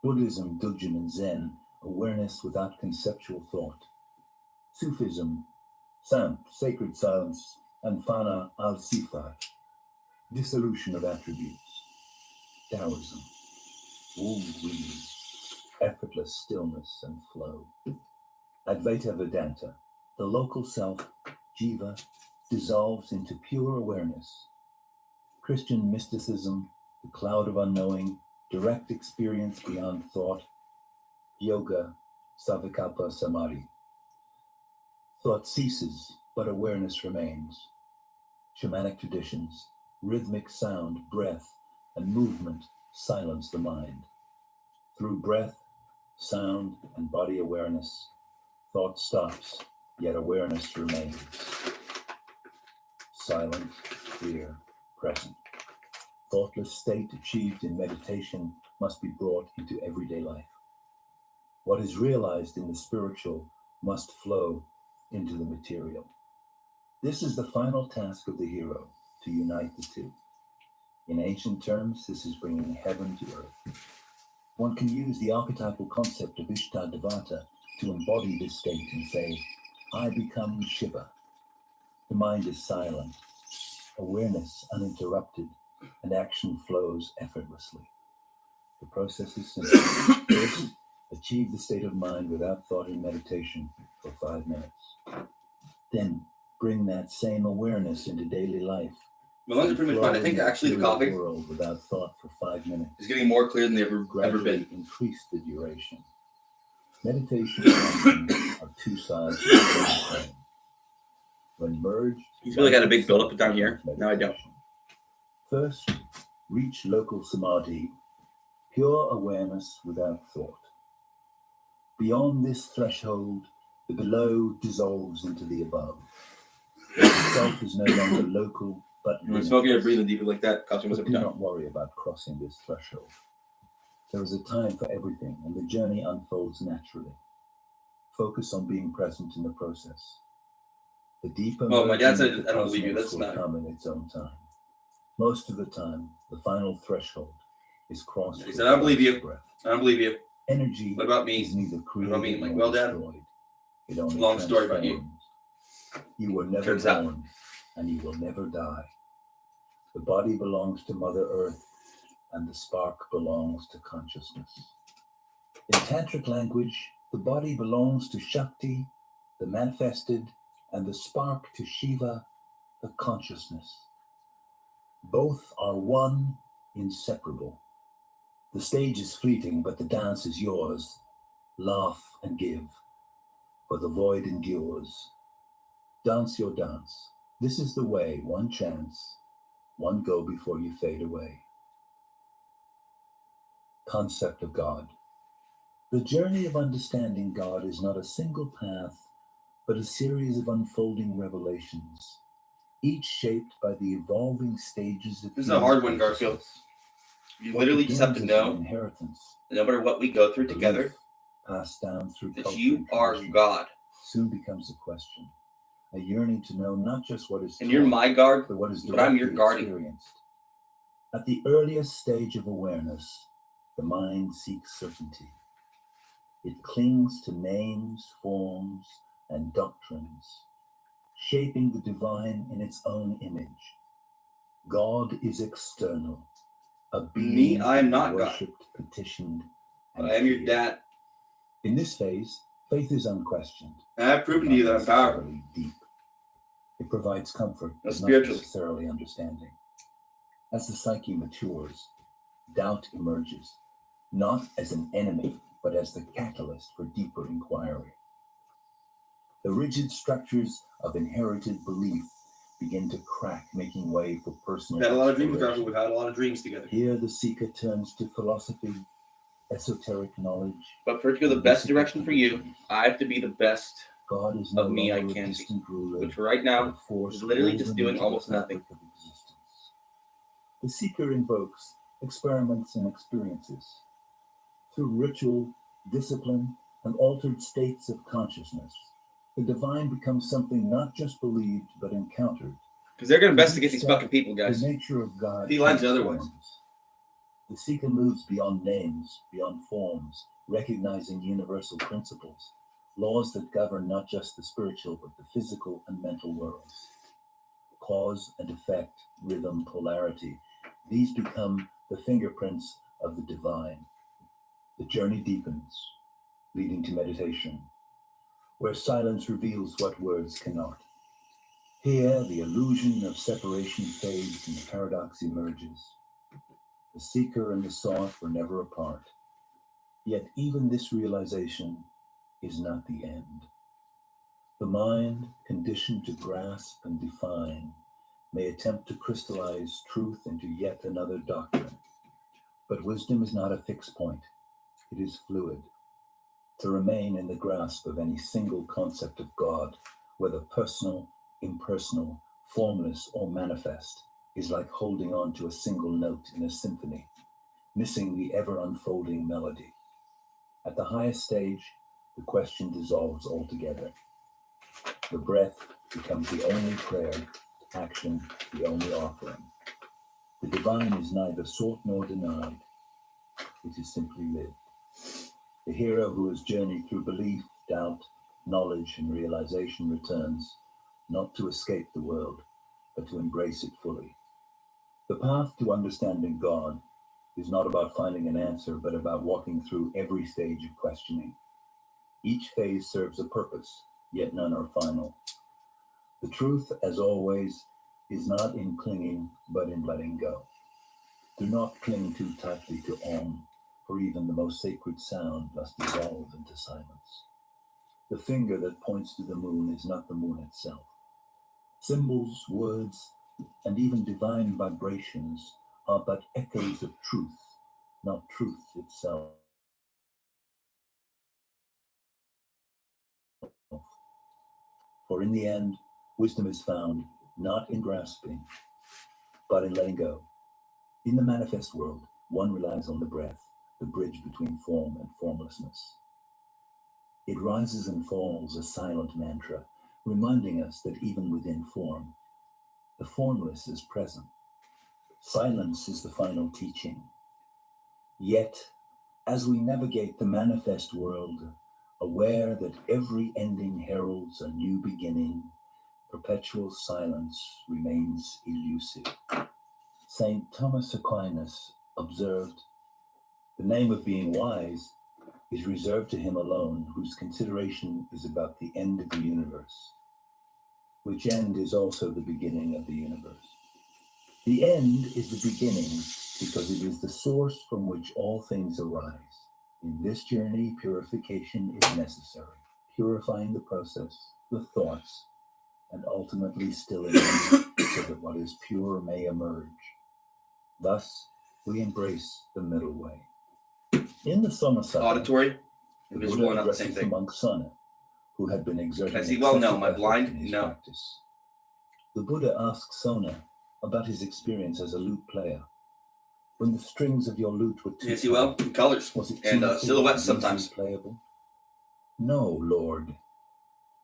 Buddhism, Dujin, and Zen, awareness without conceptual thought. Sufism, Sant, sacred silence, and Fana al-Sifat, dissolution of attributes. Taoism, Wu Wei, effortless stillness and flow. Advaita Vedanta, the local self, Jiva, dissolves into pure awareness. Christian mysticism, the cloud of unknowing, direct experience beyond thought. Yoga, Savikalpa Samadhi. Thought ceases, but awareness remains. Shamanic traditions, rhythmic sound, breath, and movement silence the mind. Through breath, sound, and body awareness, thought stops, yet awareness remains. Silent, clear, present. Thoughtless state achieved in meditation must be brought into everyday life. What is realized in the spiritual must flow into the material. This is the final task of the hero, to unite the two. In ancient terms, this is bringing heaven to earth. One can use the archetypal concept of Ishtadevata to embody this state and say, I become Shiva. The mind is silent, awareness uninterrupted, and action flows effortlessly. The process is simple. First, achieve the state of mind without thought in meditation for 5 minutes. Then, bring that same awareness into daily life. My lungs are pretty much fine. I think actually the coffee world without thought for 5 minutes is getting more clear than they've ever been. Increase the duration. Meditation and action are two sides of the same coin. When merged, You feel like I had a big buildup down here. No, I don't. meditation. First, reach local samadhi, pure awareness without thought. Beyond this threshold, the below dissolves into the above. The self is no longer local, but When smoking or limitless. breathing deeply like that, costs me But every do time. not worry about crossing this threshold. There is a time for everything, and the journey unfolds naturally. Focus on being present in the process. The deeper Well, my dad merging said, of the I don't believe you, cosmos that's will not- come in its own time. Most of the time, the final threshold is crossed. He with said, I don't believe you. breath. I don't believe you. Energy What about me? is neither What created about me? I'm like, nor well, Dad, destroyed. It only long story about you. transforms. You were never Turns out. born, and you will never die. The body belongs to Mother Earth, and the spark belongs to consciousness. In tantric language, the body belongs to Shakti, the manifested, and the spark to Shiva, the consciousness. Both are one, inseparable. The stage is fleeting, but the dance is yours. Laugh and give, for the void endures. Dance your dance. This is the way, one chance, one go before you fade away. Concept of God. The journey of understanding God is not a single path, but a series of unfolding revelations, each shaped by the evolving stages of This is a hard one, Garfield. consciousness. You What literally just have to begins as an know, inheritance, no matter what we go through belief together, passed down through that culture you and are tradition, God. soon becomes a question, a yearning to know not just what is And you're taught, my guard, but what is but I'm your directly guardian. experienced. At the earliest stage of awareness, the mind seeks certainty. It clings to names, forms, and doctrines, shaping the divine in its own image. God is external, a being I am to be not God. worshipped, petitioned, and But I am your feared. dad. In this phase, faith is unquestioned, And I've proven but to you not that I'm powerful. necessarily deep. It provides comfort, but not spiritually. necessarily understanding. As the psyche matures, doubt emerges, not as an enemy, but as the catalyst for deeper inquiry. The rigid structures of inherited belief begin to crack, making way for personal We've had a lot of dreams, exploration. Garfield. We've had a lot of dreams together. Here, the seeker turns to philosophy, esoteric knowledge. But for it to go the and best mystical direction for you, convictions. I have to be the best God is no of me I longer a can be. distant ruler, But for right but a now, force is literally woven just doing into the almost nothing. fabric of existence. The seeker invokes experiments and experiences. Through ritual, discipline, and altered states of consciousness, the divine becomes something not just believed, but encountered. Because they're going to With investigate each these step, fucking people, guys. The nature of God He lies otherwise. transforms. The seeker moves beyond names, beyond forms, recognizing universal principles, laws that govern not just the spiritual, but the physical and mental worlds. Cause and effect, rhythm, polarity, these become the fingerprints of the divine. The journey deepens, leading to meditation, where silence reveals what words cannot. Here, the illusion of separation fades and the paradox emerges. The seeker and the sought were never apart. Yet even this realization is not the end. The mind, conditioned to grasp and define, may attempt to crystallize truth into yet another doctrine. But wisdom is not a fixed point. It is fluid. To remain in the grasp of any single concept of God, whether personal, impersonal, formless, or manifest, is like holding on to a single note in a symphony, missing the ever-unfolding melody. At the highest stage, the question dissolves altogether. The breath becomes the only prayer, action the only offering. The divine is neither sought nor denied. It is simply lived. The hero who has journeyed through belief, doubt, knowledge, and realization returns, not to escape the world, but to embrace it fully. The path to understanding God is not about finding an answer, but about walking through every stage of questioning. Each phase serves a purpose, yet none are final. The truth, as always, is not in clinging, but in letting go. Do not cling too tightly to Om, for even the most sacred sound must dissolve into silence. The finger that points to the moon is not the moon itself. Symbols, words, and even divine vibrations are but echoes of truth, not truth itself. For in the end, wisdom is found not in grasping, but in letting go. In the manifest world, one relies on the breath, the bridge between form and formlessness. It rises and falls a silent mantra, reminding us that even within form, the formless is present. Silence is the final teaching. Yet, as we navigate the manifest world, aware that every ending heralds a new beginning, perpetual silence remains elusive. St. Thomas Aquinas observed, "The name of being wise is reserved to him alone, whose consideration is about the end of the universe, which end is also the beginning of the universe." The end is the beginning because it is the source from which all things arise. In this journey, purification is necessary, purifying the process, the thoughts, and ultimately stilling them so that what is pure may emerge. Thus, we embrace the middle way. In the Samasa, Auditory the and Buddha visual are not the addresses same the thing. monk Sana, who had been exerting Can I see well? No. excessive Am I effort blind? in his No. practice. The Buddha asks Sona about his experience as a lute player. When the strings of your lute were too Can you see well? tight, In colors was it and tuneful silhouettes and easily sometimes. playable? No, Lord.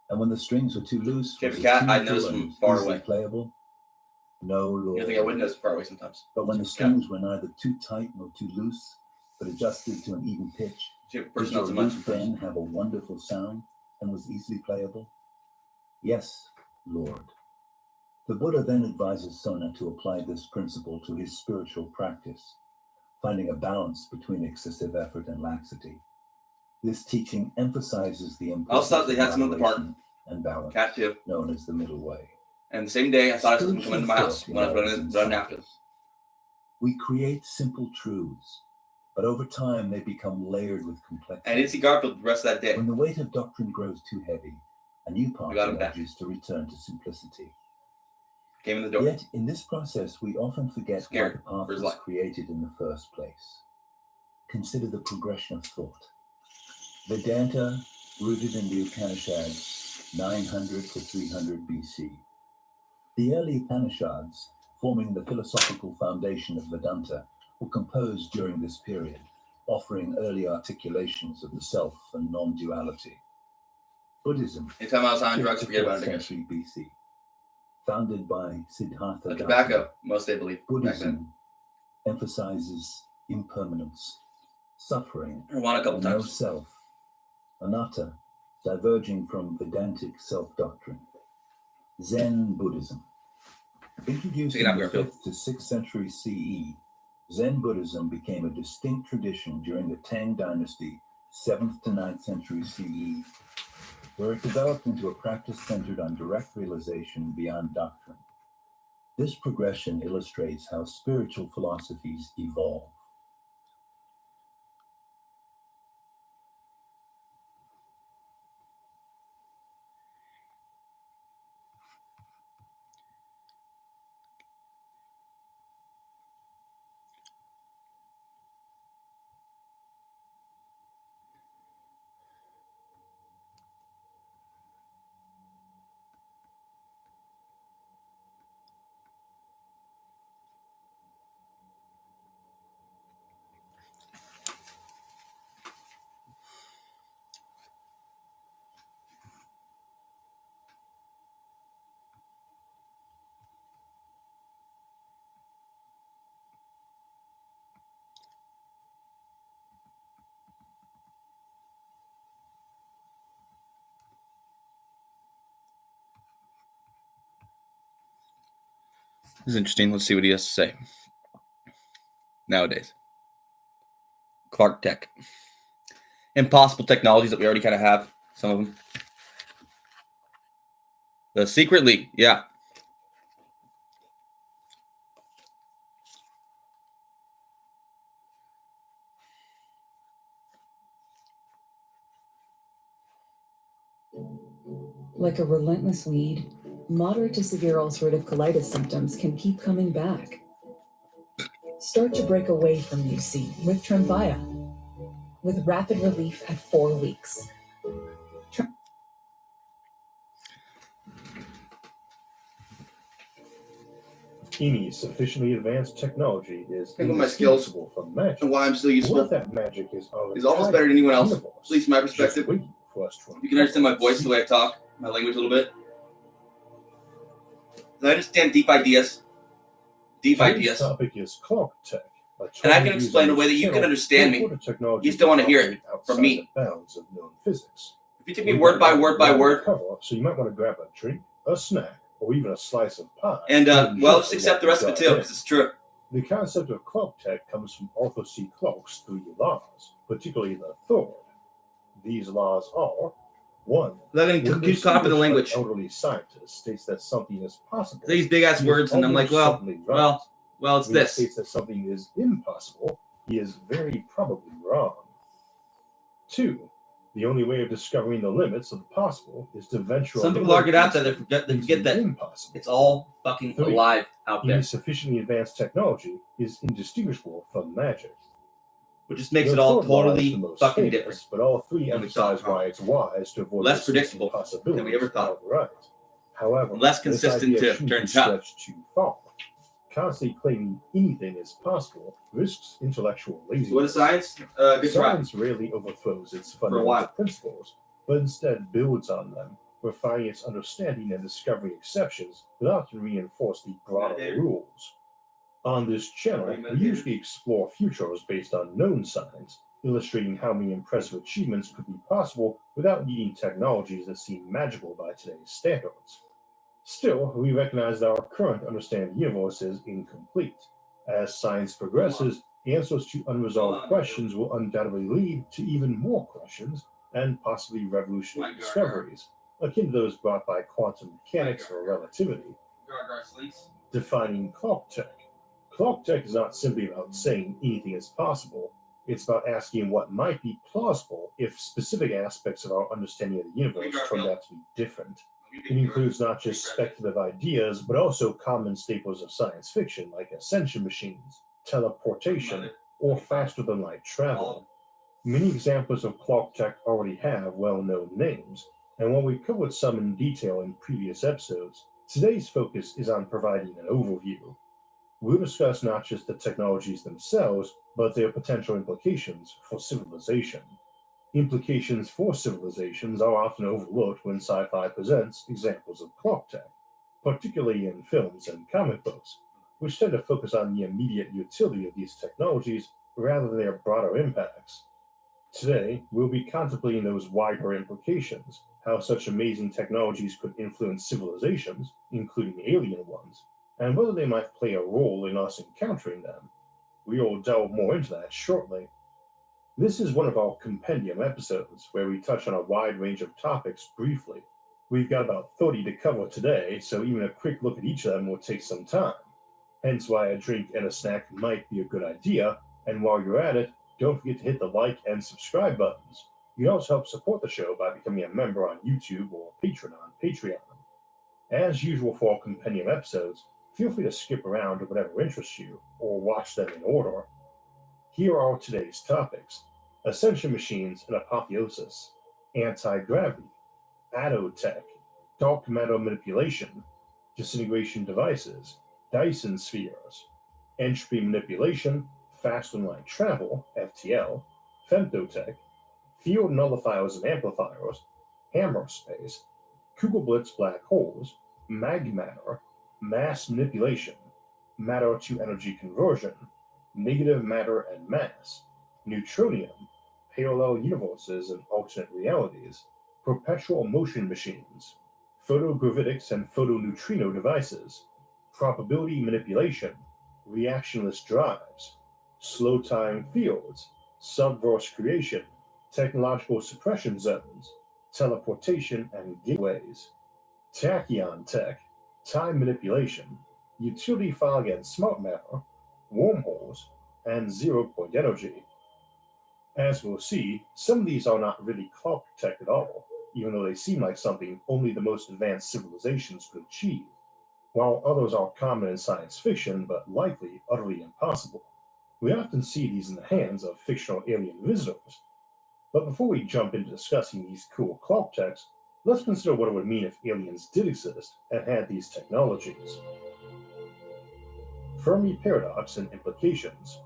And when the strings were too loose, If you was have a it cat, I tuneful notice and from far easily away. playable? No, Lord. You think I would notice far away sometimes. But when the Yeah. strings were neither too tight nor too loose, but adjusted to an even pitch, See a did person your not so much lute sometimes. then have a wonderful sound and was easily playable? Yes, Lord. The Buddha then advises Sona to apply this principle to his spiritual practice, finding a balance between excessive effort and laxity. This teaching emphasizes the I also importance thought they of had some at the park. moderation and balance, Cat too. known as the middle way. And the same day, I thought I saw someone come into my house Spiritual when I was thought running after them. involves we create simple truths, but over time they become layered with complexity. And I didn't see Garfield the rest of that day. When the weight of doctrine grows too heavy, a new path got him back. emerges to return to simplicity. Came in the door. Yet, in this process, we often forget why Scared the path for his was life. created in the first place. Consider the progression of thought. Vedanta, rooted in the Upanishads, 900 to 300 BC. The early Upanishads, forming the philosophical foundation of Vedanta, were composed during this period, offering early articulations of the self and non-duality. Buddhism, Anytime I was on 5th drugs, to forget 4th about it, I guess. century BC, founded by Siddhartha But Gautama. tobacco, most they believe back then. Buddhism emphasizes impermanence, suffering, Marijuana a couple and no times. self, anatta, diverging from Vedantic self-doctrine. Zen Buddhism. Introduced Take it in out, the Garfield. 5th to 6th century CE, Zen Buddhism became a distinct tradition during the Tang Dynasty, 7th to 9th century CE, where it developed into a practice centered on direct realization beyond doctrine. This progression illustrates how spiritual philosophies evolve. This is interesting. Let's see what he has to say. Nowadays. Clark Tech. Impossible technologies that we already kind of have. Some of them. The Secret League. Yeah. Like a relentless weed, Moderate to severe ulcerative colitis symptoms can keep coming back. Start to break away from UC with Tremfya, with rapid relief at 4 weeks. Any sufficiently advanced technology is Think of my skills indistinguishable from magic. and why I'm still What useful if that magic is is almost better than anyone else, at least from my Just perspective. waiting for us to You can understand my voice, the way I talk, my language a little bit. I understand deep ideas. Deep Today's ideas. topic is clock tech. And I can explain a way that you can understand me. You just don't want to hear it from me. Bounds of known physics. If you take me word by word by word, So you might want to grab a drink, a snack, or even a slice of pie. and to well, enjoy just accept the rest of it what too, we because it's true. The concept of clock tech comes from Arthur C. Clarke's 3 laws, particularly the third. These laws are: 1. They're going to keep caught up in the language. Elderly scientist states that something is possible. These big ass He is words, and I'm like, almost well, certainly right. it's When he this. states that something is impossible, he is very probably wrong. 2. The only way of discovering the limits of the possible is to venture. Some people argue out that they forget that impossible. it's all fucking 3. alive out there, Any sufficiently advanced technology is indistinguishable from magic. which just makes The it all third law is totally the most fucking famous, different. But all 3 than we emphasize thought. why it's wise to avoid Less dismissing predictable possibilities than we ever thought. outright. However, Less this consistent idea too, shouldn't turns be out. stretched too far. Constantly claiming anything is possible risks intellectual laziness. What is science? Good try. Science rarely overthrows its a fundamental while. principles, but instead builds on them, refining its understanding and discovering exceptions that often reinforce the broader Meditator? rules. On this channel, Are you we meditating? usually explore futures based on known science, illustrating how many impressive achievements could be possible without needing technologies that seem magical by today's standards. Still, we recognize that our current understanding of the universe is incomplete. As science progresses, answers to unresolved questions will undoubtedly lead to even more questions and possibly revolutionary discoveries, akin to those brought by quantum mechanics or relativity. Defining clock tech. Clock tech is not simply about saying anything is possible. It's about asking what might be plausible if specific aspects of our understanding of the universe turned out to be different. It includes not just speculative ideas, but also common staples of science fiction like ascension machines, teleportation, or faster-than-light travel. Many examples of clock tech already have well-known names, and while we covered some in detail in previous episodes, today's focus is on providing an overview. We'll discuss not just the technologies themselves, but their potential implications for civilization. Implications for civilizations are often overlooked when sci-fi presents examples of clock tech, particularly in films and comic books, which tend to focus on the immediate utility of these technologies rather than their broader impacts. Today, we'll be contemplating those wider implications, how such amazing technologies could influence civilizations, including alien ones, and whether they might play a role in us encountering them. We will delve more into that shortly. This is one of our compendium episodes where we touch on a wide range of topics briefly. We've got about 30 to cover today, so even a quick look at each of them will take some time. Hence why a drink and a snack might be a good idea, and while you're at it, don't forget to hit the like and subscribe buttons. You can also help support the show by becoming a member on YouTube or patron on Patreon. As usual for our compendium episodes, feel free to skip around to whatever interests you, or watch them in order. Here are today's topics: ascension machines and apotheosis, anti-gravity, attotech, dark matter manipulation, disintegration devices, Dyson spheres, entropy manipulation, fast-and-light travel, FTL, femtotech, field nullifiers and amplifiers, hammer space, Kugelblitz black holes, magmatter, mass manipulation, matter-to-energy conversion, negative matter and mass, neutronium, parallel universes and alternate realities, perpetual motion machines, photogravitics and photoneutrino devices, probability manipulation, reactionless drives, slow time fields, subverse creation, technological suppression zones, teleportation and gateways, tachyon tech, time manipulation, utility fog and smart matter, wormholes, and zero-point energy. As we'll see, some of these are not really clock tech at all. even though they seem like something only the most advanced civilizations could achieve, while others are common in science fiction but likely utterly impossible. We often see these in the hands of fictional alien visitors. But before we jump into discussing these cool clock techs, let's consider what it would mean if aliens did exist and had these technologies. Fermi paradox and implications.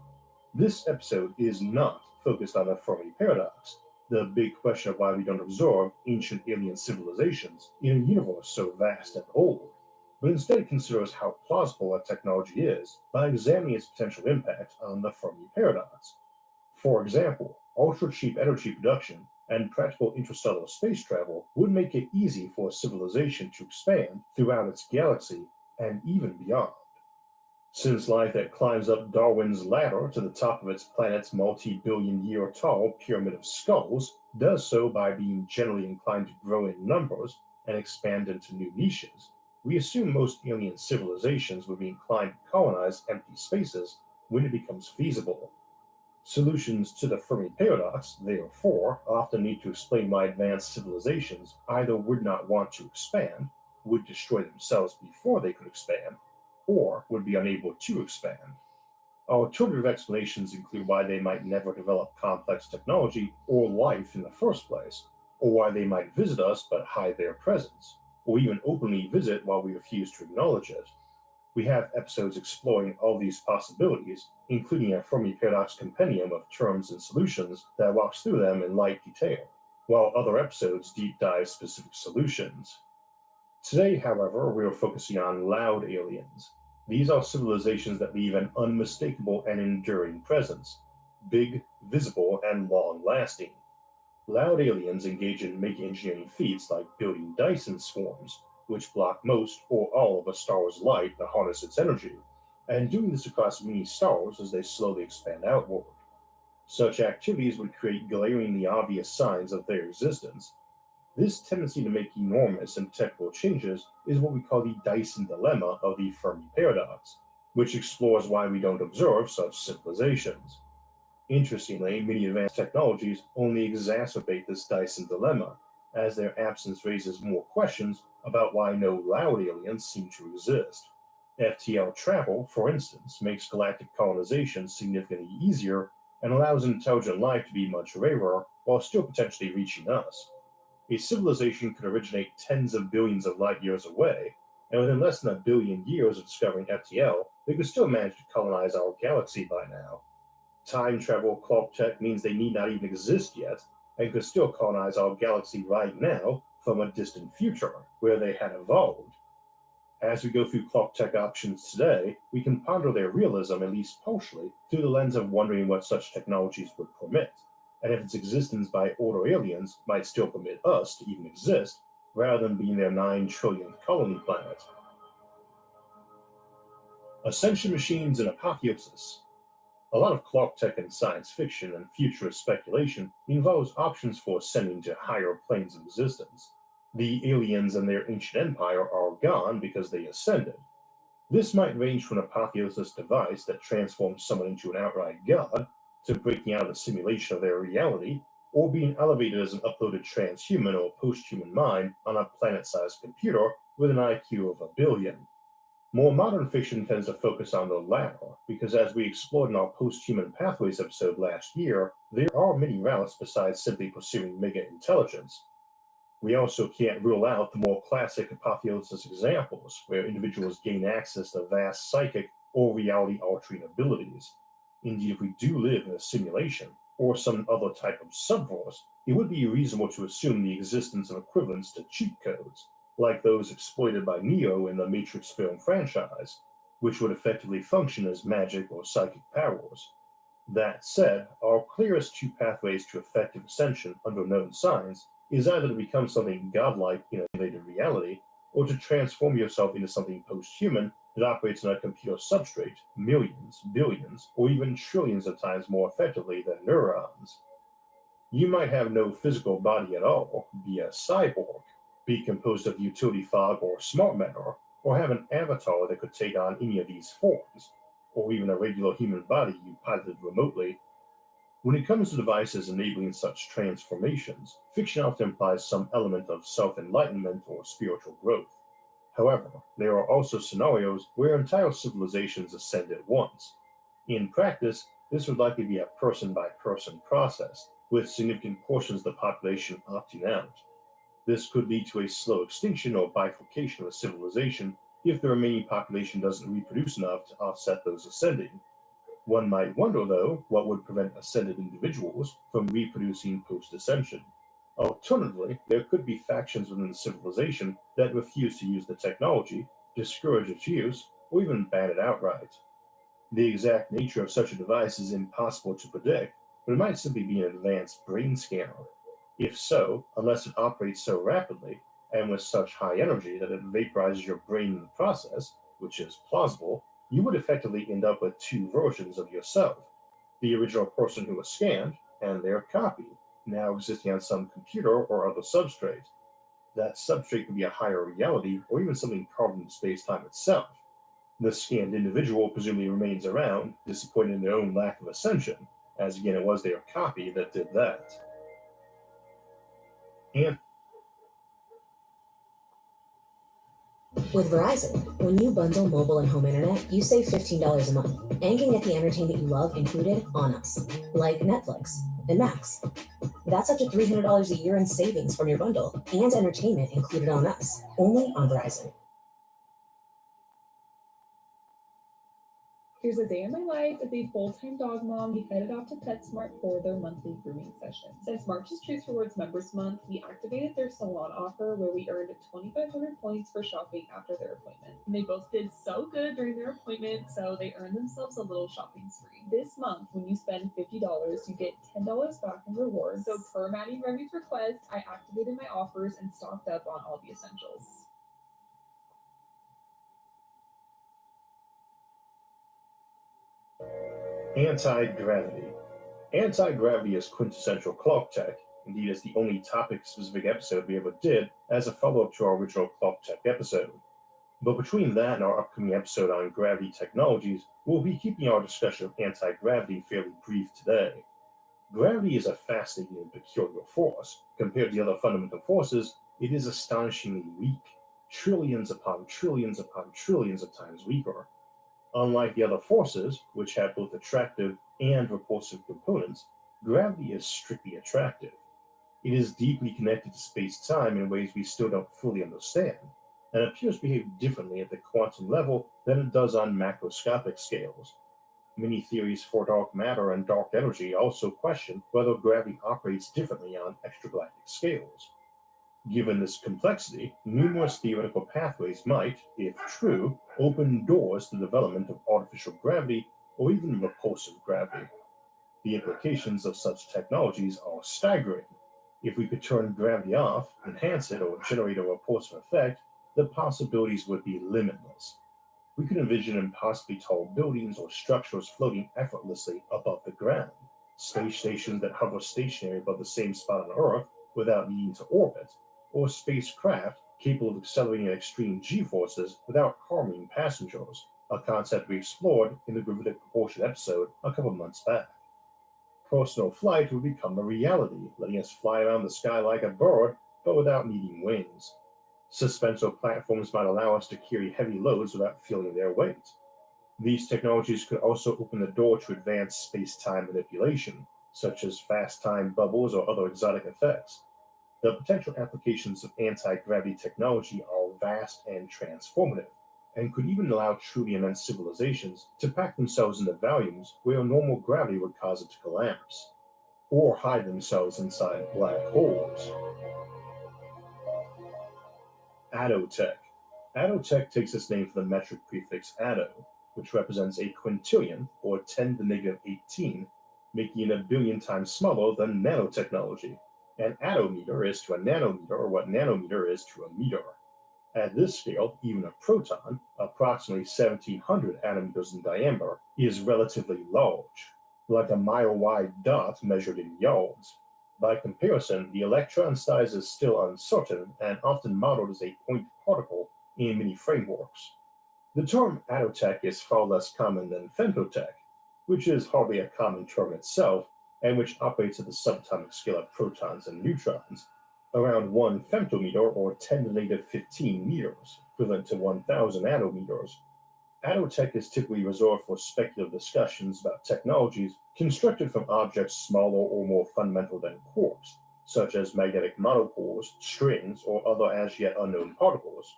This episode is not focused on the Fermi paradox, the big question of why we don't observe ancient alien civilizations in a universe so vast and old, but instead considers how plausible a technology is by examining its potential impact on the Fermi paradox. For example, ultra-cheap energy production and practical interstellar space travel would make it easy for a civilization to expand throughout its galaxy and even beyond. Since life that climbs up Darwin's ladder to the top of its planet's multi-billion-year tall pyramid of skulls does so by being generally inclined to grow in numbers and expand into new niches, we assume most alien civilizations would be inclined to colonize empty spaces when it becomes feasible. Solutions to the Fermi paradox, therefore, often need to explain why advanced civilizations either would not want to expand, would destroy themselves before they could expand, or would be unable to expand. Alternative explanations include why they might never develop complex technology or life in the first place, or why they might visit us but hide their presence, or even openly visit while we refuse to acknowledge it. We have episodes exploring all these possibilities, including a Fermi paradox compendium of terms and solutions that walks through them in light detail, while other episodes deep dive specific solutions. Today, however, we are focusing on loud aliens. These are civilizations that leave an unmistakable and enduring presence, big, visible, and long-lasting. Loud aliens engage in mega engineering feats like building Dyson swarms, which block most or all of a star's light to harness its energy, and doing this across many stars as they slowly expand outward. Such activities would create glaringly obvious signs of their existence. This tendency to make enormous and technical changes is what we call the Dyson dilemma of the Fermi paradox, which explores why we don't observe such civilizations. Interestingly, many advanced technologies only exacerbate this Dyson dilemma, as their absence raises more questions about why no loud aliens seem to exist. FTL travel, for instance, makes galactic colonization significantly easier and allows intelligent life to be much rarer while still potentially reaching us. A civilization could originate tens of billions of light years away, and within less than a billion years of discovering FTL, they could still manage to colonize our galaxy by now. Time travel clock tech means they need not even exist yet, and could still colonize our galaxy right now from a distant future, where they had evolved. As we go through clock tech options today, we can ponder their realism, at least partially, through the lens of wondering what such technologies would permit, and if its existence by older aliens might still permit us to even exist, rather than being their 9 trillionth colony planet. Ascension machines and apotheosis. A lot of clock tech in science fiction and futurist speculation involves options for ascending to higher planes of existence. The aliens and their ancient empire are gone because they ascended. This might range from an apotheosis device that transforms someone into an outright god, to breaking out of the simulation of their reality, or being elevated as an uploaded transhuman or post-human mind on a planet-sized computer with an IQ of 1 billion. More modern fiction tends to focus on the latter, because as we explored in our post-human pathways episode last year, there are many routes besides simply pursuing mega-intelligence. We also can't rule out the more classic apotheosis examples, where individuals gain access to vast psychic or reality-altering abilities. Indeed, if we do live in a simulation, or some other type of subverse, it would be reasonable to assume the existence of equivalents to cheat codes, like those exploited by Neo in the Matrix film franchise, which would effectively function as magic or psychic powers. That said, our clearest 2 pathways to effective ascension under known science is either to become something godlike in a simulated reality, or to transform yourself into something post-human that operates on a computer substrate millions, billions, or even trillions of times more effectively than neurons. You might have no physical body at all, be a cyborg, be composed of utility fog or smart matter, or have an avatar that could take on any of these forms, or even a regular human body you piloted remotely. When it comes to devices enabling such transformations, fiction often implies some element of self-enlightenment or spiritual growth. However, there are also scenarios where entire civilizations ascend at once. In practice, this would likely be a person-by-person process, with significant portions of the population opting out. This could lead to a slow extinction or bifurcation of a civilization if the remaining population doesn't reproduce enough to offset those ascending. One might wonder, though, what would prevent ascended individuals from reproducing post-ascension. Alternatively, there could be factions within the civilization that refuse to use the technology, discourage its use, or even ban it outright. The exact nature of such a device is impossible to predict, but it might simply be an advanced brain scanner. If so, unless it operates so rapidly and with such high energy that it vaporizes your brain in the process, which is plausible, you would effectively end up with two versions of yourself: the original person who was scanned and their copy, now existing on some computer or other substrate. That substrate could be a higher reality or even something carved into space-time itself. The scanned individual presumably remains around, disappointed in their own lack of ascension, as again it was their copy that did that. And With Verizon, when you bundle mobile and home internet, you save $15 a month and can get the entertainment you love included on us, like Netflix and Max. That's up to $300 a year in savings from your bundle and entertainment included on us, only on Verizon. Here's a day in my life as a full-time dog mom. We headed off to PetSmart for their monthly grooming session. Since March is Choose Rewards Members Month, we activated their salon offer where we earned 2,500 points for shopping after their appointment. And they both did so good during their appointment, so they earned themselves a little shopping spree. This month, when you spend $50, you get $10 back in rewards. So per Maddie Revy's request, I activated my offers and stocked up on all the essentials. anti-gravity. Anti-gravity is quintessential clock tech. Indeed, it's the only topic-specific episode we ever did as a follow-up to our original clock tech episode. But between that and our upcoming episode on gravity technologies, we'll be keeping our discussion of anti-gravity fairly brief today. Gravity is a fascinating and peculiar force. Compared to the other fundamental forces, it is astonishingly weak, trillions upon trillions upon trillions of times weaker. Unlike the other forces, which have both attractive and repulsive components, gravity is strictly attractive. It is deeply connected to space-time in ways we still don't fully understand, and appears to behave differently at the quantum level than it does on macroscopic scales. Many theories for dark matter and dark energy also question whether gravity operates differently on extragalactic scales. Given this complexity, numerous theoretical pathways might, if true, open doors to the development of artificial gravity or even repulsive gravity. The implications of such technologies are staggering. If we could turn gravity off, enhance it, or generate a repulsive effect, the possibilities would be limitless. We could envision impossibly tall buildings or structures floating effortlessly above the ground, space stations that hover stationary above the same spot on Earth without needing to orbit, or spacecraft capable of accelerating at extreme g-forces without harming passengers, a concept we explored in the gravitic propulsion episode a couple months back. Personal flight would become a reality, letting us fly around the sky like a bird, but without needing wings. Suspensor platforms might allow us to carry heavy loads without feeling their weight. These technologies could also open the door to advanced space-time manipulation, such as fast-time bubbles or other exotic effects. The potential applications of anti-gravity technology are vast and transformative, and could even allow truly immense civilizations to pack themselves into volumes where normal gravity would cause it to collapse, or hide themselves inside black holes. Attotech. Attotech takes its name from the metric prefix atto, which represents a quintillion, or 10 to the negative 18, making it a billion times smaller than nanotechnology. An attometer is to a nanometer what nanometer is to a meter. At this scale, even a proton, approximately 1,700 nanometers in diameter, is relatively large, like a mile-wide dot measured in yards. By comparison, the electron size is still uncertain and often modeled as a point particle in many frameworks. The term attotech is far less common than femtotech, which is hardly a common term itself, and which operates at the subatomic scale of protons and neutrons, around 1 femtometer or 10 to the negative 15 meters, equivalent to 1,000 nanometers. Attotech is typically reserved for speculative discussions about technologies constructed from objects smaller or more fundamental than quarks, such as magnetic monopores, strings, or other as yet unknown particles.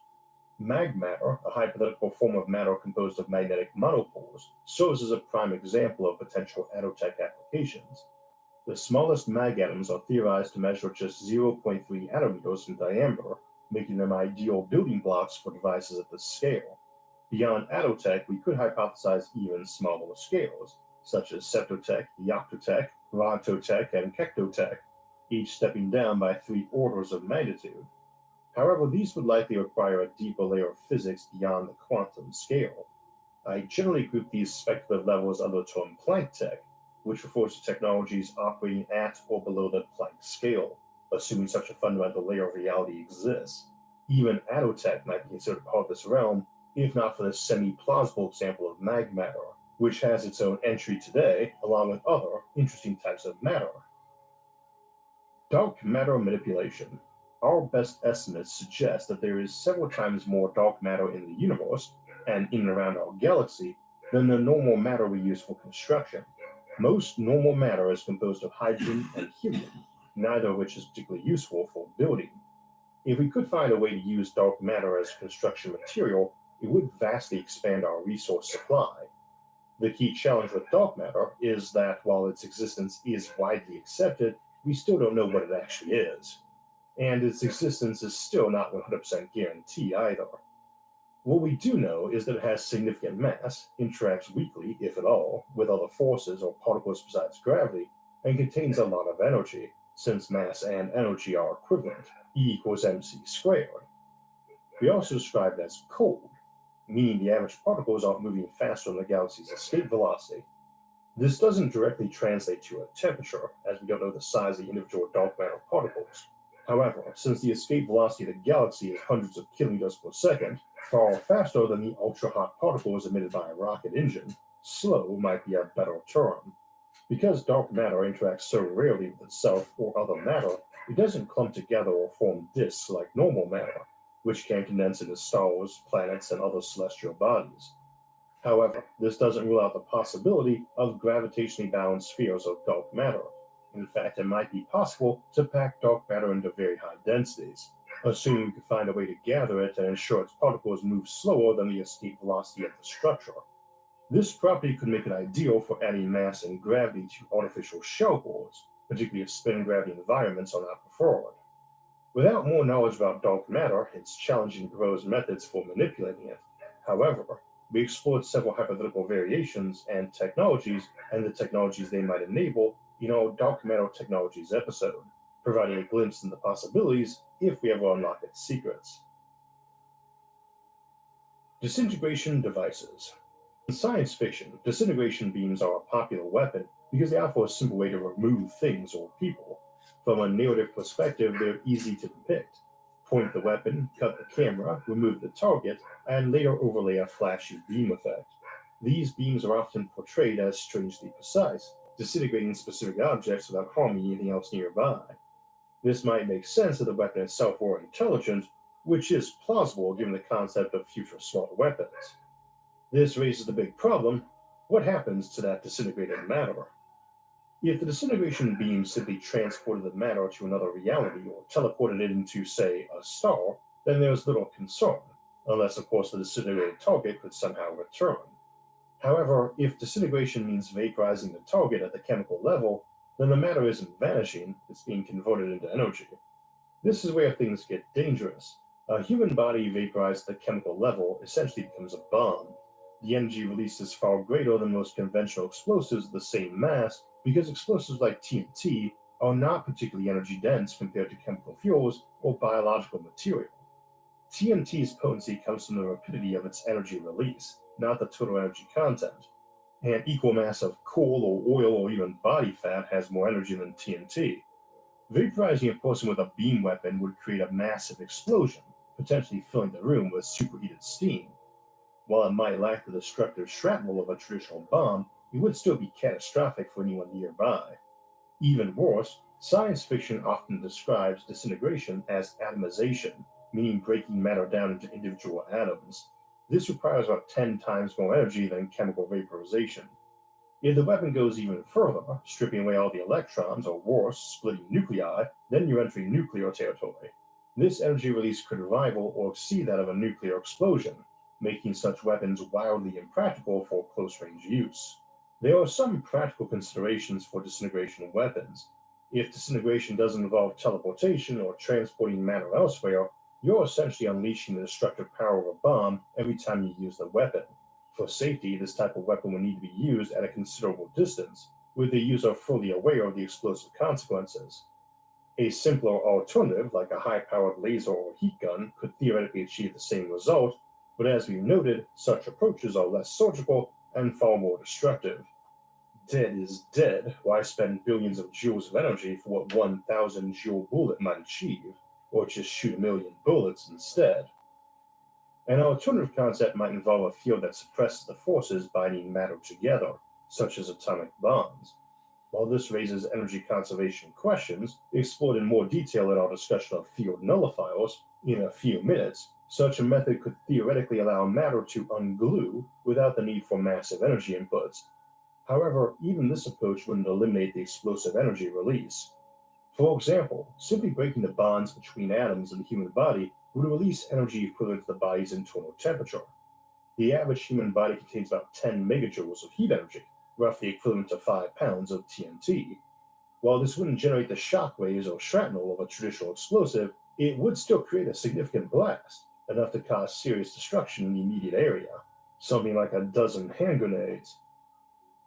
Magmatter, a hypothetical form of matter composed of magnetic monopores, serves as a prime example of potential attotech applications. The smallest mag atoms are theorized to measure just 0.3 nanometers in diameter, making them ideal building blocks for devices at this scale. Beyond attotech, we could hypothesize even smaller scales, such as septotech, yoctotech, rontotech, and kectotech, each stepping down by 3 orders of magnitude. However, these would likely require a deeper layer of physics beyond the quantum scale. I generally group these speculative levels under the term Planck tech, which refers to technologies operating at or below the Planck scale, assuming such a fundamental layer of reality exists. Even attotech might be considered part of this realm, if not for the semi-plausible example of magmatter, which has its own entry today, along with other interesting types of matter. Dark matter manipulation. Our best estimates suggest that there is several times more dark matter in the universe and in and around our galaxy than the normal matter we use for construction. Most normal matter is composed of hydrogen and helium, neither of which is particularly useful for building. If we could find a way to use dark matter as construction material, it would vastly expand our resource supply. The key challenge with dark matter is that while its existence is widely accepted, we still don't know what it actually is. And its existence is still not 100% guaranteed either. What we do know is that it has significant mass, interacts weakly, if at all, with other forces or particles besides gravity, and contains a lot of energy, since mass and energy are equivalent, E equals mc squared. We also describe it as cold, meaning the average particles aren't moving faster than the galaxy's escape velocity. This doesn't directly translate to a temperature, as we don't know the size of the individual dark matter particles. However, since the escape velocity of the galaxy is hundreds of kilometers per second, far faster than the ultra-hot particles emitted by a rocket engine, slow might be a better term. Because dark matter interacts so rarely with itself or other matter, it doesn't clump together or form disks like normal matter, which can condense into stars, planets, and other celestial bodies. However, this doesn't rule out the possibility of gravitationally bound spheres of dark matter. In fact, it might be possible to pack dark matter into very high densities, assuming we could find a way to gather it and ensure its particles move slower than the escape velocity of the structure. This property could make it ideal for adding mass and gravity to artificial shell cores, particularly if spin gravity environments are not preferred. Without more knowledge about dark matter, it's challenging to propose methods for manipulating it. However, we explored several hypothetical variations and technologies and the technologies they might enable in our Dark Matter Technologies episode, providing a glimpse into the possibilities if we ever unlock its secrets. Disintegration devices. In science fiction, disintegration beams are a popular weapon because they offer a simple way to remove things or people. From a narrative perspective, they're easy to depict. Point the weapon, cut the camera, remove the target, and later overlay a flashy beam effect. These beams are often portrayed as strangely precise, disintegrating specific objects without harming anything else nearby. This might make sense if the weapon itself were intelligent, which is plausible given the concept of future smart weapons. This raises the big problem: what happens to that disintegrated matter? If the disintegration beam simply transported the matter to another reality or teleported it into, say, a star, then there's little concern, unless, of course, the disintegrated target could somehow return. However, if disintegration means vaporizing the target at the chemical level, then the matter isn't vanishing, it's being converted into energy. This is where things get dangerous. A human body vaporized at the chemical level essentially becomes a bomb. The energy released is far greater than most conventional explosives of the same mass because explosives like TNT are not particularly energy dense compared to chemical fuels or biological material. TNT's potency comes from the rapidity of its energy release, not the total energy content. An equal mass of coal or oil or even body fat has more energy than TNT. Vaporizing a person with a beam weapon would create a massive explosion, potentially filling the room with superheated steam. While it might lack the destructive shrapnel of a traditional bomb, it would still be catastrophic for anyone nearby. Even worse, science fiction often describes disintegration as atomization, meaning breaking matter down into individual atoms. This requires about 10 times more energy than chemical vaporization. If the weapon goes even further, stripping away all the electrons, or worse, splitting nuclei, then you're entering nuclear territory. This energy release could rival or exceed that of a nuclear explosion, making such weapons wildly impractical for close-range use. There are some practical considerations for disintegration weapons. If disintegration doesn't involve teleportation or transporting matter elsewhere, you're essentially unleashing the destructive power of a bomb every time you use the weapon. For safety, this type of weapon would need to be used at a considerable distance, with the user fully aware of the explosive consequences. A simpler alternative, like a high-powered laser or heat gun, could theoretically achieve the same result, but as we've noted, such approaches are less surgical and far more destructive. Dead is dead. Why spend billions of joules of energy for what 1,000 joule bullet might achieve, or just shoot a million bullets instead? An alternative concept might involve a field that suppresses the forces binding matter together, such as atomic bombs. While this raises energy conservation questions, explored in more detail in our discussion of field nullifiers in a few minutes, such a method could theoretically allow matter to unglue without the need for massive energy inputs. However, even this approach wouldn't eliminate the explosive energy release. For example, simply breaking the bonds between atoms in the human body would release energy equivalent to the body's internal temperature. The average human body contains about 10 megajoules of heat energy, roughly equivalent to 5 pounds of TNT. While this wouldn't generate the shock waves or shrapnel of a traditional explosive, it would still create a significant blast, enough to cause serious destruction in the immediate area, something like a dozen hand grenades.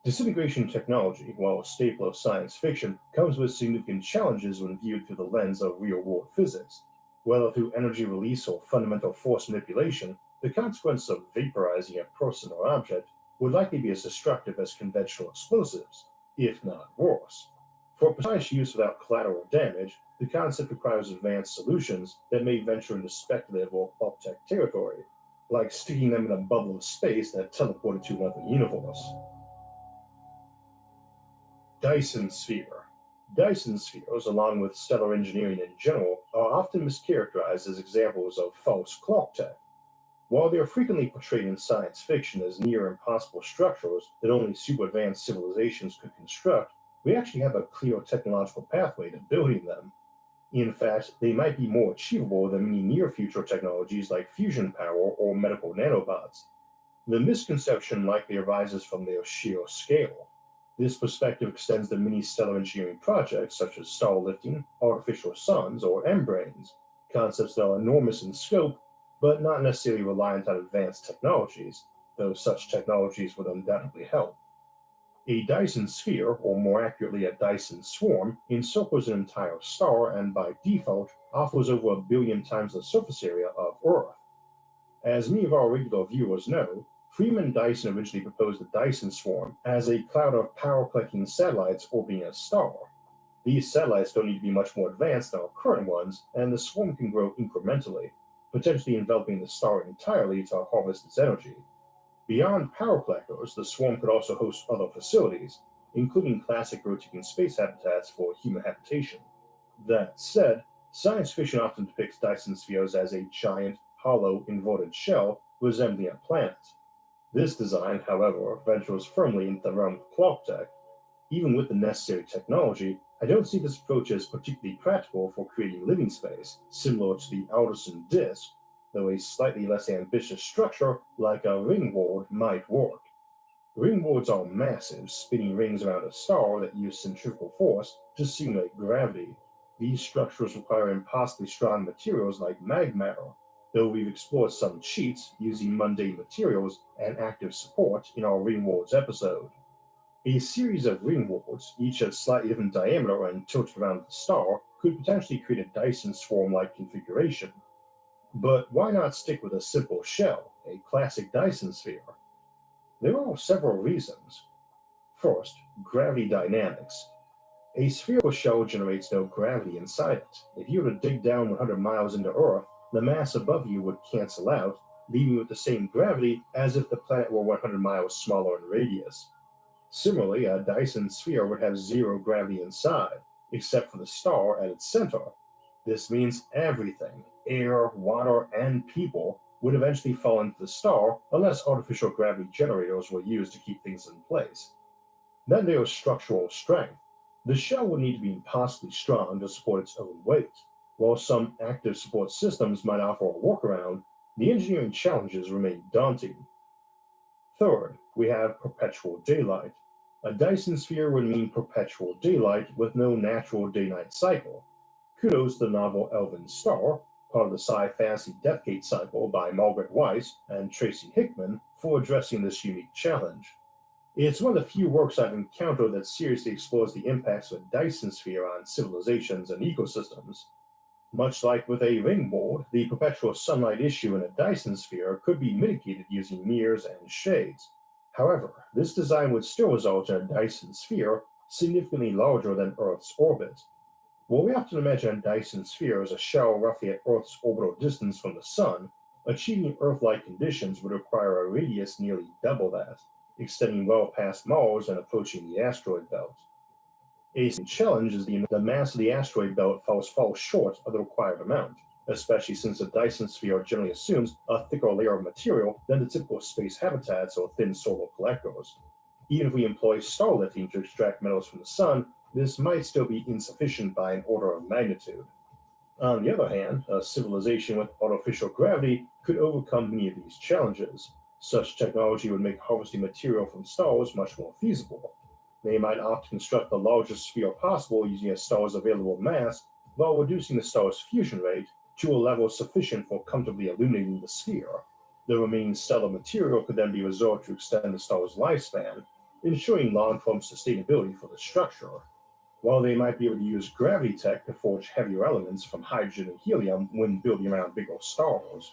Disintegration technology, while a staple of science fiction, comes with significant challenges when viewed through the lens of real-world physics. Whether through energy release or fundamental force manipulation, the consequences of vaporizing a person or object would likely be as destructive as conventional explosives, if not worse. For precise use without collateral damage, the concept requires advanced solutions that may venture into speculative or pulp-tech territory, like sticking them in a bubble of space that teleported to another universe. Dyson sphere. Dyson spheres, along with stellar engineering in general, are often mischaracterized as examples of false clock tech. While they are frequently portrayed in science fiction as near impossible structures that only super advanced civilizations could construct, we actually have a clear technological pathway to building them. In fact, they might be more achievable than many near-future technologies like fusion power or medical nanobots. The misconception likely arises from their sheer scale. This perspective extends to many stellar engineering projects such as star lifting, artificial suns, or membranes, concepts that are enormous in scope, but not necessarily reliant on advanced technologies, though such technologies would undoubtedly help. A Dyson sphere, or more accurately a Dyson swarm, encircles an entire star and by default offers over 1 billion times the surface area of Earth. As many of our regular viewers know, Freeman Dyson originally proposed the Dyson swarm as a cloud of power-collecting satellites orbiting a star. These satellites don't need to be much more advanced than our current ones, and the swarm can grow incrementally, potentially enveloping the star entirely to harvest its energy. Beyond power collectors, the swarm could also host other facilities, including classic rotating space habitats for human habitation. That said, science fiction often depicts Dyson spheres as a giant, hollow, inverted shell resembling a planet. This design, however, ventures firmly into the realm of clock tech. Even with the necessary technology, I don't see this approach as particularly practical for creating living space, similar to the Alderson disk, though a slightly less ambitious structure like a ring ward might work. Ring wards are massive, spinning rings around a star that use centrifugal force to simulate gravity. These structures require impossibly strong materials like magmatter, though we've explored some cheats using mundane materials and active support in our ring wards episode. A series of ring wards, each at slightly different diameter and tilted around the star, could potentially create a Dyson swarm-like configuration. But why not stick with a simple shell, a classic Dyson sphere? There are several reasons. First, gravity dynamics. A spherical shell generates no gravity inside it. If you were to dig down 100 miles into Earth, the mass above you would cancel out, leaving you with the same gravity as if the planet were 100 miles smaller in radius. Similarly, a Dyson sphere would have zero gravity inside, except for the star at its center. This means everything, air, water, and people, would eventually fall into the star unless artificial gravity generators were used to keep things in place. Then there is structural strength. The shell would need to be impossibly strong to support its own weight. While some active support systems might offer a workaround, the engineering challenges remain daunting. Third, we have perpetual daylight. A Dyson sphere would mean perpetual daylight with no natural day-night cycle. Kudos to the novel Elven Star, part of the sci-fantasy Deathgate cycle by Margaret Weiss and Tracy Hickman, for addressing this unique challenge. It's one of the few works I've encountered that seriously explores the impacts of a Dyson sphere on civilizations and ecosystems. Much like with a ringboard, the perpetual sunlight issue in a Dyson sphere could be mitigated using mirrors and shades. However, this design would still result in a Dyson sphere significantly larger than Earth's orbit. While we often imagine a Dyson sphere as a shell roughly at Earth's orbital distance from the Sun, achieving Earth-like conditions would require a radius nearly double that, extending well past Mars and approaching the asteroid belt. A challenge is the mass of the asteroid belt falls short of the required amount, especially since the Dyson sphere generally assumes a thicker layer of material than the typical space habitats or thin solar collectors. Even if we employ star lifting to extract metals from the Sun, this might still be insufficient by an order of magnitude. On the other hand, a civilization with artificial gravity could overcome many of these challenges. Such technology would make harvesting material from stars much more feasible. They might opt to construct the largest sphere possible using a star's available mass while reducing the star's fusion rate to a level sufficient for comfortably illuminating the sphere. The remaining stellar material could then be resolved to extend the star's lifespan, ensuring long-term sustainability for the structure. While they might be able to use gravity tech to forge heavier elements from hydrogen and helium when building around bigger stars.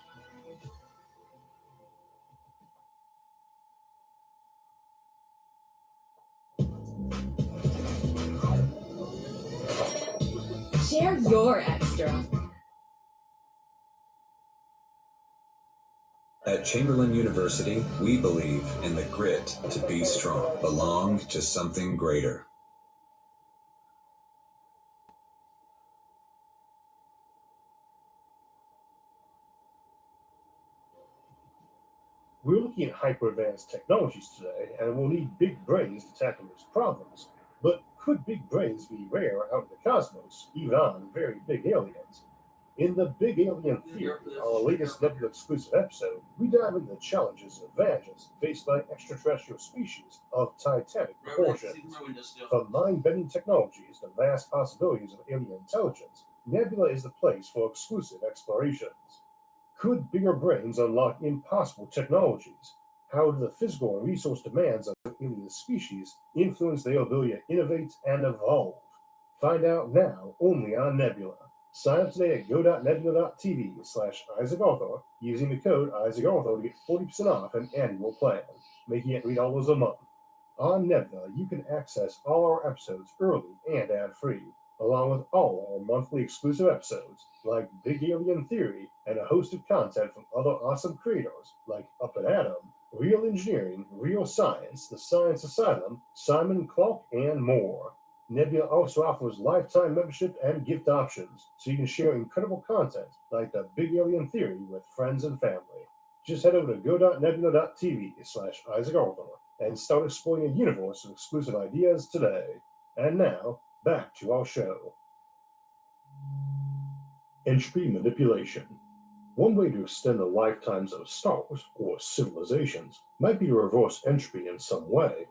Share your extra. At Chamberlain University, we believe in the grit to be strong, belong to something greater. We're looking at hyper-advanced technologies today, and we'll need big brains to tackle those problems. But could big brains be rare out in the cosmos, even on very big aliens? In the Big Alien Theory, our latest Nebula exclusive episode, we dive into the challenges and advantages faced by extraterrestrial species of titanic proportions. From mind-bending technologies to vast possibilities of alien intelligence, Nebula is the place for exclusive explorations. Could bigger brains unlock impossible technologies? How do the physical and resource demands of alien species influence their ability to innovate and evolve? Find out now only on Nebula. Sign up today at go.nebula.tv/IsaacArthur using the code IsaacArthur to get 40% off an annual plan, making it $3 a month. On Nebula, you can access all our episodes early and ad-free, along with all our monthly exclusive episodes, like Big Alien Theory, and a host of content from other awesome creators, like Up and Atom, Real Engineering, Real Science, The Science Asylum, Simon Clark, and more. Nebula also offers lifetime membership and gift options, so you can share incredible content, like the Big Alien Theory, with friends and family. Just head over to go.nebula.tv/IsaacArthur and start exploring a universe of exclusive ideas today. And now, back to our show. Entropy manipulation. One way to extend the lifetimes of stars, or civilizations, might be to reverse entropy in some way.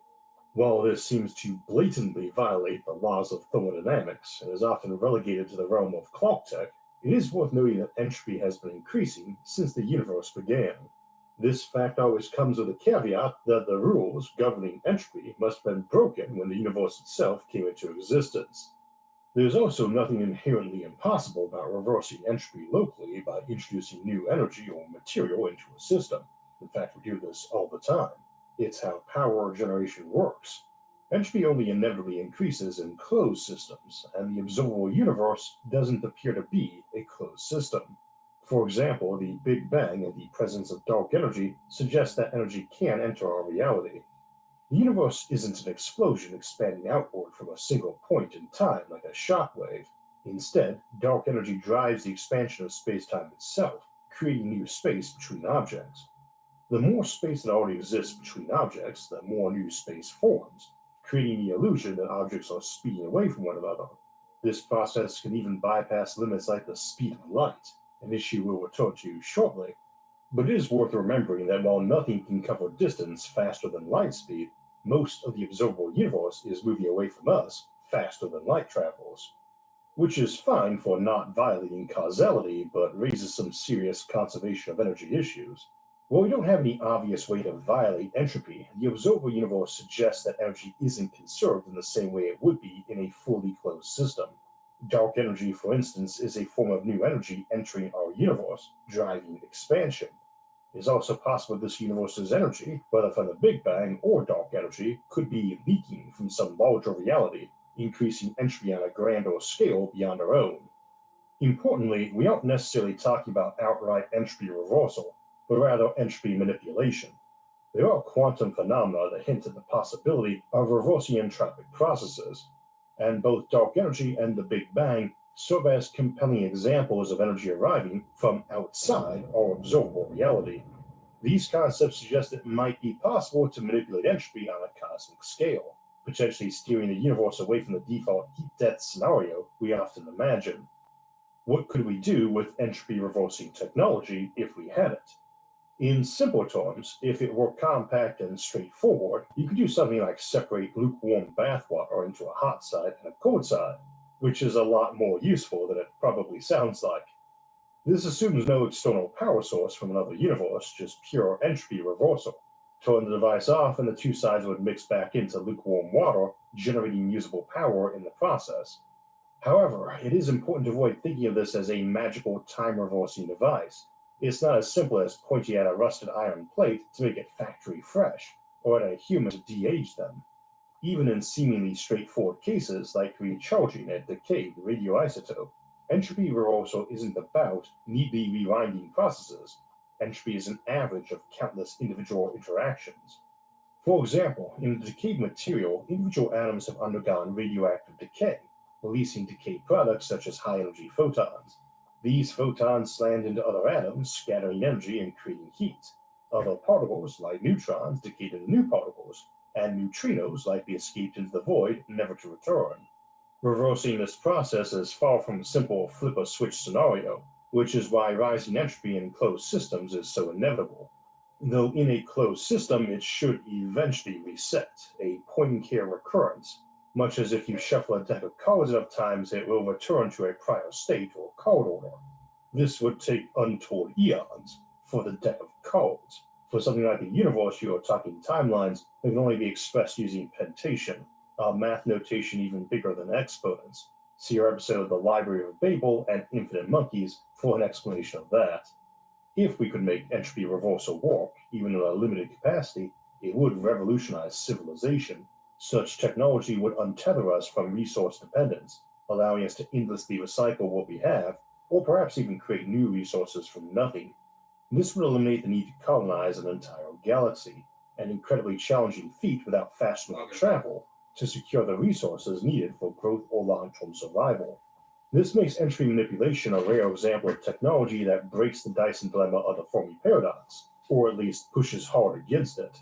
While this seems to blatantly violate the laws of thermodynamics and is often relegated to the realm of clock tech, it is worth noting that entropy has been increasing since the universe began. This fact always comes with a caveat that the rules governing entropy must have been broken when the universe itself came into existence. There's also nothing inherently impossible about reversing entropy locally by introducing new energy or material into a system. In fact, we do this all the time. It's how power generation works. Entropy only inevitably increases in closed systems, and the observable universe doesn't appear to be a closed system. For example, the Big Bang and the presence of dark energy suggest that energy can enter our reality. The universe isn't an explosion expanding outward from a single point in time like a shockwave. Instead, dark energy drives the expansion of space-time itself, creating new space between objects. The more space that already exists between objects, the more new space forms, creating the illusion that objects are speeding away from one another. This process can even bypass limits like the speed of light, an issue we'll return to shortly. But it is worth remembering that while nothing can cover distance faster than light speed, most of the observable universe is moving away from us faster than light travels. Which is fine for not violating causality, but raises some serious conservation of energy issues. While we don't have any obvious way to violate entropy, the observable universe suggests that energy isn't conserved in the same way it would be in a fully closed system. Dark energy, for instance, is a form of new energy entering our universe, driving expansion. It is also possible this universe's energy, whether from the Big Bang or dark energy, could be leaking from some larger reality, increasing entropy on a grander scale beyond our own. Importantly, we aren't necessarily talking about outright entropy reversal, but rather entropy manipulation. There are quantum phenomena that hint at the possibility of reversing entropic processes, and both dark energy and the Big Bang serve as compelling examples of energy arriving from outside our observable reality. These concepts suggest it might be possible to manipulate entropy on a cosmic scale, potentially steering the universe away from the default heat death scenario we often imagine. What could we do with entropy reversing technology if we had it? In simple terms, if it were compact and straightforward, you could do something like separate lukewarm bathwater into a hot side and a cold side, which is a lot more useful than it probably sounds like. This assumes no external power source from another universe, just pure entropy reversal. Turn the device off and the two sides would mix back into lukewarm water, generating usable power in the process. However, it is important to avoid thinking of this as a magical time-reversing device. It's not as simple as pointing at a rusted iron plate to make it factory fresh, or at a human to de-age them. Even in seemingly straightforward cases like recharging a decayed radioisotope, entropy reversal isn't about neatly rewinding processes. Entropy is an average of countless individual interactions. For example, in the decayed material, individual atoms have undergone radioactive decay, releasing decayed products such as high-energy photons. These photons slammed into other atoms, scattering energy and creating heat. Other particles, like neutrons, decayed into new particles, and neutrinos likely escaped into the void, never to return. Reversing this process is far from a simple flip-a-switch scenario, which is why rising entropy in closed systems is so inevitable. Though in a closed system, it should eventually reset, a point-and-care recurrence, much as if you shuffle a deck of cards enough times, it will return to a prior state or card order. This would take untold eons for the deck of cards. For something like the universe, you are talking timelines that can only be expressed using pentation, a math notation even bigger than exponents. See our episode of the Library of Babel and Infinite Monkeys for an explanation of that. If we could make entropy reversal work, even in a limited capacity, it would revolutionize civilization. Such technology would untether us from resource dependence, allowing us to endlessly recycle what we have, or perhaps even create new resources from nothing. This would eliminate the need to colonize an entire galaxy, an incredibly challenging feat without fast enough travel to secure the resources needed for growth or long-term survival. This makes entropy manipulation a rare example of technology that breaks the Dyson dilemma of the Fermi paradox, or at least pushes hard against it.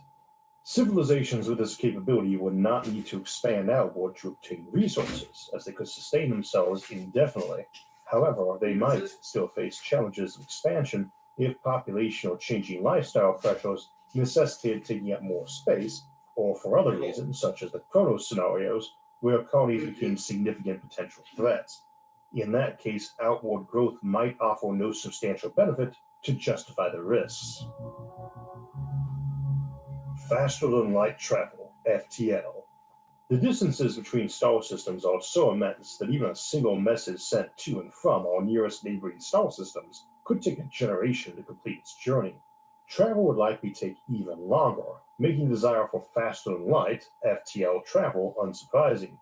Civilizations with this capability would not need to expand outward to obtain resources, as they could sustain themselves indefinitely. However, they might still face challenges of expansion if population or changing lifestyle pressures necessitated taking up more space, or for other reasons, such as the Chronos scenarios, where colonies became significant potential threats. In that case, outward growth might offer no substantial benefit to justify the risks. Faster than light travel, FTL. The distances between star systems are so immense that even a single message sent to and from our nearest neighboring star systems could take a generation to complete its journey. Travel would likely take even longer, making the desire for faster than light, FTL travel, unsurprising.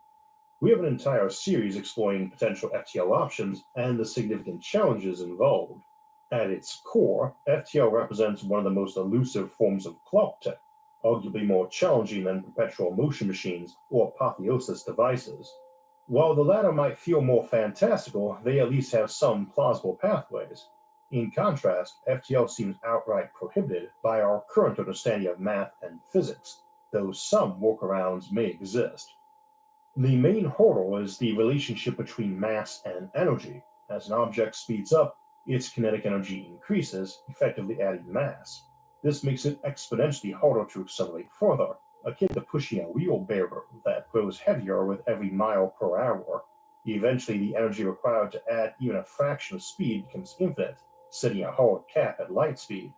We have an entire series exploring potential FTL options and the significant challenges involved. At its core, FTL represents one of the most elusive forms of clock tech, arguably more challenging than perpetual motion machines or apotheosis devices. While the latter might feel more fantastical, they at least have some plausible pathways. In contrast, FTL seems outright prohibited by our current understanding of math and physics, though some workarounds may exist. The main hurdle is the relationship between mass and energy. As an object speeds up, its kinetic energy increases, effectively adding mass. This makes it exponentially harder to accelerate further, akin to pushing a wheelbarrow that grows heavier with every mile per hour. Eventually, the energy required to add even a fraction of speed becomes infinite, setting a hard cap at light speed.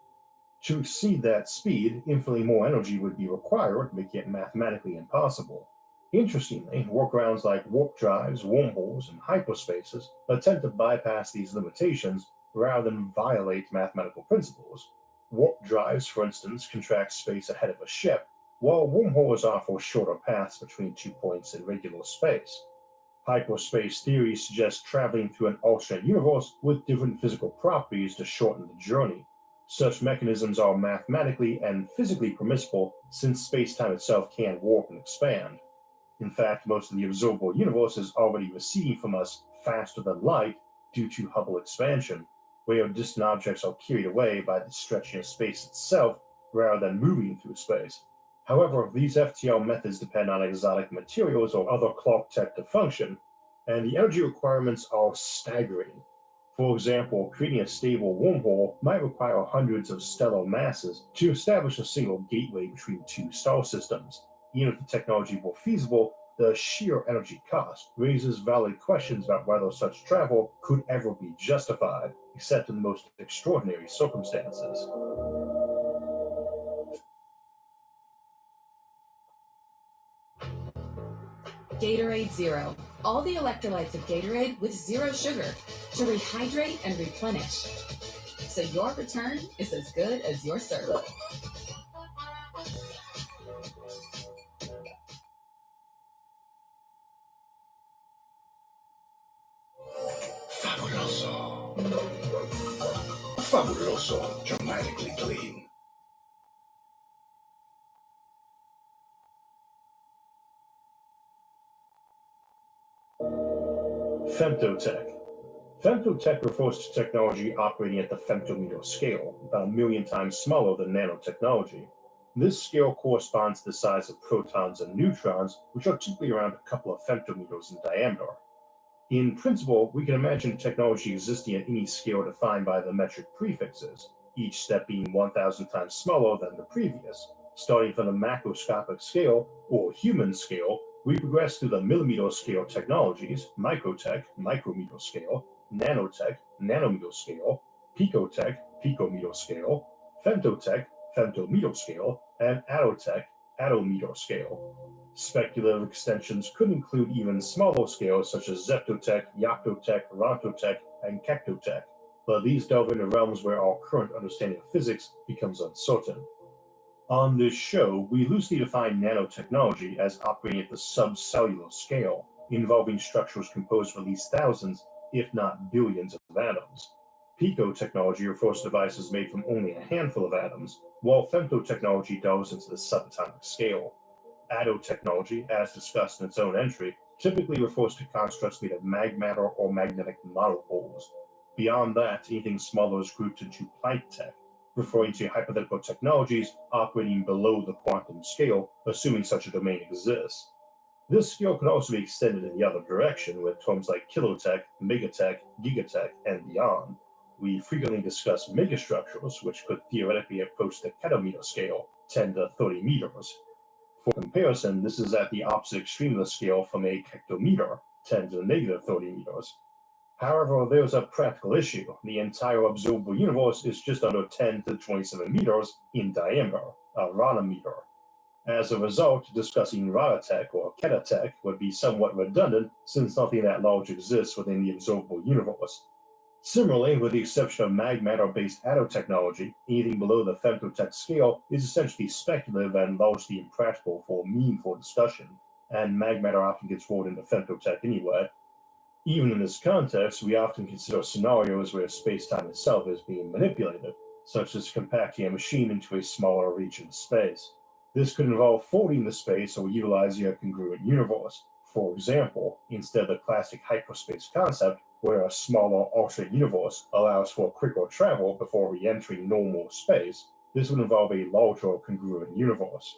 To exceed that speed, infinitely more energy would be required, making it mathematically impossible. Interestingly, workarounds like warp drives, wormholes, and hyperspaces attempt to bypass these limitations rather than violate mathematical principles. Warp drives, for instance, contract space ahead of a ship, while wormholes offer shorter paths between 2 points in regular space. Hyperspace theory suggests traveling through an alternate universe with different physical properties to shorten the journey. Such mechanisms are mathematically and physically permissible since space-time itself can warp and expand. In fact, most of the observable universe is already receding from us faster than light due to Hubble expansion, where distant objects are carried away by the stretching of space itself rather than moving through space. However, these FTL methods depend on exotic materials or other clock tech to function, and the energy requirements are staggering. For example, creating a stable wormhole might require hundreds of stellar masses to establish a single gateway between two star systems. Even if the technology were feasible, the sheer energy cost raises valid questions about whether such travel could ever be justified, except in the most extraordinary circumstances. Gatorade Zero. All the electrolytes of Gatorade with zero sugar to rehydrate and replenish. So your return is as good as your serve. Fabuloso. Fabuloso. Dramatically clean. Femtotech. Femtotech refers to technology operating at the femtometer scale, about 1,000,000 times smaller than nanotechnology. This scale corresponds to the size of protons and neutrons, which are typically around a couple of femtometers in diameter. In principle, we can imagine technology existing at any scale defined by the metric prefixes, each step being 1,000 times smaller than the previous. Starting from the macroscopic scale, or human scale, we progress through the millimeter scale technologies, microtech, micrometer scale, nanotech, nanometer scale, picotech, picometer scale, femtotech, femtometer scale, and attotech, attometer scale. Speculative extensions could include even smaller scales such as zeptotech, yoctotech, rontotech, and kectotech, but these delve into realms where our current understanding of physics becomes uncertain. On this show, we loosely define nanotechnology as operating at the subcellular scale, involving structures composed of at least thousands, if not billions, of atoms. Picotechnology refers to devices made from only a handful of atoms, while femtotechnology delves into the subatomic scale. Attotechnology, as discussed in its own entry, typically refers to constructs made of magmatter or magnetic monopoles. Beyond that, anything smaller is grouped into Planck-tech, referring to hypothetical technologies operating below the quantum scale, assuming such a domain exists. This scale could also be extended in the other direction with terms like kilotech, megatech, gigatech, and beyond. We frequently discuss megastructures, which could theoretically approach the ketometer scale, 10 to 30 meters. For comparison, this is at the opposite extreme of the scale from a hectometer, 10 to the negative 30 meters. However, there's a practical issue. The entire observable universe is just under 10 to 27 meters in diameter, a ranometer. As a result, discussing radatech or ketatech would be somewhat redundant since nothing that large exists within the observable universe. Similarly, with the exception of magmatter-based attotechnology, anything below the femtotech scale is essentially speculative and largely impractical for meaningful discussion, and magmatter often gets rolled into femtotech anyway. Even in this context, we often consider scenarios where space-time itself is being manipulated, such as compacting a machine into a smaller region of space. This could involve folding the space or utilizing a congruent universe. For example, instead of the classic hyperspace concept, where a smaller alternate universe allows for quicker travel before re-entering normal space, this would involve a larger congruent universe.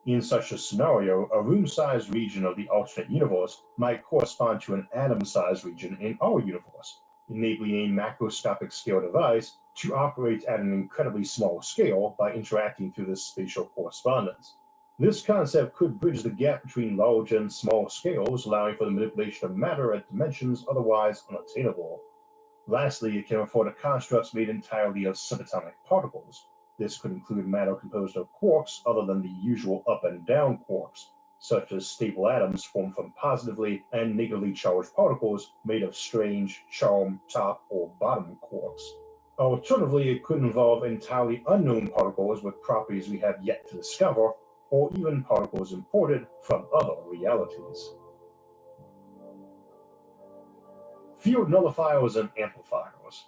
In such a scenario, a room-sized region of the alternate universe might correspond to an atom-sized region in our universe, enabling a macroscopic scale device to operate at an incredibly small scale by interacting through this spatial correspondence. This concept could bridge the gap between large and small scales, allowing for the manipulation of matter at dimensions otherwise unattainable. Lastly, it can afford constructs made entirely of subatomic particles. This could include matter composed of quarks other than the usual up and down quarks, such as stable atoms formed from positively and negatively charged particles made of strange charm top or bottom quarks. Alternatively, it could involve entirely unknown particles with properties we have yet to discover, or even particles imported from other realities. Field nullifiers and amplifiers.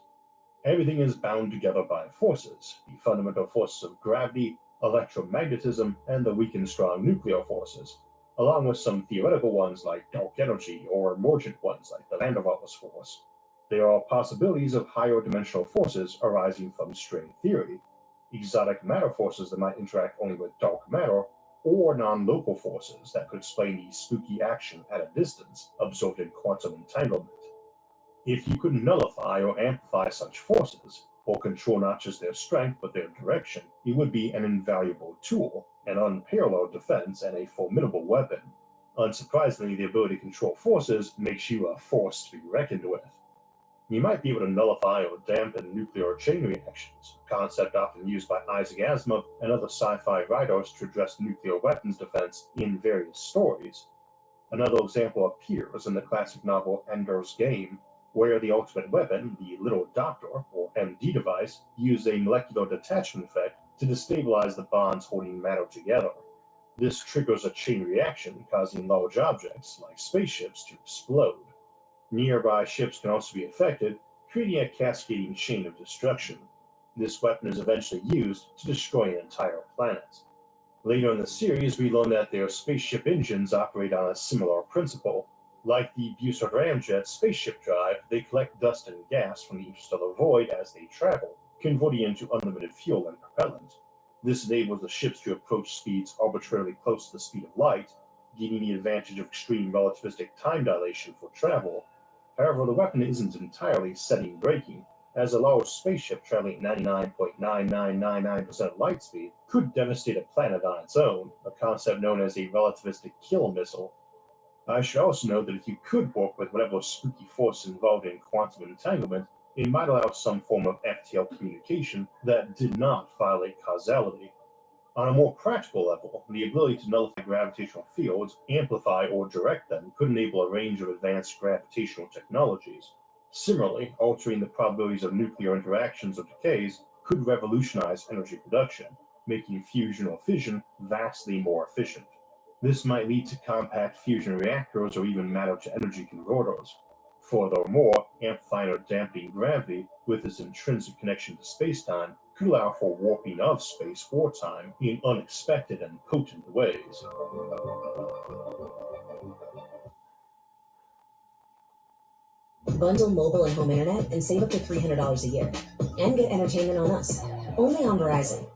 Everything is bound together by forces, the fundamental forces of gravity, electromagnetism, and the weak and strong nuclear forces, along with some theoretical ones like dark energy or emergent ones like the Van der Waals force. There are possibilities of higher dimensional forces arising from string theory, exotic matter forces that might interact only with dark matter, or non-local forces that could explain the spooky action at a distance observed in quantum entanglement. If you could nullify or amplify such forces, or control not just their strength but their direction, it would be an invaluable tool, an unparalleled defense, and a formidable weapon. Unsurprisingly, the ability to control forces makes you a force to be reckoned with. You might be able to nullify or dampen nuclear chain reactions, a concept often used by Isaac Asimov and other sci-fi writers to address nuclear weapons defense in various stories. Another example appears in the classic novel Ender's Game, where the ultimate weapon, the Little Doctor, or MD device, used a molecular detachment effect to destabilize the bonds holding matter together. This triggers a chain reaction, causing large objects, like spaceships, to explode. Nearby ships can also be affected, creating a cascading chain of destruction. This weapon is eventually used to destroy an entire planet. Later in the series, we learn that their spaceship engines operate on a similar principle. Like the Busser Ramjet spaceship drive, they collect dust and gas from the interstellar void as they travel, converting into unlimited fuel and propellant. This enables the ships to approach speeds arbitrarily close to the speed of light, gaining the advantage of extreme relativistic time dilation for travel. However, the weapon isn't entirely setting-breaking, as a large spaceship traveling at 99.9999% light speed could devastate a planet on its own, a concept known as a relativistic kill missile. I should also note that if you could work with whatever spooky force involved in quantum entanglement, it might allow some form of FTL communication that did not violate causality. On a more practical level, the ability to nullify gravitational fields, amplify or direct them, could enable a range of advanced gravitational technologies. Similarly, altering the probabilities of nuclear interactions or decays could revolutionize energy production, making fusion or fission vastly more efficient. This might lead to compact fusion reactors or even matter-to-energy converters. Furthermore, amplifying or dampening gravity with its intrinsic connection to spacetime could allow for warping of space or time in unexpected and potent ways. Bundle mobile and home internet and save up to $300 a year. And get entertainment on us. Only on Verizon.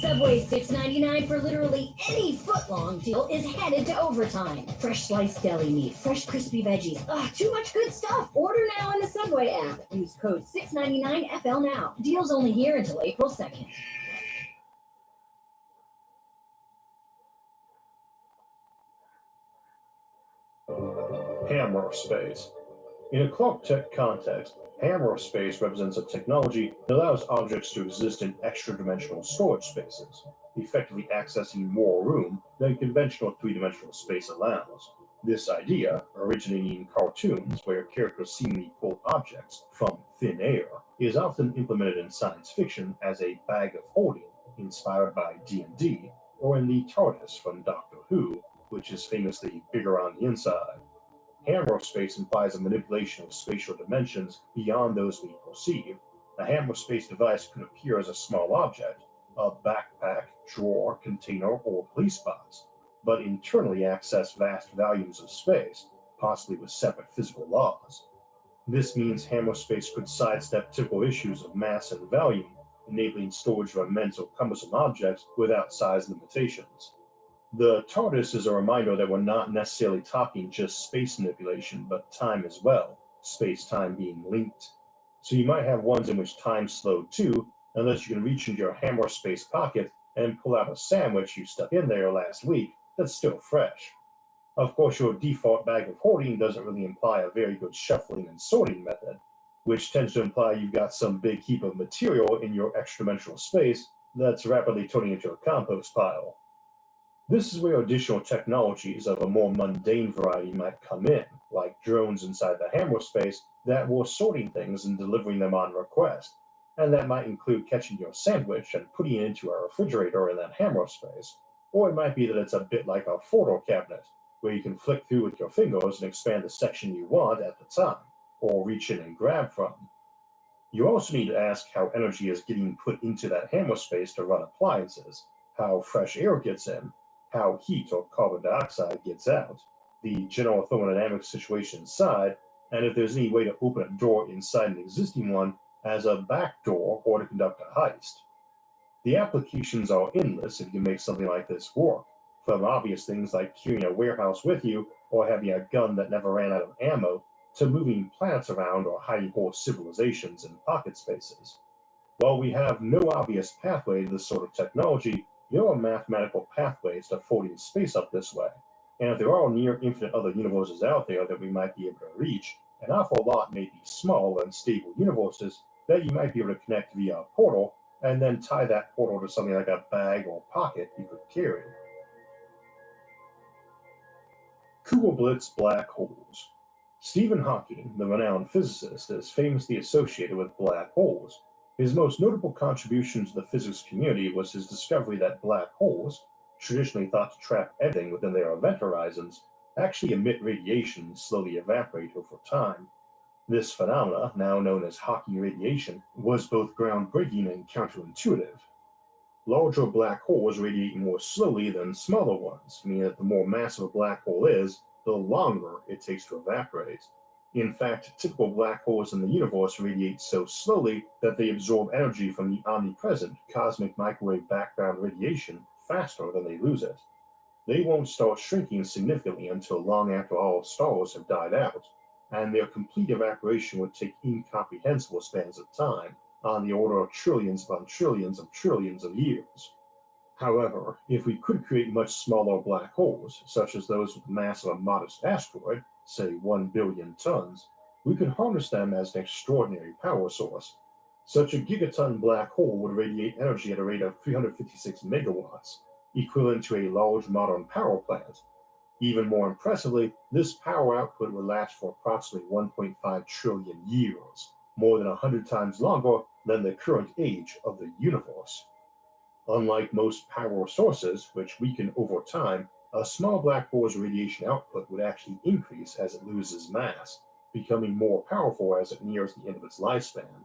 Subway's $6.99 for literally any footlong deal is headed to overtime. Fresh sliced deli meat, fresh crispy veggies. Too much good stuff. Order now in the Subway app. Use code 699FL now. Deals only here until April 2nd. Hammer space. In a Clark Tech context, hammer space represents a technology that allows objects to exist in extra-dimensional storage spaces, effectively accessing more room than conventional three-dimensional space allows. This idea, originating in cartoons where characters seemingly pull objects from thin air, is often implemented in science fiction as a bag of holding, inspired by D&D, or in the TARDIS from Doctor Who, which is famously bigger on the inside. Hammer space implies a manipulation of spatial dimensions beyond those we perceive. A hammer space device could appear as a small object, a backpack, drawer, container, or police box, but internally access vast volumes of space, possibly with separate physical laws. This means hammer space could sidestep typical issues of mass and volume, enabling storage of immense or cumbersome objects without size limitations. The TARDIS is a reminder that we're not necessarily talking just space manipulation, but time as well, space-time being linked. So you might have ones in which time's slowed too, unless you can reach into your hammer space pocket and pull out a sandwich you stuck in there last week that's still fresh. Of course, your default bag of hoarding doesn't really imply a very good shuffling and sorting method, which tends to imply you've got some big heap of material in your extra-dimensional space that's rapidly turning into a compost pile. This is where additional technologies of a more mundane variety might come in, like drones inside the hammer space that were sorting things and delivering them on request, and that might include catching your sandwich and putting it into a refrigerator in that hammer space. Or it might be that it's a bit like a photo cabinet, where you can flick through with your fingers and expand the section you want at the time, or reach in and grab from. You also need to ask how energy is getting put into that hammer space to run appliances, how fresh air gets in, how heat or carbon dioxide gets out, the general thermodynamic situation inside, and if there's any way to open a door inside an existing one as a back door or to conduct a heist. The applications are endless if you can make something like this work, from obvious things like carrying a warehouse with you or having a gun that never ran out of ammo, to moving planets around or hiding whole civilizations in pocket spaces. While we have no obvious pathway to this sort of technology, there are mathematical pathways to folding space up this way, and if there are near infinite other universes out there that we might be able to reach, an awful lot may be small and stable universes that you might be able to connect via a portal, and then tie that portal to something like a bag or pocket you could carry. Kugelblitz black holes. Stephen Hawking, the renowned physicist, is famously associated with black holes. His most notable contribution to the physics community was his discovery that black holes, traditionally thought to trap everything within their event horizons, actually emit radiation and slowly evaporate over time. This phenomena, now known as Hawking radiation, was both groundbreaking and counterintuitive. Larger black holes radiate more slowly than smaller ones, meaning that the more massive a black hole is, the longer it takes to evaporate. In fact, typical black holes in the universe radiate so slowly that they absorb energy from the omnipresent cosmic microwave background radiation faster than they lose it. They won't start shrinking significantly until long after all stars have died out, and their complete evaporation would take incomprehensible spans of time, on the order of trillions upon trillions of years. However, if we could create much smaller black holes, such as those with the mass of a modest asteroid, say 1 billion tons, we could harness them as an extraordinary power source. Such a gigaton black hole would radiate energy at a rate of 356 megawatts, equivalent to a large modern power plant. Even more impressively, this power output would last for approximately 1.5 trillion years, more than 100 times longer than the current age of the universe. Unlike most power sources, which weaken over time, a small black hole's radiation output would actually increase as it loses mass, becoming more powerful as it nears the end of its lifespan.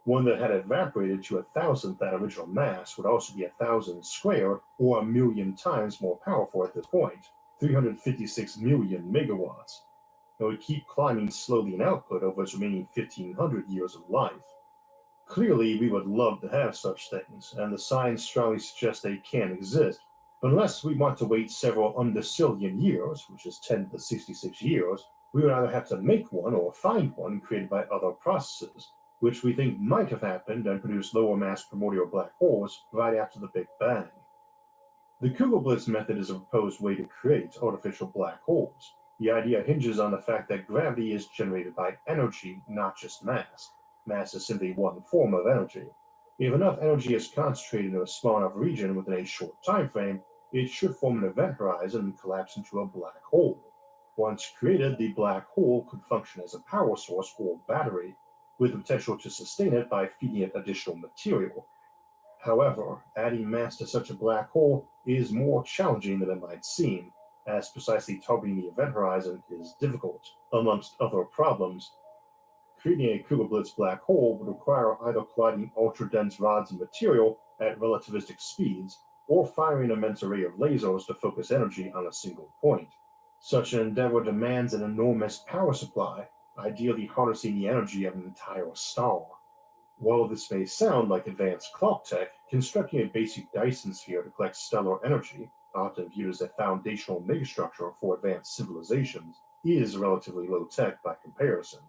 One that had evaporated to 1,000th that original mass would also be 1,000 squared, or 1,000,000 times more powerful at this point, 356 million megawatts. It would keep climbing slowly in output over its remaining 1,500 years of life. Clearly, we would love to have such things, and the signs strongly suggest they can exist, but unless we want to wait several undecillion years, which is 10 to the 66 years, we would either have to make one or find one created by other processes, which we think might have happened and produced lower mass primordial black holes right after the Big Bang. The Kugelblitz method is a proposed way to create artificial black holes. The idea hinges on the fact that gravity is generated by energy, not just mass. Mass is simply one form of energy. If enough energy is concentrated in a small enough region within a short time frame, it should form an event horizon and collapse into a black hole. Once created, the black hole could function as a power source or battery, with the potential to sustain it by feeding it additional material. However, adding mass to such a black hole is more challenging than it might seem, as precisely targeting the event horizon is difficult. Amongst other problems, Creating a Kugelblitz black hole would require either colliding ultra-dense rods of material at relativistic speeds or firing an immense array of lasers to focus energy on a single point. Such an endeavor demands an enormous power supply, ideally harnessing the energy of an entire star. While this may sound like advanced clock tech, constructing a basic Dyson sphere to collect stellar energy, often viewed as a foundational megastructure for advanced civilizations, is relatively low tech by comparison.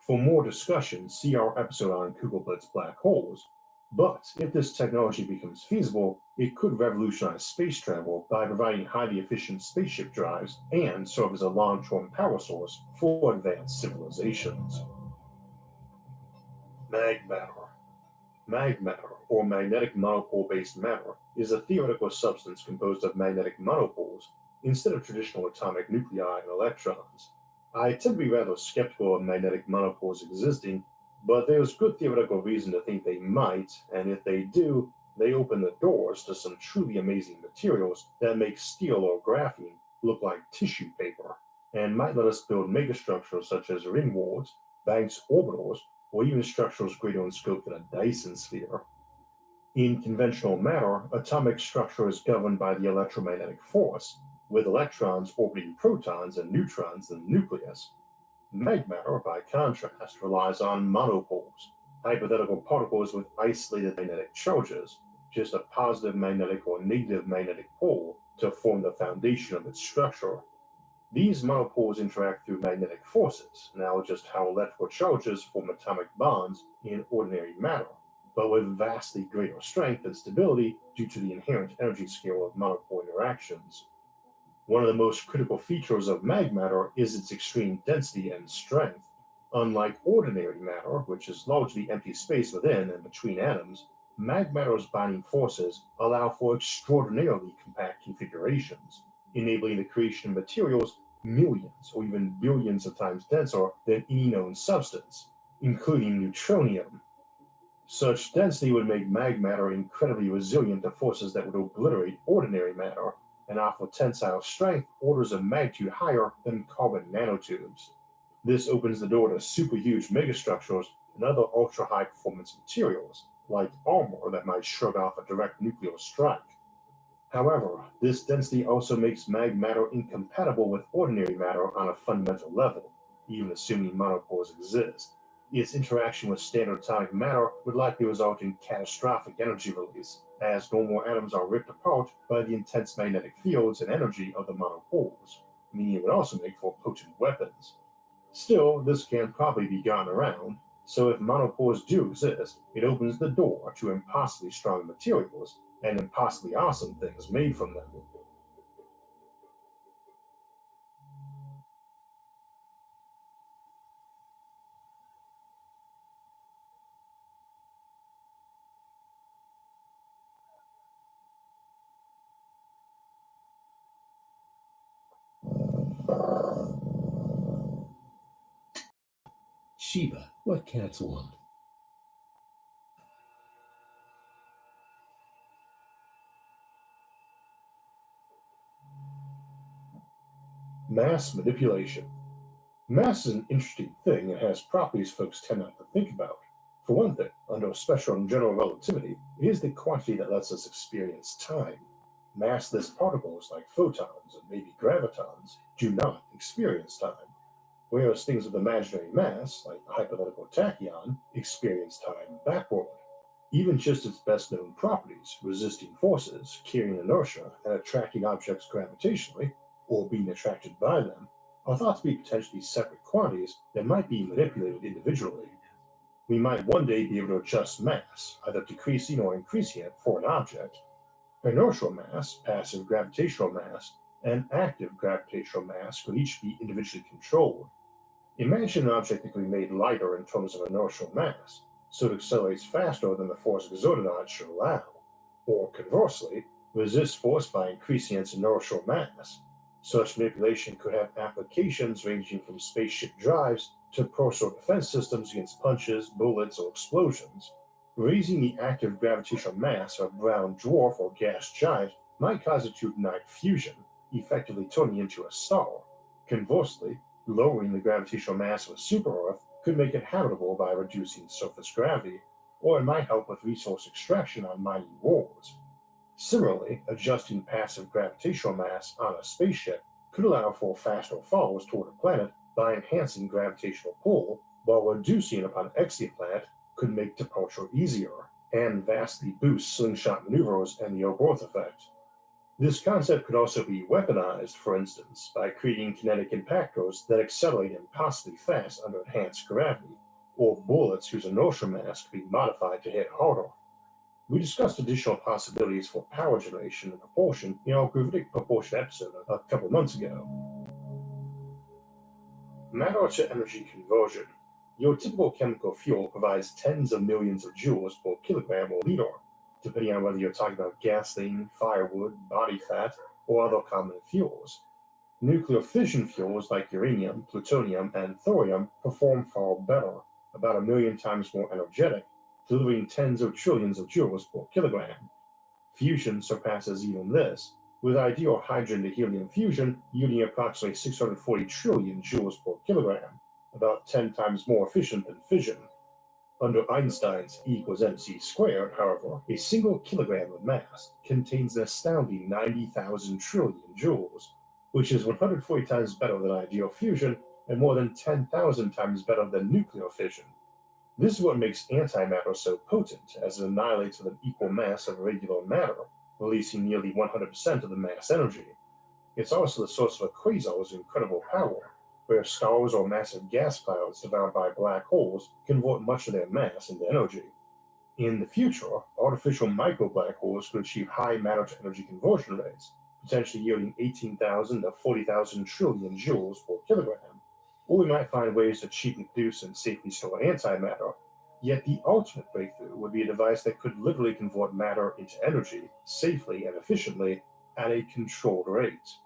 For more discussion, see our episode on Kugelblitz black holes. But if this technology becomes feasible, it could revolutionize space travel by providing highly efficient spaceship drives and serve as a long-term power source for advanced civilizations. Magmatter. Magmatter, or magnetic monopole-based matter, is a theoretical substance composed of magnetic monopoles instead of traditional atomic nuclei and electrons. I tend to be rather skeptical of magnetic monopoles existing, but there's good theoretical reason to think they might, and if they do, they open the doors to some truly amazing materials that make steel or graphene look like tissue paper, and might let us build megastructures such as ringworlds, Banks orbitals, or even structures greater in scope than a Dyson sphere. In conventional matter, atomic structure is governed by the electromagnetic force, with electrons orbiting protons and neutrons in the nucleus. Magmatter, by contrast, relies on monopoles, hypothetical particles with isolated magnetic charges, just a positive magnetic or negative magnetic pole to form the foundation of its structure. These monopoles interact through magnetic forces, analogous to how electrical charges form atomic bonds in ordinary matter, but with vastly greater strength and stability due to the inherent energy scale of monopole interactions. One of the most critical features of magmatter is its extreme density and strength. Unlike ordinary matter, which is largely empty space within and between atoms, magmatter's binding forces allow for extraordinarily compact configurations, enabling the creation of materials millions or even billions of times denser than any known substance, including neutronium. Such density would make magmatter incredibly resilient to forces that would obliterate ordinary matter and offer tensile strength orders of magnitude higher than carbon nanotubes. This opens the door to superhuge megastructures and other ultra-high performance materials, like armor that might shrug off a direct nuclear strike. However, this density also makes magmatter incompatible with ordinary matter on a fundamental level, even assuming monopoles exist. Its interaction with standard atomic matter would likely result in catastrophic energy release, as normal atoms are ripped apart by the intense magnetic fields and energy of the monopoles, meaning it would also make for potent weapons. Still, this can probably be gotten around, so if monopoles do exist, it opens the door to impossibly strong materials and impossibly awesome things made from them. Sheba, what cats want? Mass manipulation. Mass is an interesting thing and has properties folks tend not to think about. For one thing, under special and general relativity, it is the quantity that lets us experience time. Massless particles like photons and maybe gravitons do not experience time, whereas things with imaginary mass, like a hypothetical tachyon, experience time backward. Even just its best known properties, resisting forces, carrying inertia, and attracting objects gravitationally, or being attracted by them, are thought to be potentially separate quantities that might be manipulated individually. We might one day be able to adjust mass, either decreasing or increasing it for an object. Inertial mass, passive gravitational mass, and active gravitational mass could each be individually controlled. Imagine an object that can be made lighter in terms of inertial mass, so it accelerates faster than the force exerted on it should allow, or conversely, resists force by increasing its inertial mass. Such manipulation could have applications ranging from spaceship drives to personal defense systems against punches, bullets, or explosions. Raising the active gravitational mass of a brown dwarf or gas giant might cause it to ignite fusion, effectively turning into a star. Conversely, lowering the gravitational mass of a super-Earth could make it habitable by reducing surface gravity, or it might help with resource extraction on mighty worlds. Similarly, adjusting passive gravitational mass on a spaceship could allow for faster falls toward a planet by enhancing gravitational pull, while reducing upon exiting a planet could make departure easier and vastly boost slingshot maneuvers and the O'Rourke effect. This concept could also be weaponized, for instance, by creating kinetic impactors that accelerate impossibly fast under enhanced gravity, or bullets whose inertial mass could be modified to hit harder. We discussed additional possibilities for power generation and propulsion in our gravitic propulsion episode a couple months ago. Matter to energy conversion. Your typical chemical fuel provides tens of millions of joules per kilogram or liter, depending on whether you're talking about gasoline, firewood, body fat, or other common fuels. Nuclear fission fuels like uranium, plutonium, and thorium perform far better, about 1,000,000 times more energetic, delivering tens of trillions of joules per kilogram. Fusion surpasses even this, with ideal hydrogen to helium fusion yielding approximately 640 trillion joules per kilogram, about 10 times more efficient than fission. Under Einstein's E equals mc squared, however, a single kilogram of mass contains an astounding 90,000 trillion joules, which is 140 times better than ideal fusion and more than 10,000 times better than nuclear fission. This is what makes antimatter so potent, as it annihilates with an equal mass of regular matter, releasing nearly 100% of the mass energy. It's also the source of a quasar's incredible power, where stars or massive gas clouds devoured by black holes convert much of their mass into energy. In the future, artificial micro-black holes could achieve high matter-to-energy conversion rates, potentially yielding 18,000 to 40,000 trillion joules per kilogram. Or we might find ways to cheaply produce and safely store antimatter, yet the ultimate breakthrough would be a device that could literally convert matter into energy safely and efficiently at a controlled rate.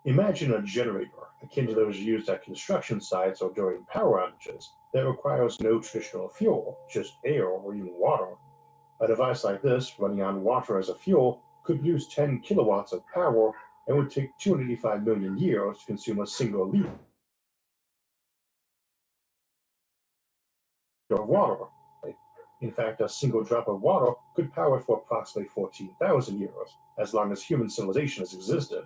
Imagine a generator, akin to those used at construction sites or during power outages, that requires no traditional fuel, just air or even water. A device like this, running on water as a fuel, could produce 10 kilowatts of power and would take 285 million years to consume a single liter of water. In fact, a single drop of water could power it for approximately 14,000 years, as long as human civilization has existed.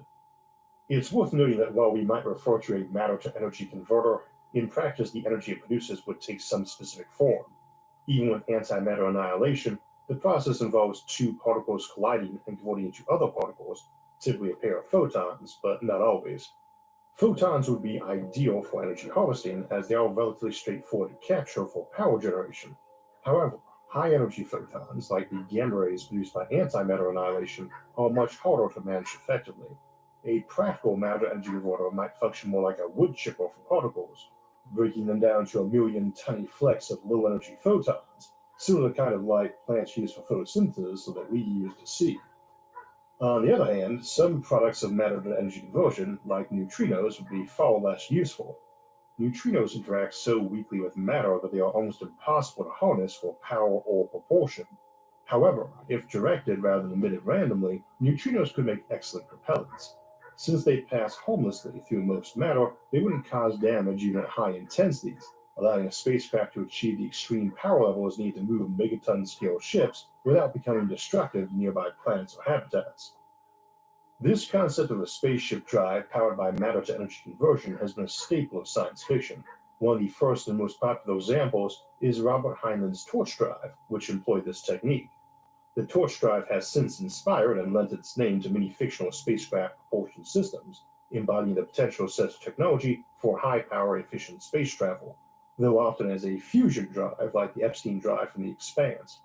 It's worth noting that while we might refer to a matter-to-energy converter, in practice the energy it produces would take some specific form. Even with antimatter annihilation, the process involves two particles colliding and converting into other particles, typically a pair of photons, but not always. Photons would be ideal for energy harvesting, as they are relatively straightforward to capture for power generation. However, high-energy photons, like the gamma rays produced by antimatter annihilation, are much harder to manage effectively. A practical matter-to-energy converter might function more like a wood chipper for particles, breaking them down to 1,000,000 tiny flecks of low-energy photons, similar to the kind of light plants use for photosynthesis so that we use to see. On the other hand, some products of matter-to-energy conversion, like neutrinos, would be far less useful. Neutrinos interact so weakly with matter that they are almost impossible to harness for power or propulsion. However, if directed rather than emitted randomly, neutrinos could make excellent propellants. Since they pass harmlessly through most matter, they wouldn't cause damage even at high intensities, allowing a spacecraft to achieve the extreme power levels needed to move megaton-scale ships without becoming destructive to nearby planets or habitats. This concept of a spaceship drive powered by matter-to-energy conversion has been a staple of science fiction. One of the first and most popular examples is Robert Heinlein's torch drive, which employed this technique. The torch drive has since inspired and lent its name to many fictional spacecraft propulsion systems, embodying the potential of such technology for high-power, efficient space travel, though often as a fusion drive like the Epstein drive from The Expanse.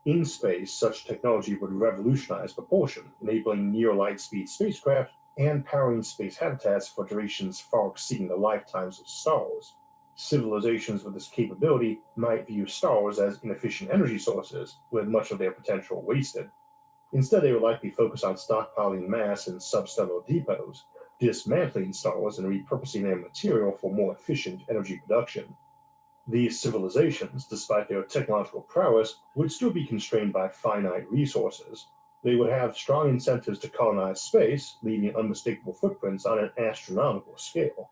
In space, such technology would revolutionize propulsion, enabling near-light-speed spacecraft and powering space habitats for durations far exceeding the lifetimes of stars. Civilizations with this capability might view stars as inefficient energy sources, with much of their potential wasted. Instead, they would likely focus on stockpiling mass in substellar depots, dismantling stars and repurposing their material for more efficient energy production. These civilizations, despite their technological prowess, would still be constrained by finite resources. They would have strong incentives to colonize space, leaving unmistakable footprints on an astronomical scale.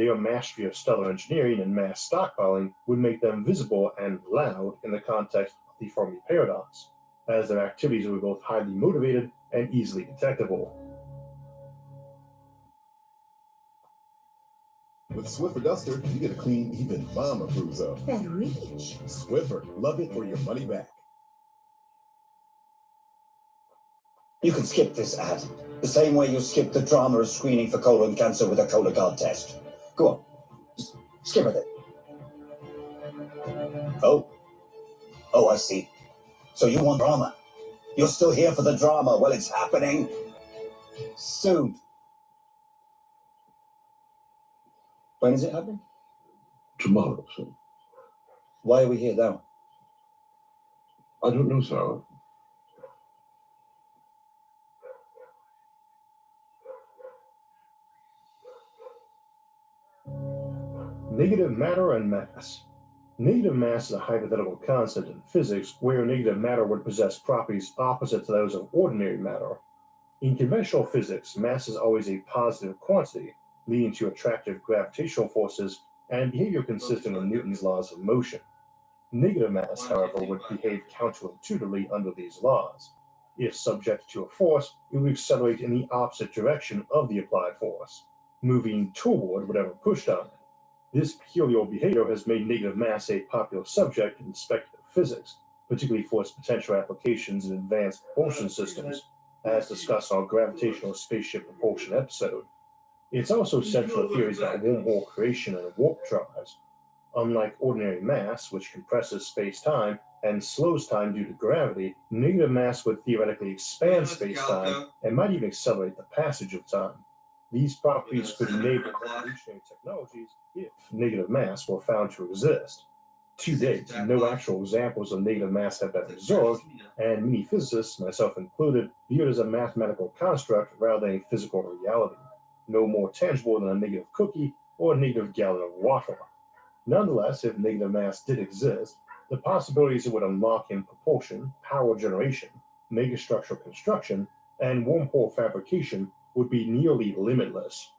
their mastery of stellar engineering and mass stockpiling would make them visible and loud in the context of the Fermi paradox, as their activities were both highly motivated and easily detectable. With Swiffer Duster, you get a clean, even mom approves of. And reach. Swiffer, love it or your money back. You can skip this ad, the same way you skip the drama of screening for colon cancer with a Cologuard test. Go on, just skip it. Oh, I see. So you want drama. You're still here for the drama. Well, it's happening soon. When is it happening? Tomorrow, sir. Why are we here now? I don't know, sir. Negative matter and mass. Negative mass is a hypothetical concept in physics where negative matter would possess properties opposite to those of ordinary matter. In conventional physics, mass is always a positive quantity, leading to attractive gravitational forces and behavior consistent with Newton's laws of motion. Negative mass, however, would behave counterintuitively under these laws. If subjected to a force, it would accelerate in the opposite direction of the applied force, moving toward whatever pushed on it. This peculiar behavior has made negative mass a popular subject in speculative physics, particularly for its potential applications in advanced propulsion systems, as discussed on our gravitational spaceship propulsion episode. It's also central to theories about wormhole creation and warp drives. Unlike ordinary mass, which compresses space-time and slows time due to gravity, negative mass would theoretically expand space-time and might even accelerate the passage of time. These properties could enable revolutionary technologies if negative mass were found to exist. To date, no actual examples of negative mass have been observed, and many physicists, myself included, view it as a mathematical construct rather than a physical reality, no more tangible than a negative cookie or a negative gallon of water. Nonetheless, if negative mass did exist, the possibilities it would unlock in propulsion, power generation, megastructure construction, and wormhole fabrication would be nearly limitless.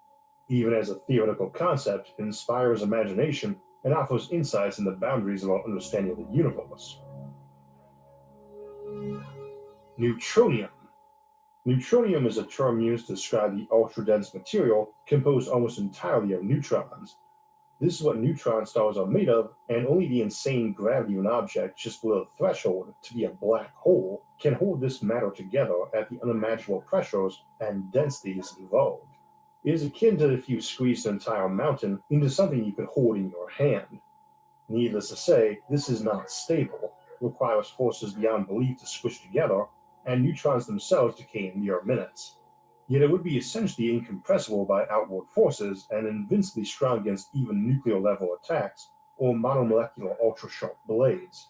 Even as a theoretical concept, it inspires imagination and offers insights in the boundaries of our understanding of the universe. Neutronium. Neutronium is a term used to describe the ultra-dense material composed almost entirely of neutrons. This is what neutron stars are made of, and only the insane gravity of an object just below the threshold to be a black hole can hold this matter together at the unimaginable pressures and densities involved. It is akin to if you squeezed an entire mountain into something you could hold in your hand. Needless to say, this is not stable, requires forces beyond belief to squish together, and neutrons themselves decay in mere minutes. Yet it would be essentially incompressible by outward forces and invincibly strong against even nuclear-level attacks or monomolecular ultra-sharp blades.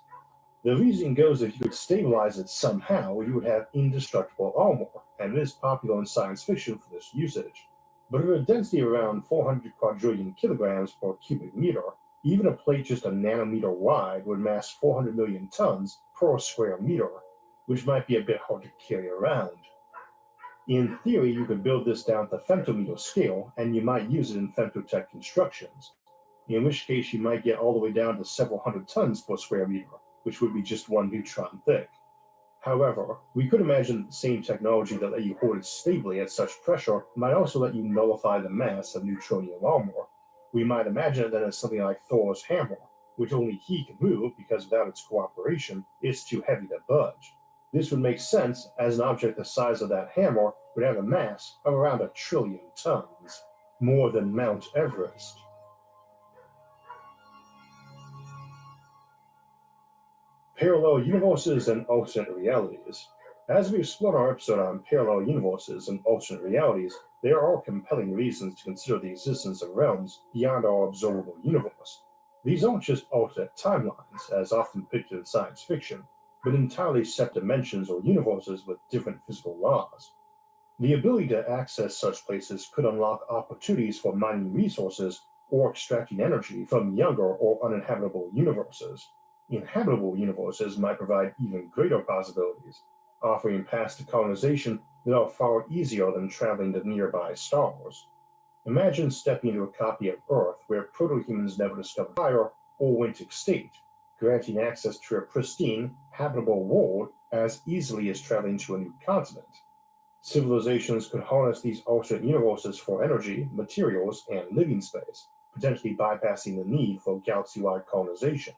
The reasoning goes that if you could stabilize it somehow, you would have indestructible armor, and it is popular in science fiction for this usage. But at a density of around 400 quadrillion kilograms per cubic meter, even a plate just a nanometer wide would mass 400 million tons per square meter, which might be a bit hard to carry around. In theory, you could build this down to femtometer scale, and you might use it in femtotech constructions, in which case you might get all the way down to several hundred tons per square meter, which would be just one neutron thick. However, we could imagine the same technology that let you hold it stably at such pressure might also let you nullify the mass of neutronium armor. We might imagine it then as something like Thor's hammer, which only he can move because without its cooperation, it's too heavy to budge. This would make sense, as an object the size of that hammer would have a mass of around 1 trillion tons, more than Mount Everest. Parallel universes and alternate realities. As we explore our episode on parallel universes and alternate realities, there are compelling reasons to consider the existence of realms beyond our observable universe. These aren't just alternate timelines, as often depicted in science fiction, but entirely separate dimensions or universes with different physical laws. The ability to access such places could unlock opportunities for mining resources or extracting energy from younger or uninhabitable universes. Inhabitable universes might provide even greater possibilities, offering paths to colonization that are far easier than traveling to nearby stars. Imagine stepping into a copy of Earth where proto-humans never discovered fire or went extinct, granting access to a pristine, habitable world as easily as traveling to a new continent. Civilizations could harness these alternate universes for energy, materials, and living space, potentially bypassing the need for galaxy-wide colonization.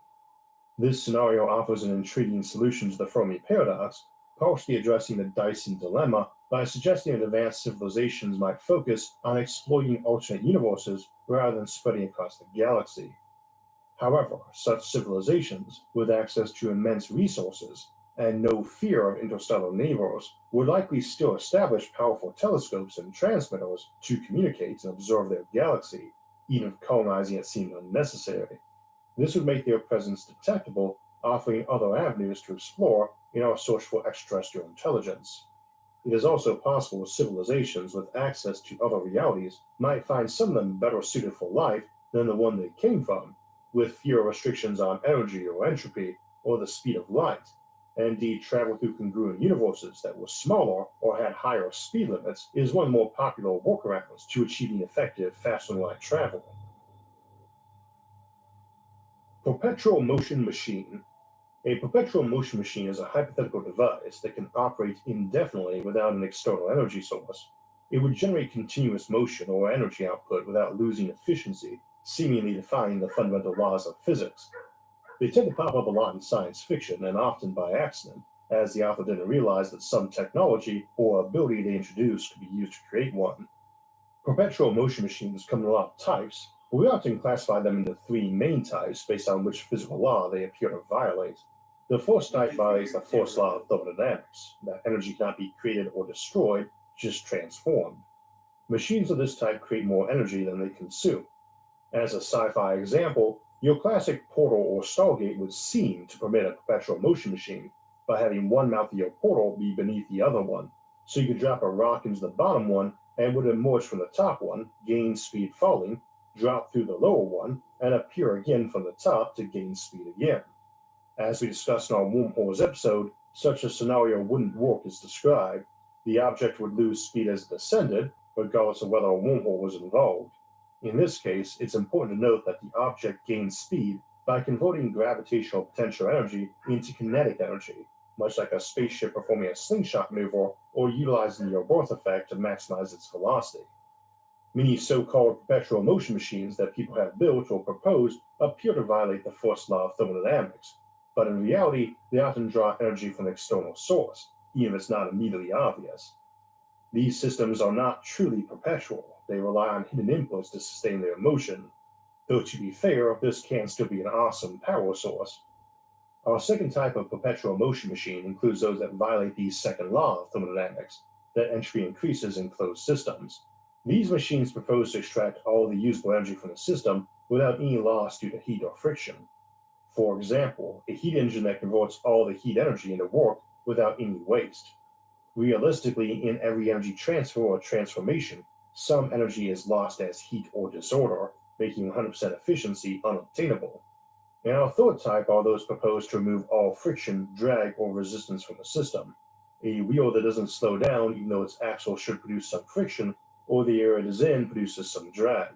This scenario offers an intriguing solution to the Fermi paradox, partially addressing the Dyson dilemma by suggesting that advanced civilizations might focus on exploiting alternate universes rather than spreading across the galaxy. However, such civilizations, with access to immense resources and no fear of interstellar neighbors, would likely still establish powerful telescopes and transmitters to communicate and observe their galaxy, even if colonizing it seemed unnecessary. This would make their presence detectable, offering other avenues to explore in our search for extraterrestrial intelligence. It is also possible civilizations with access to other realities might find some of them better suited for life than the one they came from, with fewer restrictions on energy or entropy or the speed of light, and indeed travel through congruent universes that were smaller or had higher speed limits is one more popular workarounds to achieving effective faster-than-light travel. Perpetual motion machine. A perpetual motion machine is a hypothetical device that can operate indefinitely without an external energy source. It would generate continuous motion or energy output without losing efficiency, seemingly defying the fundamental laws of physics. They tend to pop up a lot in science fiction, and often by accident, as the author didn't realize that some technology or ability they introduced could be used to create one. Perpetual motion machines come in a lot of types, but we often classify them into three main types based on which physical law they appear to violate. The first type violates the first law of thermodynamics, that energy cannot be created or destroyed, just transformed. Machines of this type create more energy than they consume. As a sci-fi example, your classic portal or stargate would seem to permit a perpetual motion machine by having one mouth of your portal be beneath the other one, so you could drop a rock into the bottom one and would emerge from the top one, gain speed falling, drop through the lower one, and appear again from the top to gain speed again. As we discussed in our wormholes episode, such a scenario wouldn't work as described. The object would lose speed as it descended, regardless of whether a wormhole was involved. In this case, it's important to note that the object gains speed by converting gravitational potential energy into kinetic energy, much like a spaceship performing a slingshot maneuver or utilizing the birth effect to maximize its velocity. Many so-called perpetual motion machines that people have built or proposed appear to violate the first law of thermodynamics, but in reality, they often draw energy from an external source, even if it's not immediately obvious. These systems are not truly perpetual. They rely on hidden inputs to sustain their motion, though to be fair, this can still be an awesome power source. Our second type of perpetual motion machine includes those that violate the second law of thermodynamics, that entropy increases in closed systems. These machines propose to extract all the usable energy from the system without any loss due to heat or friction. For example, a heat engine that converts all the heat energy into work without any waste. Realistically, in every energy transfer or transformation, some energy is lost as heat or disorder, making 100% efficiency unobtainable. And our third type are those proposed to remove all friction, drag, or resistance from the system. A wheel that doesn't slow down even though its axle should produce some friction, or the air it is in produces some drag.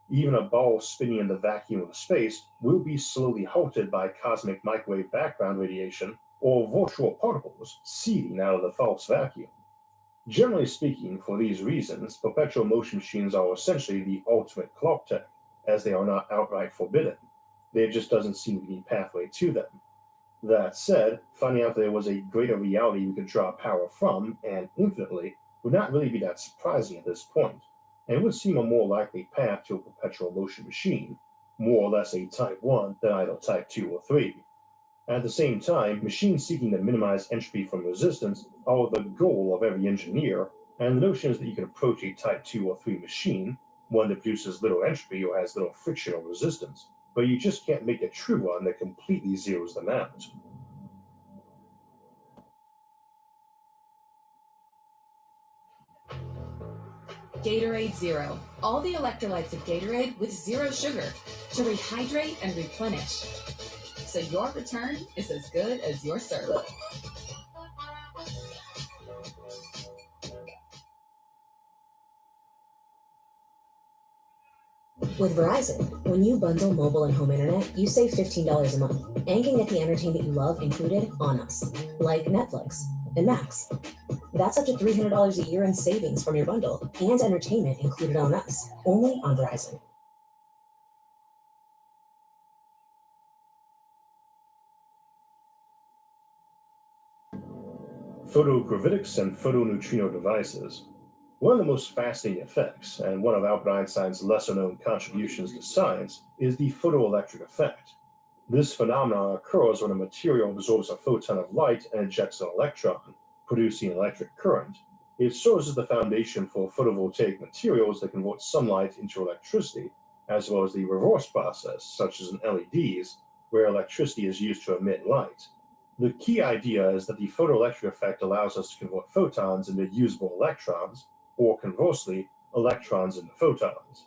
Even a ball spinning in the vacuum of space will be slowly halted by cosmic microwave background radiation or virtual particles seeding out of the false vacuum. Generally speaking, for these reasons, perpetual motion machines are essentially the ultimate clock tech, as they are not outright forbidden. There just doesn't seem to be any pathway to them. That said, finding out there was a greater reality we could draw power from, and infinitely, would not really be that surprising at this point, and it would seem a more likely path to a perpetual motion machine, more or less a Type 1 than either Type 2 or 3. At the same time, machines seeking to minimize entropy from resistance are the goal of every engineer, and the notion is that you can approach a Type 2 or 3 machine, one that produces little entropy or has little friction or resistance, but you just can't make a true one that completely zeroes them out. Gatorade Zero. All the electrolytes of Gatorade with zero sugar to rehydrate and replenish. So your return is as good as your serve. With Verizon, when you bundle mobile and home internet, you save $15 a month, and can get the entertainment you love included on us, like Netflix and Max. That's up to $300 a year in savings from your bundle, and entertainment included on us, only on Verizon. Photogravitics and photoneutrino devices. One of the most fascinating effects, and one of Albert Einstein's lesser-known contributions to science, is the photoelectric effect. This phenomenon occurs when a material absorbs a photon of light and ejects an electron, producing an electric current. It serves as the foundation for photovoltaic materials that convert sunlight into electricity, as well as the reverse process, such as in LEDs, where electricity is used to emit light. The key idea is that the photoelectric effect allows us to convert photons into usable electrons, or conversely, electrons into photons.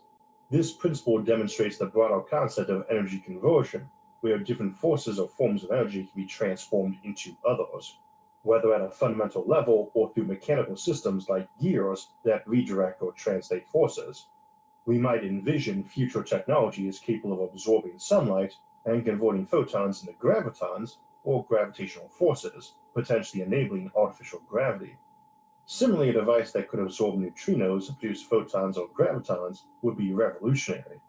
This principle demonstrates the broader concept of energy conversion, where different forces or forms of energy can be transformed into others, whether at a fundamental level or through mechanical systems like gears that redirect or translate forces. We might envision future technologies capable of absorbing sunlight and converting photons into gravitons or gravitational forces, potentially enabling artificial gravity. Similarly, a device that could absorb neutrinos and produce photons or gravitons would be revolutionary.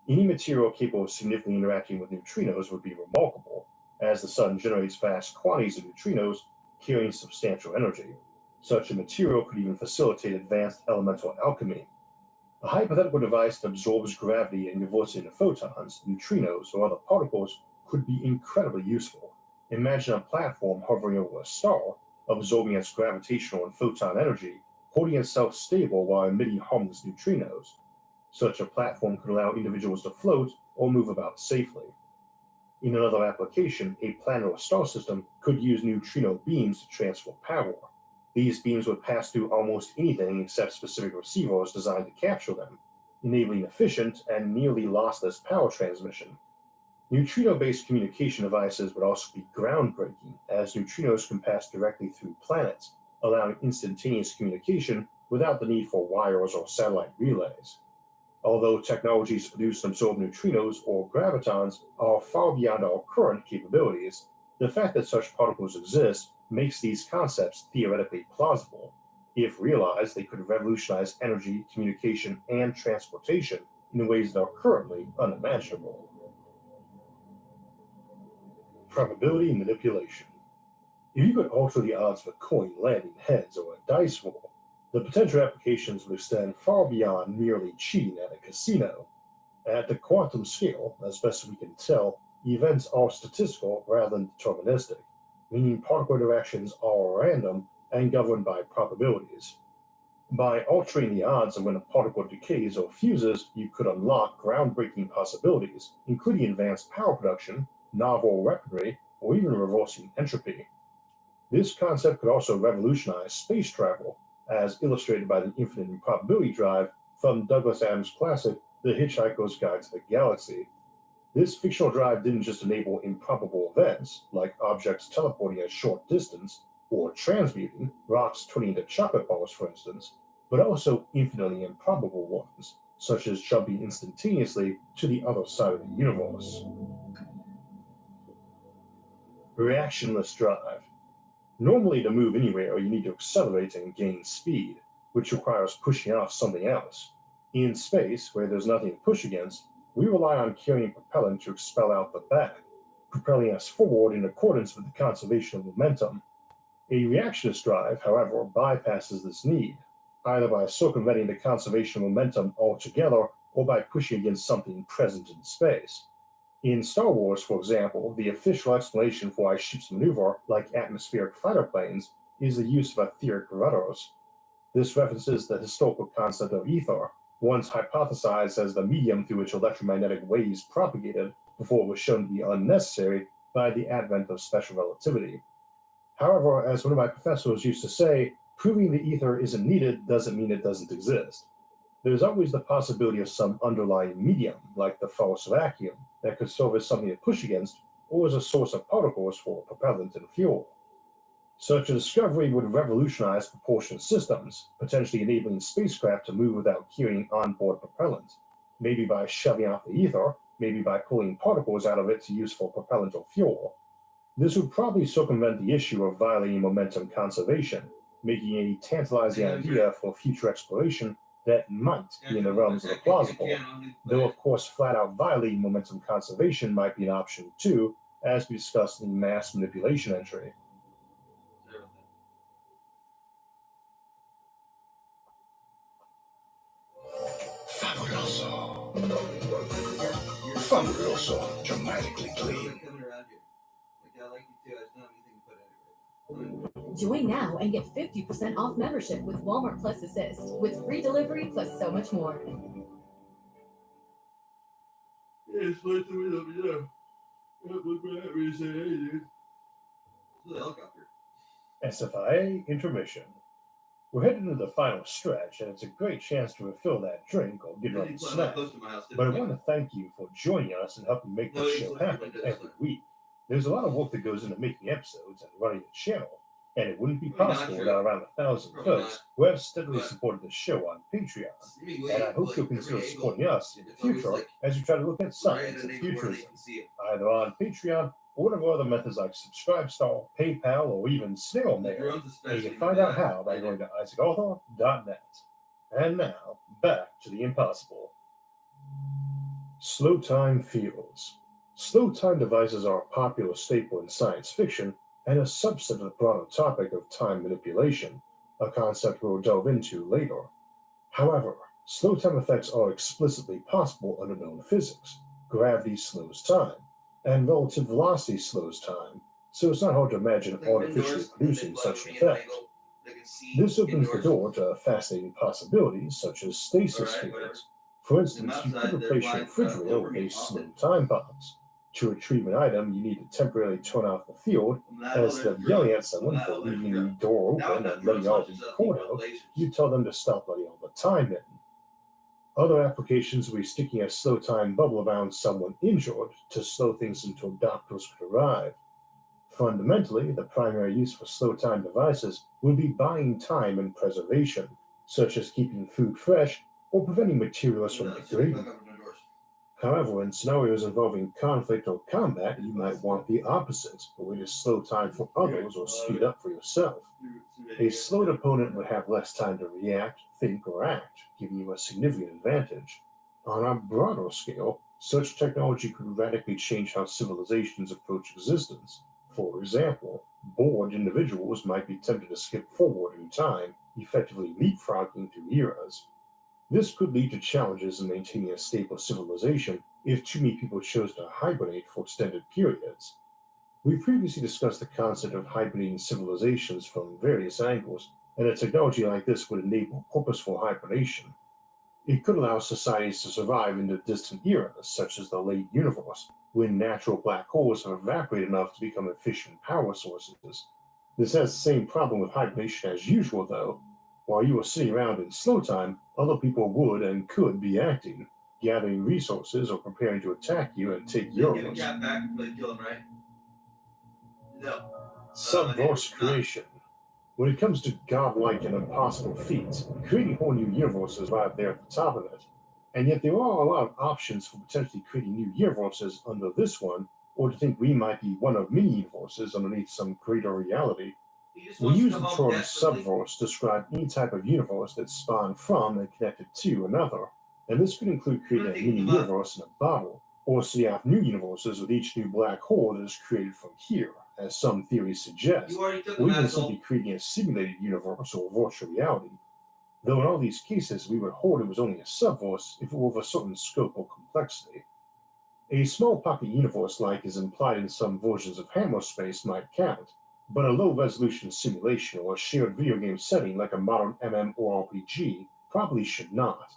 Any material capable of significantly interacting with neutrinos would be remarkable, as the sun generates vast quantities of neutrinos carrying substantial energy. Such a material could even facilitate advanced elemental alchemy. A hypothetical device that absorbs gravity and converts it into photons, neutrinos, or other particles could be incredibly useful. Imagine a platform hovering over a star, absorbing its gravitational and photon energy, holding itself stable while emitting harmless neutrinos. Such a platform could allow individuals to float or move about safely. In another application, a planet or star system could use neutrino beams to transfer power. These beams would pass through almost anything except specific receivers designed to capture them, enabling efficient and nearly lossless power transmission. Neutrino-based communication devices would also be groundbreaking, as neutrinos can pass directly through planets, allowing instantaneous communication without the need for wires or satellite relays. Although technologies to produce and absorb neutrinos or gravitons are far beyond our current capabilities, the fact that such particles exist makes these concepts theoretically plausible. If realized, they could revolutionize energy, communication, and transportation in ways that are currently unimaginable. Probability manipulation. If you could alter the odds of a coin landing heads or a dice roll, the potential applications would extend far beyond merely cheating at a casino. At the quantum scale, as best as we can tell, events are statistical rather than deterministic, meaning particle interactions are random and governed by probabilities. By altering the odds of when a particle decays or fuses, you could unlock groundbreaking possibilities, including advanced power production, novel weaponry, or even reversing entropy. This concept could also revolutionize space travel, as illustrated by the infinite improbability drive from Douglas Adams' classic The Hitchhiker's Guide to the Galaxy. This fictional drive didn't just enable improbable events, like objects teleporting a short distance, or transmuting, rocks turning into chocolate bars, for instance, but also infinitely improbable ones, such as jumping instantaneously to the other side of the universe. Reactionless drive. Normally, to move anywhere, you need to accelerate and gain speed, which requires pushing off something else. In space, where there's nothing to push against, we rely on carrying propellant to expel out the back, propelling us forward in accordance with the conservation of momentum. A reactionist drive, however, bypasses this need, either by circumventing the conservation of momentum altogether or by pushing against something present in space. In Star Wars, for example, the official explanation for why ships maneuver like atmospheric fighter planes is the use of etheric rudders. This references the historical concept of ether, once hypothesized as the medium through which electromagnetic waves propagated before it was shown to be unnecessary by the advent of special relativity. However, as one of my professors used to say, proving the ether isn't needed doesn't mean it doesn't exist. There's always the possibility of some underlying medium, like the false vacuum, that could serve as something to push against or as a source of particles for propellant and fuel. Such a discovery would revolutionize propulsion systems, potentially enabling spacecraft to move without carrying onboard propellant. maybe by shoving out the ether, maybe by pulling particles out of it to use for propellant or fuel. This would probably circumvent the issue of violating momentum conservation, making a tantalizing idea for future exploration that might be in the realms of the plausible, though of course flat out violating momentum conservation might be an option too, as we discussed in the mass manipulation entry. Fabuloso. Fabuloso. Dramatically clean. Join now and get 50% off membership with Walmart Plus Assist, with free delivery plus so much more. SFIA intermission. We're heading into the final stretch, and it's a great chance to refill that drink or get another snack. But I want to thank you for joining us and helping make this show happen every week. There's a lot of work that goes into making episodes and running the channel, and it wouldn't be possible without around 1,000 folks who have steadily supported the show on Patreon. And I hope you'll consider supporting us in the future as we try to look at science and futurism, either on Patreon or whatever other methods like Subscribestar, PayPal, or even snail mail. And you can find out how by going to isaacarthur.net. And now, back to the impossible. Slow time fields. Slow time devices are a popular staple in science fiction and a subset of the broader topic of time manipulation, a concept we'll delve into later. However, slow time effects are explicitly possible under known physics. Gravity slows time, and relative velocity slows time, so it's not hard to imagine artificially producing such an effect. This opens the door to fascinating possibilities such as stasis fields. For instance, you could replace your refrigerator with a slow time box. To retrieve an item, you need to temporarily turn off the field, and instead of yelling at someone for leaving the door open and letting all the cord out, you tell them to stop letting all the time in. Other applications will be sticking a slow time bubble around someone injured to slow things until doctors could arrive. Fundamentally, the primary use for slow time devices would be buying time and preservation, such as keeping food fresh or preventing materials from degrading. However, in scenarios involving conflict or combat, you might want the opposite, a way to slow time for others or speed up for yourself. A slowed opponent would have less time to react, think, or act, giving you a significant advantage. On a broader scale, such technology could radically change how civilizations approach existence. For example, bored individuals might be tempted to skip forward in time, effectively leapfrogging through eras. This could lead to challenges in maintaining a stable civilization if too many people chose to hibernate for extended periods. We've previously discussed the concept of hibernating civilizations from various angles, and a technology like this would enable purposeful hibernation. It could allow societies to survive into distant eras, such as the late universe, when natural black holes have evaporated enough to become efficient power sources. This has the same problem with hibernation as usual, though. While you were sitting around in slow time, other people would and could be acting, gathering resources or preparing to attack you and take yours. Subverse creation. When it comes to godlike and impossible feats, creating whole new universes right there at the top of it. And yet there are a lot of options for potentially creating new universes under this one, or to think we might be one of many universes underneath some greater reality. We use the term subverse to describe any type of universe that's spawned from and connected to another, and this could include creating a mini universe in a bottle, or setting off new universes with each new black hole that is created from here, as some theories suggest, or even simply creating a simulated universe or virtual reality. Though in all these cases, we would hold it was only a subverse if it were of a certain scope or complexity. A small pocket universe like is implied in some versions of Hammer Space might count, but a low-resolution simulation or a shared video game setting like a modern MMORPG probably should not.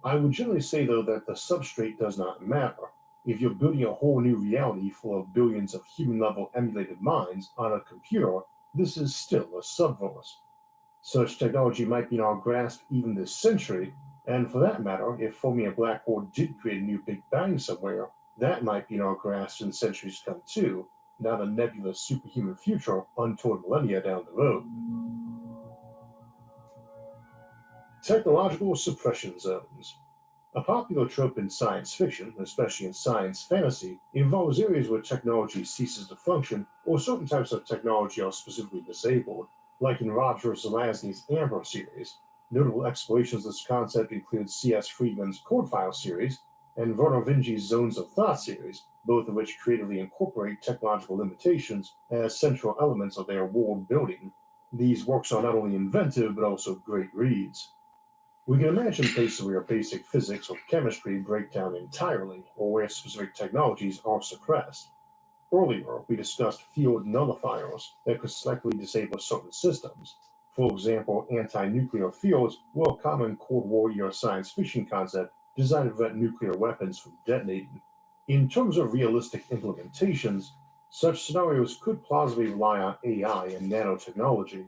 I would generally say, though, that the substrate does not matter. If you're building a whole new reality full of billions of human-level emulated minds on a computer, this is still a subverse. Such technology might be in our grasp even this century, and for that matter, if forming a black hole did create a new Big Bang somewhere, that might be in our grasp in centuries to come too, not a nebulous superhuman future untold millennia down the road. Technological suppression zones. A popular trope in science fiction, especially in science fantasy, involves areas where technology ceases to function or certain types of technology are specifically disabled, like in Roger Zelazny's Amber series. Notable explorations of this concept include C.S. Friedman's Code File series and Werner Vinge's Zones of Thought series, both of which creatively incorporate technological limitations as central elements of their world building. These works are not only inventive but also great reads. We can imagine cases where basic physics or chemistry break down entirely, or where specific technologies are suppressed. Earlier, we discussed field nullifiers that could selectively disable certain systems. For example, anti-nuclear fields were a common Cold War era science fiction concept designed to prevent nuclear weapons from detonating. In terms of realistic implementations, such scenarios could plausibly rely on AI and nanotechnology.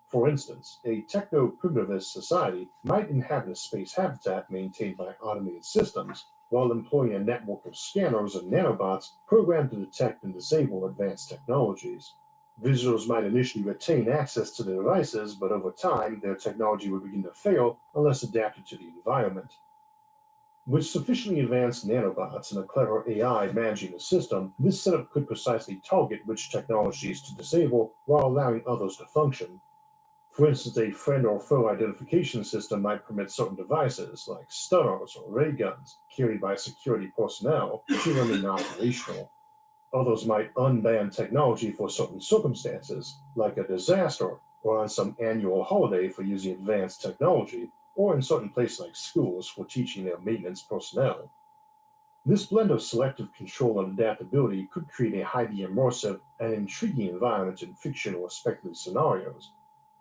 For instance, a techno-primitivist society might inhabit a space habitat maintained by automated systems, while employing a network of scanners and nanobots programmed to detect and disable advanced technologies. Visitors might initially retain access to the devices, but over time, their technology would begin to fail unless adapted to the environment. With sufficiently advanced nanobots and a clever AI managing the system, this setup could precisely target which technologies to disable while allowing others to function. For instance, a friend or foe identification system might permit certain devices, like stunners or ray guns, carried by security personnel, to remain operational. Others might unban technology for certain circumstances, like a disaster or on some annual holiday for using advanced technology, or in certain places like schools for teaching their maintenance personnel. This blend of selective control and adaptability could create a highly immersive and intriguing environment in fiction or speculative scenarios,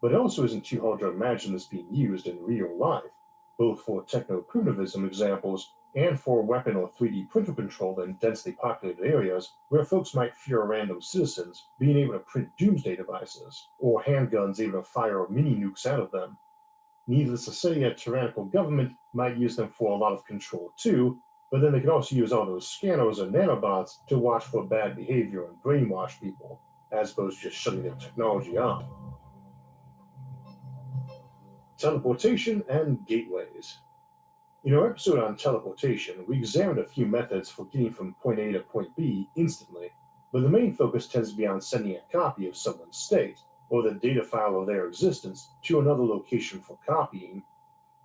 but it also isn't too hard to imagine this being used in real life, both for techno-primitivism examples and for weapon or 3D printer control in densely populated areas where folks might fear random citizens being able to print doomsday devices, or handguns able to fire mini nukes out of them. Needless to say, a tyrannical government might use them for a lot of control too, but then they could also use all those scanners and nanobots to watch for bad behavior and brainwash people, as opposed to just shutting their technology off. Teleportation and gateways. In our episode on teleportation, we examined a few methods for getting from point A to point B instantly, but the main focus tends to be on sending a copy of someone's state, or the data file of their existence, to another location for copying.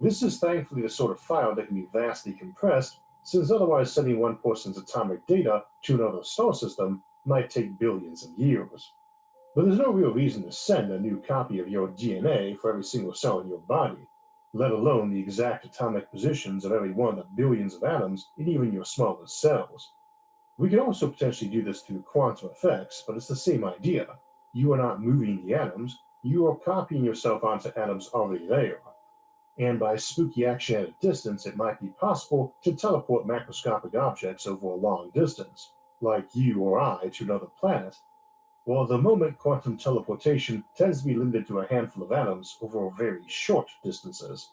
This is thankfully the sort of file that can be vastly compressed, since otherwise sending one person's atomic data to another star system might take billions of years. But there's no real reason to send a new copy of your DNA for every single cell in your body, let alone the exact atomic positions of every one of the billions of atoms in even your smallest cells. We can also potentially do this through quantum effects, but it's the same idea. You are not moving the atoms, you are copying yourself onto atoms already there. And by spooky action at a distance, it might be possible to teleport macroscopic objects over a long distance, like you or I to another planet. While at the moment quantum teleportation tends to be limited to a handful of atoms over very short distances.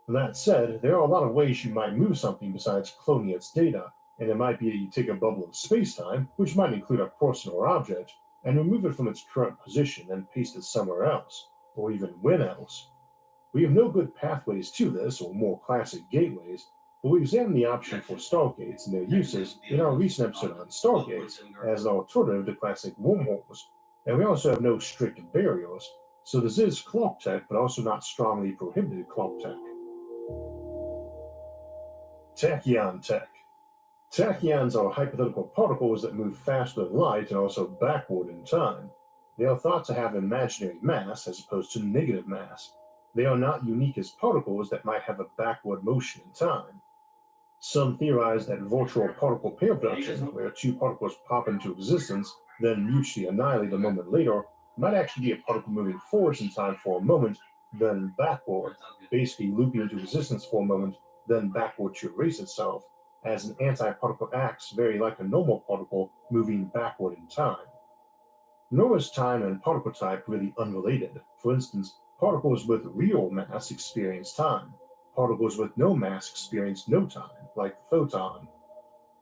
That said, there are a lot of ways you might move something besides cloning its data, and it might be that you take a bubble of space-time, which might include a person or object, and remove it from its current position and paste it somewhere else, or even when else. We have no good pathways to this, or more classic gateways, but we examined the option for stargates and their uses in our recent episode on stargates as an alternative to classic wormholes, and we also have no strict barriers, so this is clock tech, but also not strongly prohibited clock tech. Tachyon tech. Tachyons are hypothetical particles that move faster than light and also backward in time. They are thought to have imaginary mass as opposed to negative mass. They are not unique as particles that might have a backward motion in time. Some theorize that virtual particle pair production, where two particles pop into existence, then mutually annihilate a moment later, might actually be a particle moving forwards in time for a moment, then backward, basically looping into existence for a moment, then backward to erase itself, as an antiparticle acts very like a normal particle moving backward in time. Nor is time and particle type really unrelated. For instance, particles with real mass experience time. Particles with no mass experience no time, like the photon.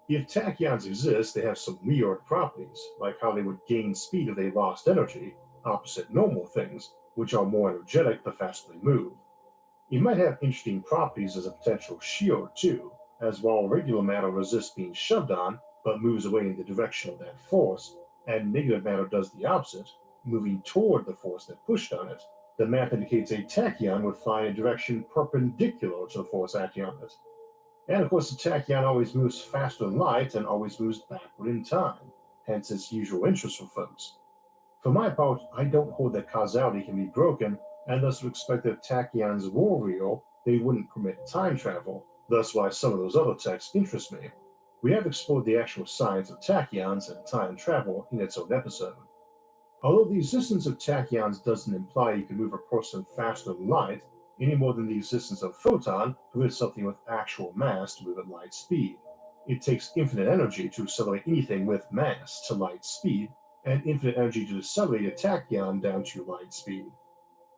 If tachyons exist, they have some weird properties, like how they would gain speed if they lost energy, opposite normal things, which are more energetic the faster they move. It might have interesting properties as a potential shield, too, as while regular matter resists being shoved on, but moves away in the direction of that force, and negative matter does the opposite, moving toward the force that pushed on it, the math indicates a tachyon would fly in a direction perpendicular to the force acting on it. And of course, the tachyon always moves faster than light and always moves backward in time, hence its usual interest for folks. For my part, I don't hold that causality can be broken, and thus would expect that if tachyons were real, they wouldn't permit time travel, thus why some of those other texts interest me. We have explored the actual science of tachyons and time travel in its own episode. Although the existence of tachyons doesn't imply you can move a person faster than light, any more than the existence of photon permits something with actual mass to move at light speed. It takes infinite energy to accelerate anything with mass to light speed, and infinite energy to decelerate a tachyon down to light speed.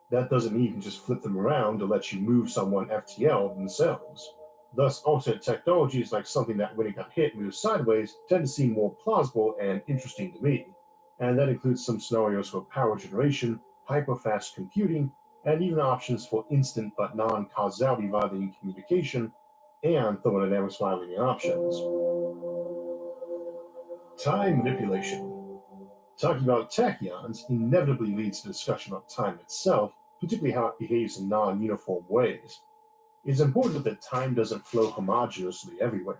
That doesn't mean you can just flip them around to let you move someone FTL themselves. Thus, alternate technologies like something that when it got hit moves sideways tend to seem more plausible and interesting to me. And that includes some scenarios for power generation, hyperfast computing, and even options for instant but non-causality violating communication and thermodynamics violating options. Time manipulation. Talking about tachyons inevitably leads to discussion about time itself, particularly how it behaves in non-uniform ways. It's important that time doesn't flow homogeneously everywhere.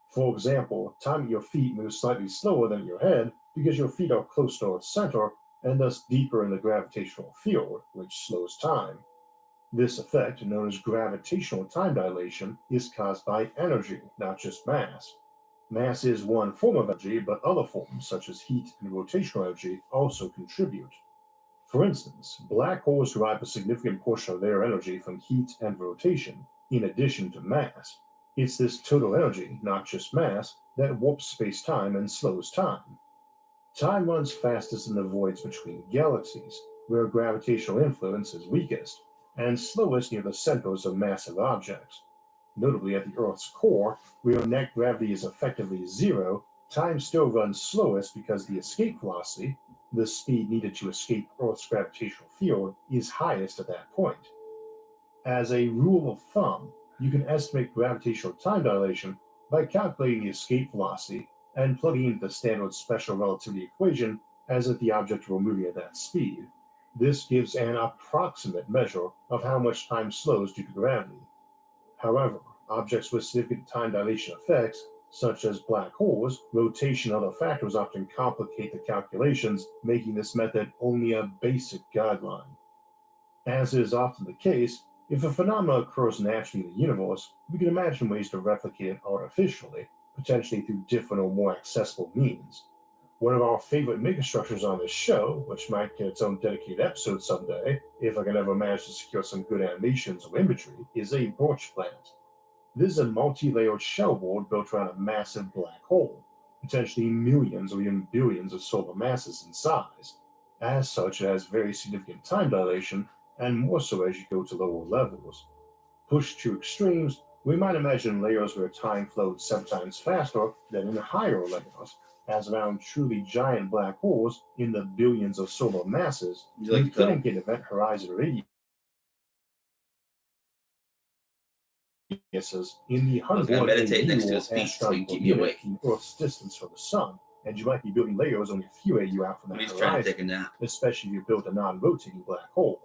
For example, time at your feet moves slightly slower than at your head because your feet are close to Earth's center and thus deeper in the gravitational field, which slows time. This effect, known as gravitational time dilation, is caused by energy, not just mass. Mass is one form of energy, but other forms, such as heat and rotational energy, also contribute. For instance, black holes derive a significant portion of their energy from heat and rotation, in addition to mass. It's this total energy, not just mass, that warps space-time and slows time. Time runs fastest in the voids between galaxies, where gravitational influence is weakest, and slowest near the centers of massive objects. Notably, at the Earth's core, where net gravity is effectively zero, time still runs slowest because the escape velocity, the speed needed to escape Earth's gravitational field, is highest at that point. As a rule of thumb, you can estimate gravitational time dilation by calculating the escape velocity and plugging into the standard special relativity equation as if the object were moving at that speed. This gives an approximate measure of how much time slows due to gravity. However, objects with significant time dilation effects, such as black holes, rotation, and other factors often complicate the calculations, making this method only a basic guideline. As is often the case, if a phenomenon occurs naturally in the universe, we can imagine ways to replicate it artificially, potentially through different or more accessible means. One of our favorite megastructures on this show, which might get its own dedicated episode someday, if I can ever manage to secure some good animations or imagery, is a Birch plant. This is a multi-layered shellboard built around a massive black hole, potentially millions or even billions of solar masses in size. As such, it has very significant time dilation, and more so as you go to lower levels. Pushed to extremes, we might imagine layers where time flowed 7 times faster than in higher layers, as around truly giant black holes in the billions of solar masses, you can get event horizon radiuses in the I was gonna 100 meditate next to his feet so he can keep me awake. in Earth's distance from the sun, and you might be building layers only a few AU out from that He's trying to horizon, take a nap. especially if you build a non-rotating black hole.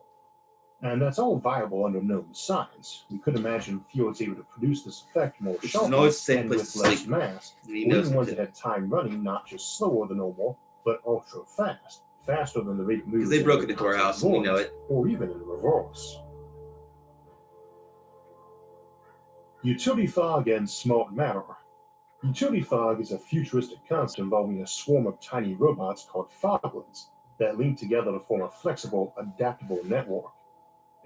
And that's all viable under known science. We could imagine fields able to produce this effect more sharply always the same and place with to less sleep. mass, or He knows even it ones too. that had time running not just slower than normal, but ultra fast, faster than the rate of Because movement. they broke it into our house and we know it. Or even in reverse. Utility fog and smart matter. Utility fog is a futuristic concept involving a swarm of tiny robots called foglets that link together to form a flexible, adaptable network.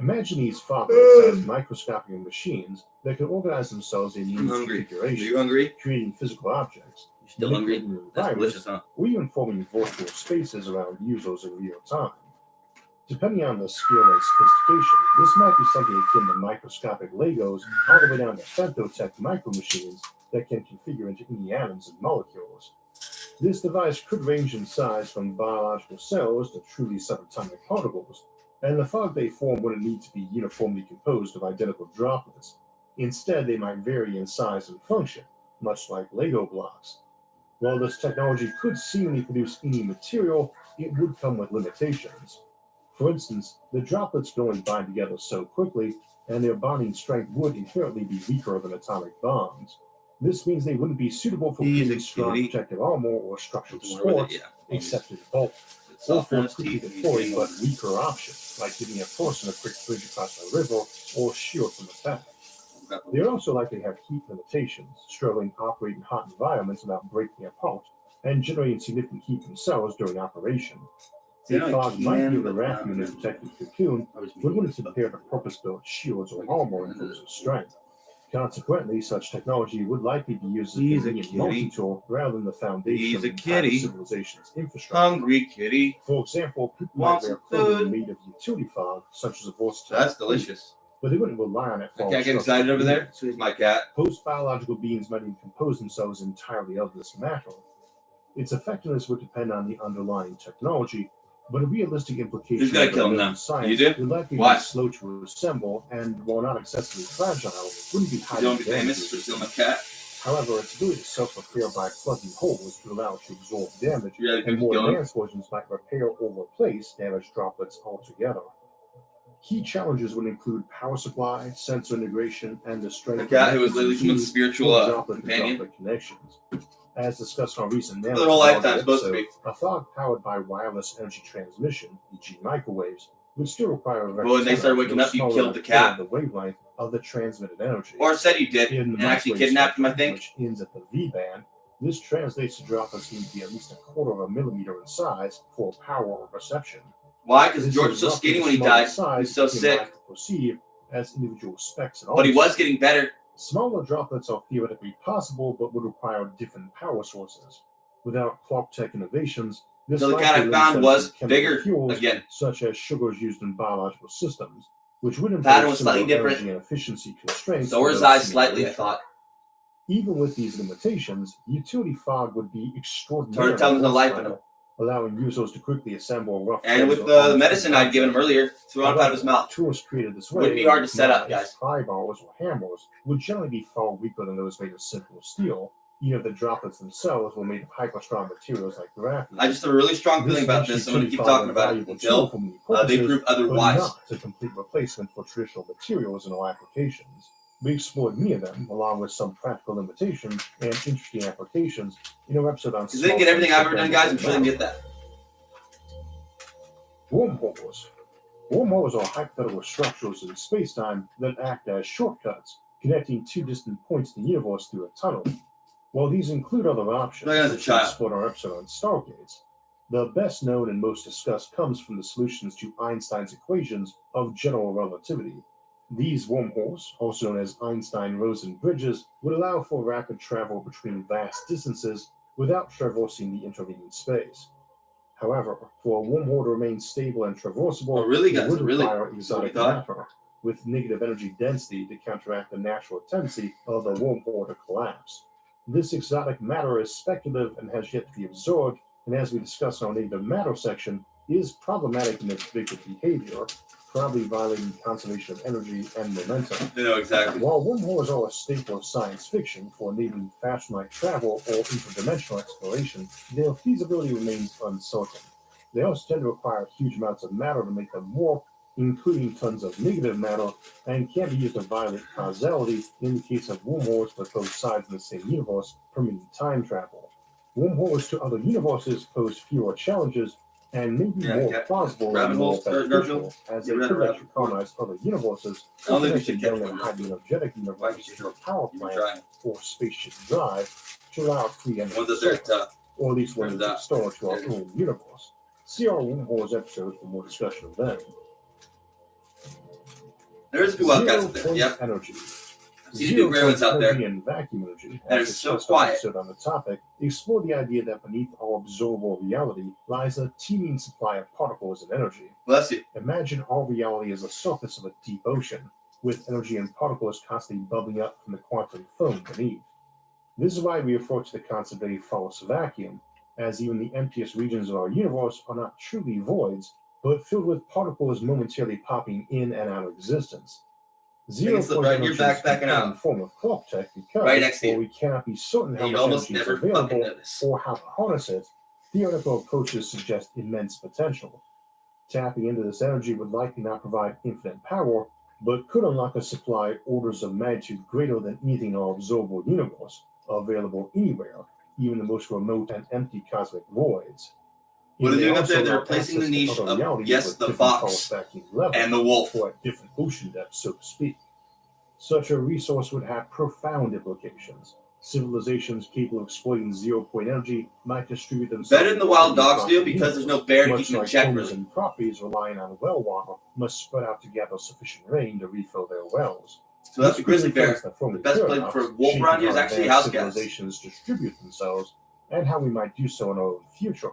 Imagine these foglets as microscopic machines that can organize themselves in unique configurations, Are you hungry? creating physical objects, You still hungry? manipulating That's environments, delicious, huh? or even forming virtual spaces around users in real time. Depending on the scale and sophistication, this might be something akin to microscopic Legos all the way down to femtotech micro machines that can configure into any atoms and molecules. This device could range in size from biological cells to truly subatomic particles, and the fog they form wouldn't need to be uniformly composed of identical droplets. Instead, they might vary in size and function, much like Lego blocks. While this technology could seemingly produce any material, it would come with limitations. For instance, the droplets can only bind together so quickly, and their bonding strength would inherently be weaker than atomic bombs. This means they wouldn't be suitable for creating strong protective armor or structural support, except in bulk, or for a quickly deployed but weaker option, like giving a person a quick bridge across a river or shield from attack. They also likely have heat limitations, struggling to operate in hot environments without breaking apart, and generating significant heat themselves during operation. A fog might be able to wrap you in a protective cocoon, but wouldn't impair the purpose-built shields or armor in terms of strength. Consequently, such technology would likely be used as a convenient multi-tool rather than the foundation of civilization's infrastructure. Hungry kitty. For example, people might wear clothing made of utility fog, such as a versatile. That's delicious. But they wouldn't rely on it for I can't get excited over there. So he's my cat. Post-biological beings might even compose themselves entirely of this matter. Its effectiveness would depend on the underlying technology, but a realistic implication Who's gonna kill him now? Science You do? would likely Why? be slow to assemble, and while not excessively fragile, wouldn't be You highly don't be damaging. famous for stealing my cat. However, its ability to self-repair by plugging holes would allow it to absorb damage, Yeah, and more advanced versions might repair or replace damaged droplets altogether. Key challenges would include power supply, sensor integration, and the strength The cat who was of literally someone's spiritual companion. droplet connections. As discussed on our recent Their whole lifetime's supposed to episode, be. a fog powered by wireless energy transmission, e.g. microwaves, would still require a But when they started waking up, you killed the cat. The wavelength of the transmitted energy. Or said you did, In the and actually microwave kidnapped him, I spectrum, think. which ends at the V band, this translates to droplets need to be at least 1/4 of a millimeter in size for power or reception. Why? Because This George is was so roughly skinny when he smaller died. size He's so than sick. light to perceive as individual specks and But he was objects. getting better. Smaller droplets are theoretically possible, but would require different power sources. Without clock tech innovations, this So the likely cat I limits found them was to chemical bigger fuels, again. such as sugars used in biological systems, which would Pattern impose was slightly similar different. energy and efficiency constraints. So were to his those eyes seen in slightly, I nature. thought. Even with these limitations, utility fog would be It's hard extraordinarily to tell there's no life in versatile, him. allowing users to quickly assemble rough And frames with of the arms medicine and I'd given him objects. earlier, threw it out of his mouth. Tools created this way, Wouldn't be hard to set up, known as guys. pry bars or hammers, would generally be far weaker than those made of simple steel, even if the droplets themselves were made of hyper-strong materials like graphene. I just have a really strong feeling about this. I'm going to keep talking about it until they prove otherwise. Not a complete replacement for traditional materials in all applications. We explored many of them, along with some practical limitations and interesting applications, in our episode on. Because they didn't get everything I've ever done, guys. I'm sure they can get that. Wormholes. Wormholes are hypothetical structures in space-time that act as shortcuts, connecting two distant points in the universe through a tunnel. While these include other options, Like as a which we child. explored in our episode on stargates, the best known and most discussed comes from the solutions to Einstein's equations of general relativity. These wormholes, also known as Einstein-Rosen bridges, would allow for rapid travel between vast distances without traversing the intervening space. However, for a wormhole to remain stable and traversable, Oh, really, it guys? would Really? require That's exotic what we thought? matter with negative energy density to counteract the natural tendency of the wormhole to collapse. This exotic matter is speculative and has yet to be absorbed, and as we discussed in our negative matter section, is problematic in its predictive behavior, probably violating conservation of energy and momentum. You know exactly. While wormholes are a staple of science fiction for enabling fast-light travel or interdimensional exploration, their feasibility remains uncertain. They also tend to require huge amounts of matter to make them work, including tons of negative matter, and can be used to violate causality in the case of wormholes with both sides in the same universe, permitting time travel. Wormholes to other universes pose fewer challenges and may be more plausible and more beneficial, as they could let you colonize other universes, I don't think we or should young catch and one. highly energetic universes through a power You were plant trying. or spaceship drive to allow free energy, One's up there at or at least one There's is that. external to our own universe. See our wormholes episode for more discussion of them. There's a few wildcats up there. Zero-point Yep. energy. I've seen a few gray ones out there. Energy and vacuum energy, And as it's so discussed in our quiet. episode on the topic, explore the idea that beneath our observable reality lies a teeming supply of particles and energy. Bless you. Imagine our reality as the surface of a deep ocean, with energy and particles constantly bubbling up from the quantum foam beneath. This is why we refer to the concept of a false vacuum, as even the emptiest regions of our universe are not truly voids, but filled with particles momentarily popping in and out of existence. Zero it's the point right in your energy is back, backing a out. form of clock tech because Right next to while you. we cannot be certain how You'd much almost energy is never fucking available notice. or how to harness it, theoretical approaches suggest immense potential. Tapping into this energy would likely not provide infinite power, but could unlock a supply orders of magnitude greater than anything in our observable universe, available anywhere, even the most remote and empty cosmic voids. What It they're may doing up also there, they're allow replacing the access to niche other of, realities yes, with the different fox power stacking levels and the wolf. or at different ocean depths, so to speak. Such a resource would have profound implications. Civilizations capable of exploiting zero-point energy might distribute themselves Better than the wild dogs across do the because there's universe, no bear to much keep them in like check, homes really. and properties relying on well water must spread out to gather sufficient rain to refill their wells. So that's a This grizzly bear. reflects The best place paradox, for a wolf around here is shaping how actually advanced house cats. civilizations distribute themselves and how we might do so in our future.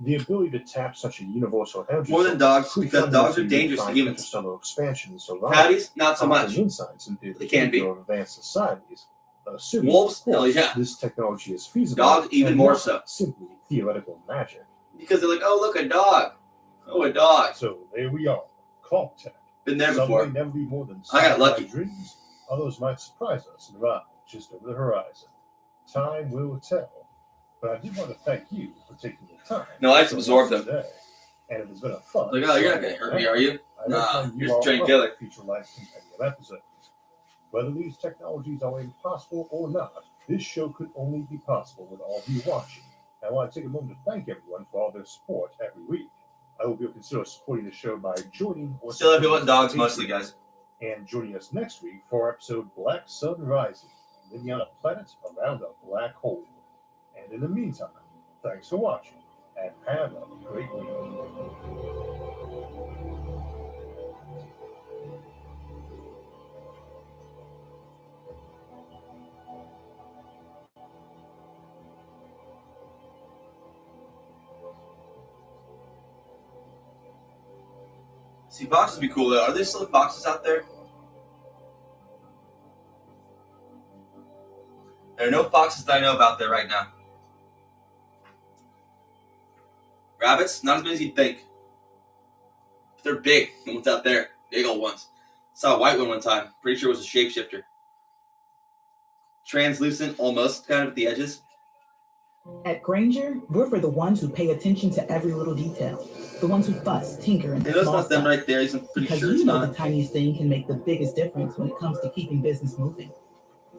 The ability to tap such a universal energy More than source dogs, could because dogs are fundamentally dangerous to redefine humans. interstellar expansion and survival, Coyotes, not so offering much. insights into the They can be. behavior of advanced societies. Assuming, Wolves, of course, hell yeah. this technology is feasible. Dogs, even and more not so. Simply theoretical magic. Because they're like, oh, look, a dog. Oh, a dog. So there we are. Clock tech. Been there Some before. may never be more than I got sci-fi lucky. dreams. Others might surprise us and arrive just over the horizon. Time will tell. But I do want to thank you for taking the time. No, I just absorbed them. Today. And it has been a fun. Like, oh, you're not going to hurt me, are you? I Nah, recommend you're you all just trying to follow kill it. Future Life Compendium episodes. Whether these technologies are impossible or not, this show could only be possible with all of you watching. I want to take a moment to thank everyone for all their support every week. I hope you'll consider supporting the show by joining or Still, everyone supporting us dogs on mostly, Patreon. guys. And joining us next week for our episode Black Sun Rising, living on a planet around a black hole. And in the meantime, thanks for watching and have a great week. See, foxes would be cool, though. Are there still foxes out there? There are no foxes that I know about there right now. Rabbits? Not as many as you'd think. But they're big. The ones out there. Big old ones. Saw a white one time. Pretty sure it was a shapeshifter. Translucent, almost, kind of at the edges. At Granger, we're for the ones who pay attention to every little detail. The ones who fuss, tinker, and Hey, that's small not them stuff. right there. I'm pretty Because sure you it's know not. the tiniest thing can make the biggest difference when it comes to keeping business moving.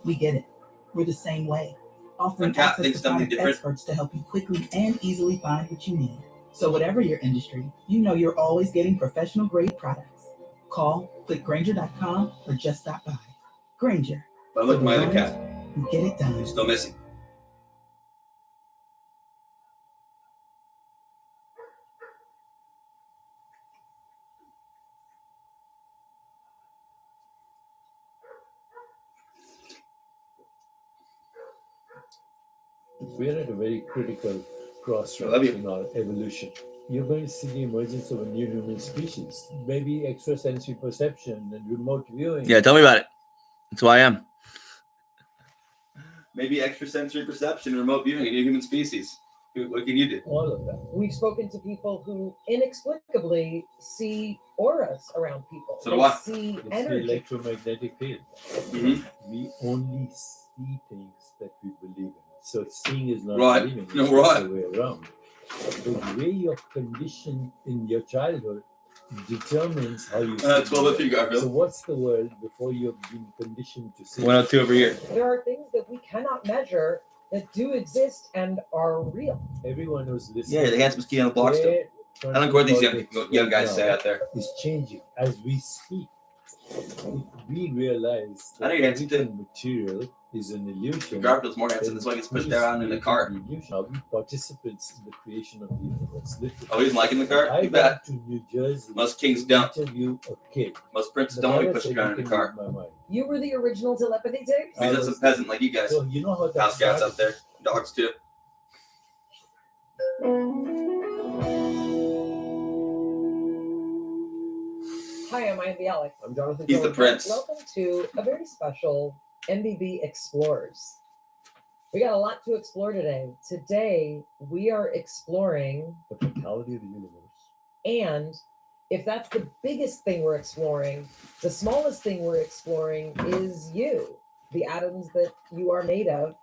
We get it. We're the same way, offering My cat access thinks to something product different. experts to help you quickly and easily find what you need. So whatever your industry, you know you're always getting professional grade products. Call, click Granger.com, or just stop by. Granger. But look, for the my other ones cat. who get it done. Still missing. We are at a very critical I love crossroads you. in our evolution. You're going to see the emergence of a new human species, maybe extrasensory perception and remote viewing. Yeah, tell me about it. That's who I am. Maybe extrasensory perception, remote viewing, a new human species. What can you do? All of that. We've spoken to people who inexplicably see auras around people. So do They I. see It's the energy. electromagnetic field. Mm-hmm. We only see things that we believe in. So seeing is not Right. believing. It's No, the right. other way around. The way you're conditioned in your childhood determines how you see 12 the if you world. Garfield. So what's the world before you've been conditioned to see? 102 over here. There are things that we cannot measure that do exist and are real. Everyone who's listening. Yeah, the handsome ski on the block still. I don't know what these young guys say out there. Is changing as we speak. If we realize I know that you're handsome too. everything material is an illusion. Garfield's more handsome. That's why he gets pushed around in the cart. Are we participants in the creation of the universe? Literally. Oh, he's liking the cart? I You bet. went to New Jersey. Most kings don't. to interview a kid. Most princes The don't want to be father pushed said, around "You in the can cart. read my mind." You were the original telepathy tapes? He's just a peasant like you guys. So you know how that House cats started? out there. Dogs too. Hi, I'm Ian Bialik. I'm Jonathan. He's the prince. Welcome to a very special MBB Explores. We got a lot to explore today. Today, we are exploring the totality of the universe and If that's the biggest thing we're exploring, the smallest thing we're exploring is you, the atoms that you are made of,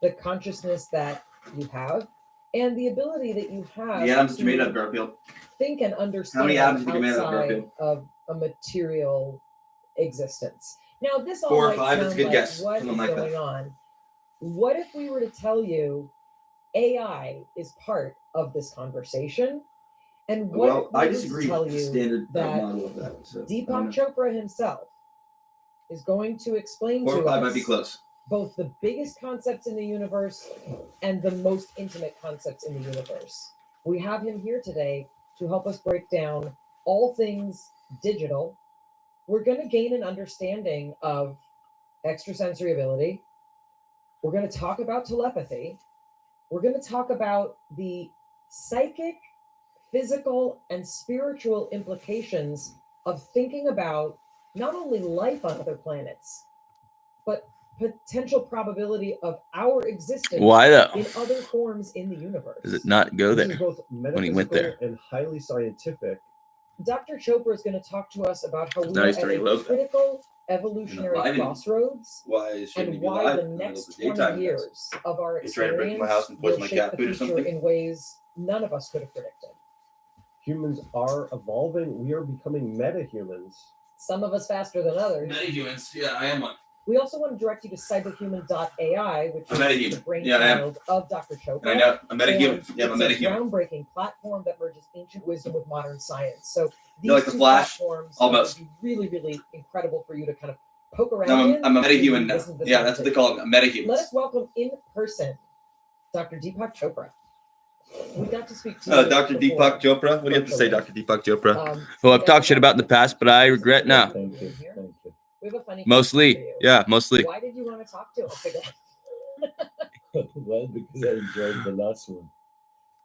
the consciousness that you have, and the ability that you have The atoms that to you made of, Garfield. think and understand How many atoms did you made of, outside Garfield? of a material existence. Now, this all 4 or might 5, that's a sound good like, guess. what is Something like going that. on? What if we were to tell you AI is part of this conversation? And what Well, if we I were to disagree tell with the you standard that model of that. So, I don't Deepak know. Chopra himself is going to explain 4 to or 5 us might be close. both the biggest concepts in the universe and the most intimate concepts in the universe. We have him here today to help us break down all things digital. We're going to gain an understanding of extrasensory ability. We're going to talk about telepathy. We're going to talk about the psychic, physical, and spiritual implications of thinking about not only life on other planets, but potential probability of our existence Why though? in other forms in the universe. Does it not go This there is both when he went there? metaphysical and highly scientific. Dr. Chopra is going to talk to us about how we Now are he's at turning a local. critical evolutionary Live and- crossroads, Why shouldn't he and be why live the in the middle of next the 20 daytime? years of our He's trying to break my experience house and poison will my shape cat the food or future something? in ways none of us could have predicted. Humans are evolving. We are becoming metahumans. Some of us faster than others. Metahumans. Yeah, I am one. We also want to direct you to cyberhuman.ai, which I'm is metahuman. the Yeah, I am. brainchild of Dr. Chopra. And I know. I'm metahuman. And Yeah, I'm a it's metahuman. groundbreaking platform that merges ancient wisdom with modern science. So these You like The two Flash? platforms Almost. are really, really incredible for you to kind of poke around I'm in. a and metahuman now. listen to the Yeah, that's what they conversation. call them, metahuman. Let us welcome in person Dr. Deepak Chopra. We got to speak to Dr. before. Deepak Chopra. What do you have to say, Dr. Deepak Chopra? Who I've yeah, talked shit about in the past, but I regret now. Thank you. Thank you. We have a funny question for Mostly. you. Yeah, mostly. Why did you want to talk to us again? Well, because I enjoyed the last one.